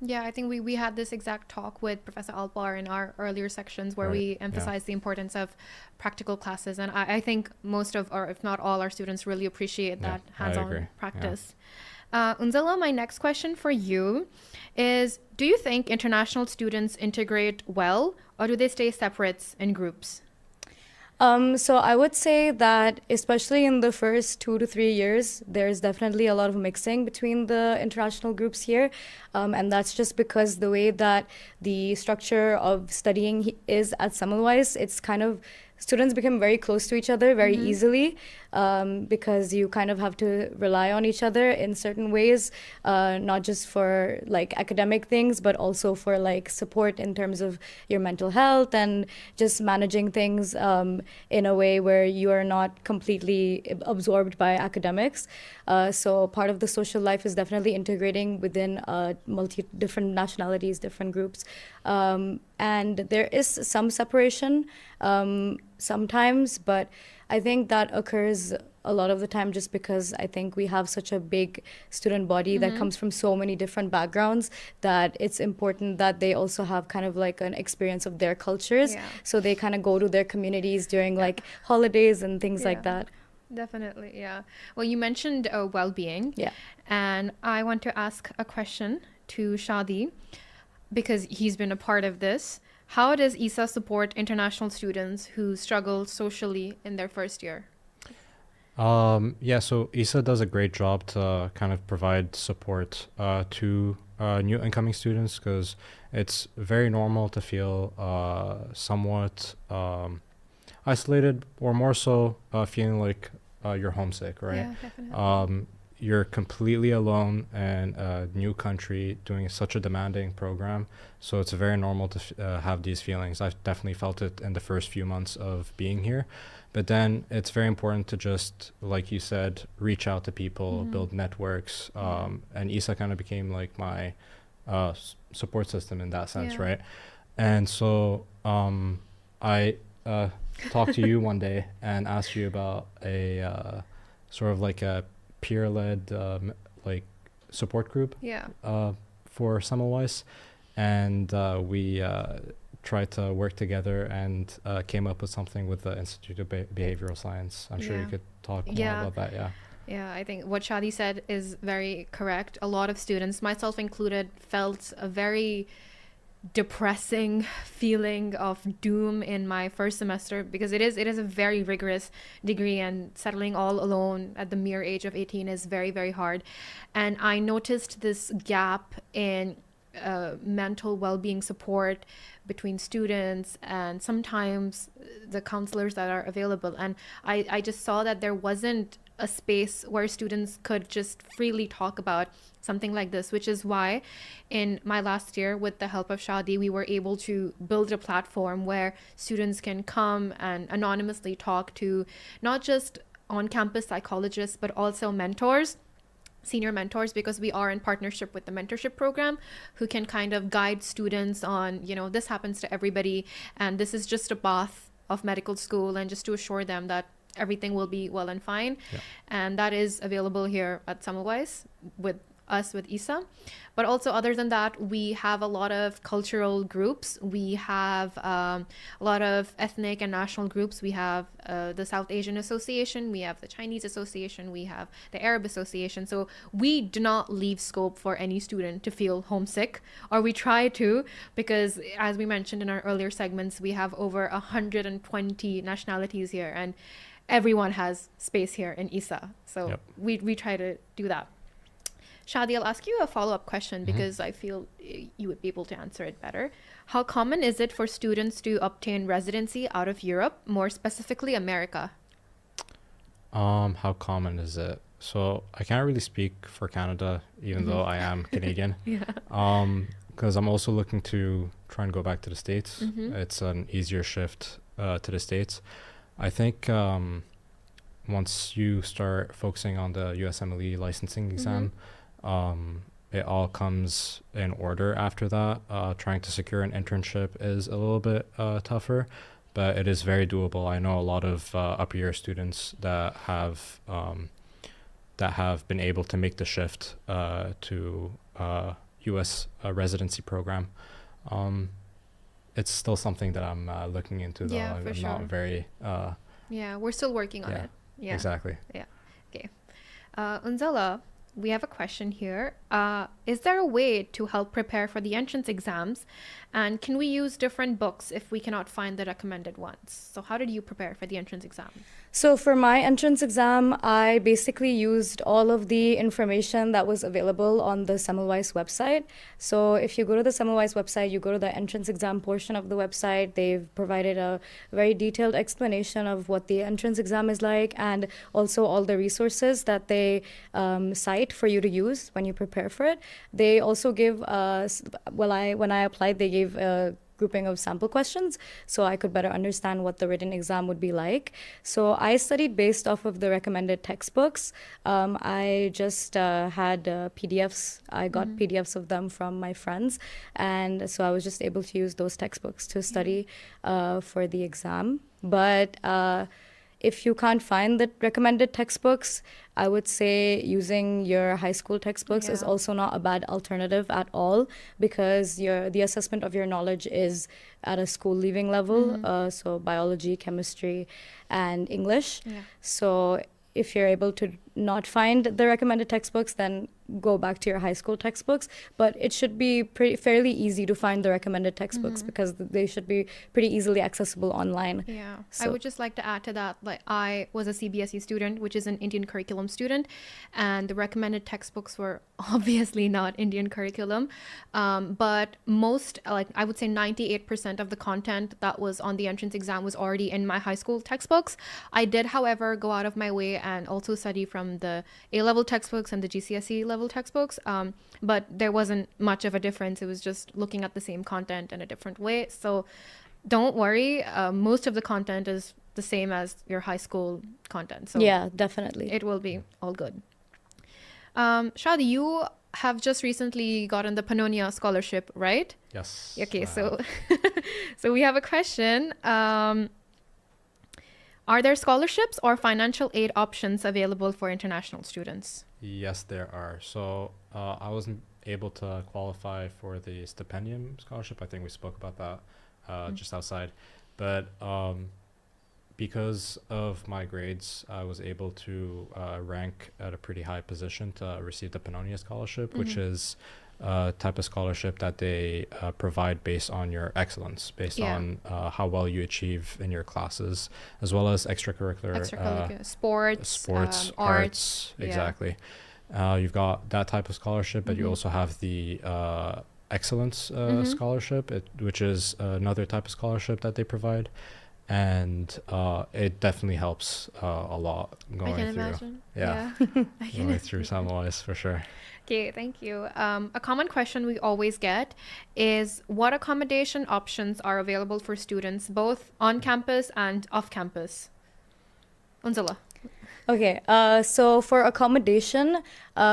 Yeah, I think we had this exact talk with Professor Alpar in our earlier sections where we emphasized the importance of practical classes, and I think most of, or if not all, our students really appreciate that hands-on practice. Unzala, my next question for you is, do you think international students integrate well, or do they stay separate in groups? So I would say that especially in the first 2 to 3 years, there's definitely a lot of mixing between the international groups here. And that's just because the way that the structure of studying is at Semmelweis, it's kind of, students become very close to each other very easily because you kind of have to rely on each other in certain ways, not just for like academic things, but also for like support in terms of your mental health and just managing things in a way where you are not completely absorbed by academics. So part of the social life is definitely integrating within different nationalities, different groups. And there is some separation sometimes, but I think that occurs a lot of the time just because I think we have such a big student body that comes from so many different backgrounds that it's important that they also have kind of like an experience of their cultures. So they kind of go to their communities during like holidays and things like that. Definitely, yeah. Well, you mentioned well-being. And I want to ask a question to Shadi, because he's been a part of this. How does ISSA support international students who struggle socially in their first year? Yeah, so ISSA does a great job to kind of provide support to new incoming students, because it's very normal to feel somewhat isolated, or more so feeling like you're homesick, right? Yeah, definitely. You're completely alone in a new country doing such a demanding program, so it's very normal to have these feelings. I've definitely felt it in the first few months of being here, but then it's very important to just, like you said, reach out to people, build networks, and ISSA kind of became like my support system in that sense, right? And so I talked to you one day and asked you about a sort of like a peer-led like support group for Semmelweis, and we tried to work together and came up with something with the Institute of Behavioral Science. I'm sure you could talk more about that. Yeah, I think what Shadi said is very correct. A lot of students, myself included, felt a very depressing feeling of doom in my first semester, because it is a very rigorous degree, and settling all alone at the mere age of 18 is very, very hard. And I noticed this gap in mental well-being support between students and sometimes the counselors that are available. And I just saw that there wasn't a space where students could just freely talk about something like this, which is why in my last year, with the help of Shadi, we were able to build a platform where students can come and anonymously talk to not just on-campus psychologists, but also mentors, senior mentors, because we are in partnership with the mentorship program, who can kind of guide students on, you know, this happens to everybody, and this is just a path of medical school, and just to assure them that everything will be well and fine. And that is available here at Semmelweis with us, with ISSA. But also, other than that, we have a lot of cultural groups. We have a lot of ethnic and national groups. We have the South Asian Association, we have the Chinese Association, we have the Arab Association. So we do not leave scope for any student to feel homesick, or we try to, because as we mentioned in our earlier segments, we have over 120 nationalities here, and everyone has space here in ISSA. So we try to do that. Shadi, I'll ask you a follow-up question, because I feel you would be able to answer it better. How common is it for students to obtain residency out of Europe, more specifically America? How common is it? So I can't really speak for Canada, even though I am Canadian. Because I'm also looking to try and go back to the States. It's an easier shift to the States. I think once you start focusing on the USMLE licensing exam, it all comes in order after that. Trying to secure an internship is a little bit tougher, but it is very doable. I know a lot of upper year students that have been able to make the shift to US residency program. It's still something that I'm looking into, though. Yeah, for sure. Not very... we're still working on it. Yeah, exactly. Yeah, okay. Unzala, we have a question here. Is there a way to help prepare for the entrance exams? And can we use different books if we cannot find the recommended ones? So how did you prepare for the entrance exam? So for my entrance exam, I basically used all of the information that was available on the Semmelweis website. So if you go to the Semmelweis website, you go to the entrance exam portion of the website, they've provided a very detailed explanation of what the entrance exam is like, and also all the resources that they cite for you to use when you prepare for it. They also give, when I applied, they gave a grouping of sample questions so I could better understand what the written exam would be like. So I studied based off of the recommended textbooks. I just had PDFs. I got PDFs of them from my friends, and so I was just able to use those textbooks to study for the exam. But if you can't find the recommended textbooks, I would say using your high school textbooks is also not a bad alternative at all, because the assessment of your knowledge is at a school leaving level, so biology, chemistry, and English. So if you're able to not find the recommended textbooks, then go back to your high school textbooks. But it should be fairly easy to find the recommended textbooks because they should be pretty easily accessible online. Yeah, So- I would just like to add to that, like I was a CBSE student, which is an Indian curriculum student, and the recommended textbooks were obviously not Indian curriculum, but most, like I would say 98% of the content that was on the entrance exam was already in my high school textbooks. I did, however, go out of my way and also study from the A-level textbooks and the GCSE level textbooks, but there wasn't much of a difference. It was just looking at the same content in a different way. So don't worry, most of the content is the same as your high school content. So Yeah, definitely. it will be all good. Shadi, you have just recently gotten the Pannonia scholarship, right? Yes. Okay, so so we have a question. Are there scholarships or financial aid options available for international students? Yes, there are. So I wasn't able to qualify for the stipendium scholarship. I think we spoke about that just outside. But because of my grades, I was able to rank at a pretty high position to receive the Pannonia scholarship, which is a type of scholarship that they provide based on your excellence, based on how well you achieve in your classes, as well as extracurricular sports, arts. Exactly. You've got that type of scholarship, but you also have the excellence scholarship, which is another type of scholarship that they provide. And it definitely helps a lot going through. Imagine. Yeah. Going through Semmelweis for sure. Okay, thank you. A common question we always get is what accommodation options are available for students both on campus and off campus? Unzala. Okay, so for accommodation,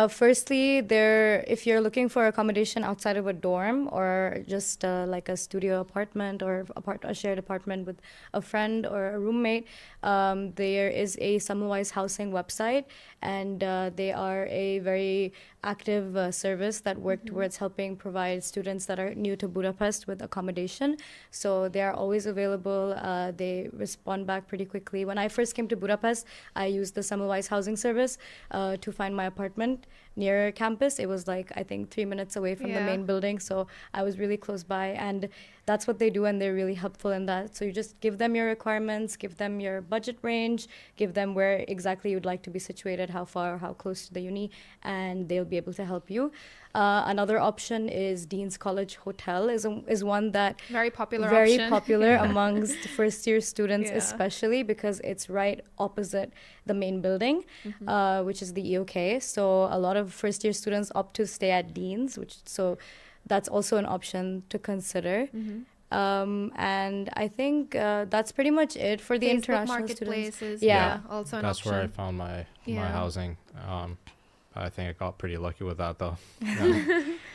firstly, if you're looking for accommodation outside of a dorm or just like a studio apartment or a shared apartment with a friend or a roommate, there is a Semmelweis housing website, and they are a very active service that work towards helping provide students that are new to Budapest with accommodation. So they are always available. They respond back pretty quickly. When I first came to Budapest, I used the Semmelweis housing service to find my apartment near campus. It was like, I think 3 minutes away from the main building. So I was really close by, and that's what they do, and they're really helpful in that. So you just give them your requirements, give them your budget range, give them where exactly you'd like to be situated, how far, how close to the uni, and they'll be able to help you. Another option is Dean's College Hotel is one that very popular amongst first-year students, especially because it's right opposite the main building, which is the EOK. So a lot of first-year students opt to stay at Dean's, so that's also an option to consider. And I think that's pretty much it for the Facebook international students. marketplaces, also an That's option. where I found my housing. I think I got pretty lucky with that though.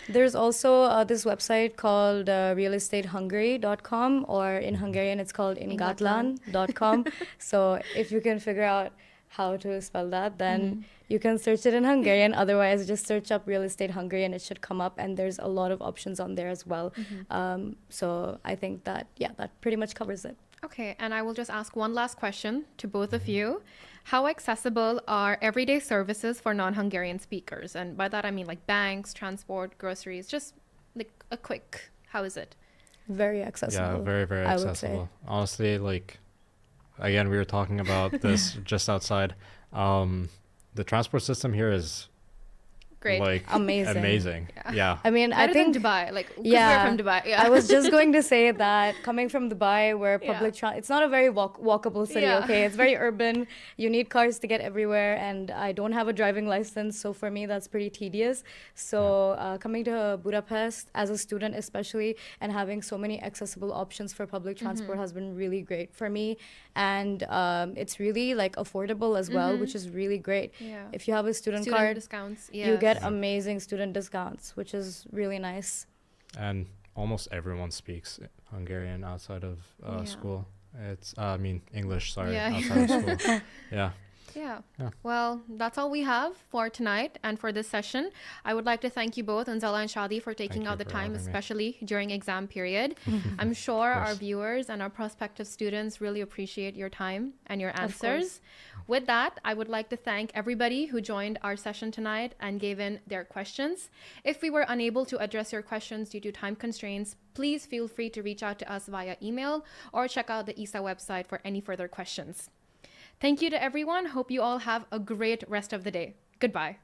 There's also this website called realestatehungary.com, or in Hungarian it's called ingatlan.com. So if you can figure out how to spell that, then you can search it in Hungarian. Otherwise, just search up Real Estate Hungary and it should come up, and there's a lot of options on there as well. So I think that, that pretty much covers it. Okay, and I will just ask one last question to both of you. How accessible are everyday services for non-Hungarian speakers? And by that I mean like banks, transport, groceries, just like a quick, how is it? Very accessible. Yeah, very, very accessible. Honestly, like, again, we were talking about this just outside. The transport system here is great, like amazing. Yeah. I mean, better I think than Dubai, like, we're from Dubai. I was just going to say that coming from Dubai, where it's not a very walkable city. Okay, it's very urban. You need cars to get everywhere, and I don't have a driving license, so for me that's pretty tedious. So coming to Budapest as a student, especially, and having so many accessible options for public transport has been really great for me, and it's really like affordable as well, which is really great. If you have a student card, discounts, you get amazing student discounts, which is really nice. And almost everyone speaks Hungarian outside of school. It's English, sorry, outside of school. Yeah. Well, that's all we have for tonight and for this session. I would like to thank you both, Unzala and Shadi, for taking out the time, especially during exam period. I'm sure our viewers and our prospective students really appreciate your time and your answers. With that, I would like to thank everybody who joined our session tonight and gave in their questions. If we were unable to address your questions due to time constraints, please feel free to reach out to us via email or check out the ISSA website for any further questions. Thank you to everyone. Hope you all have a great rest of the day. Goodbye.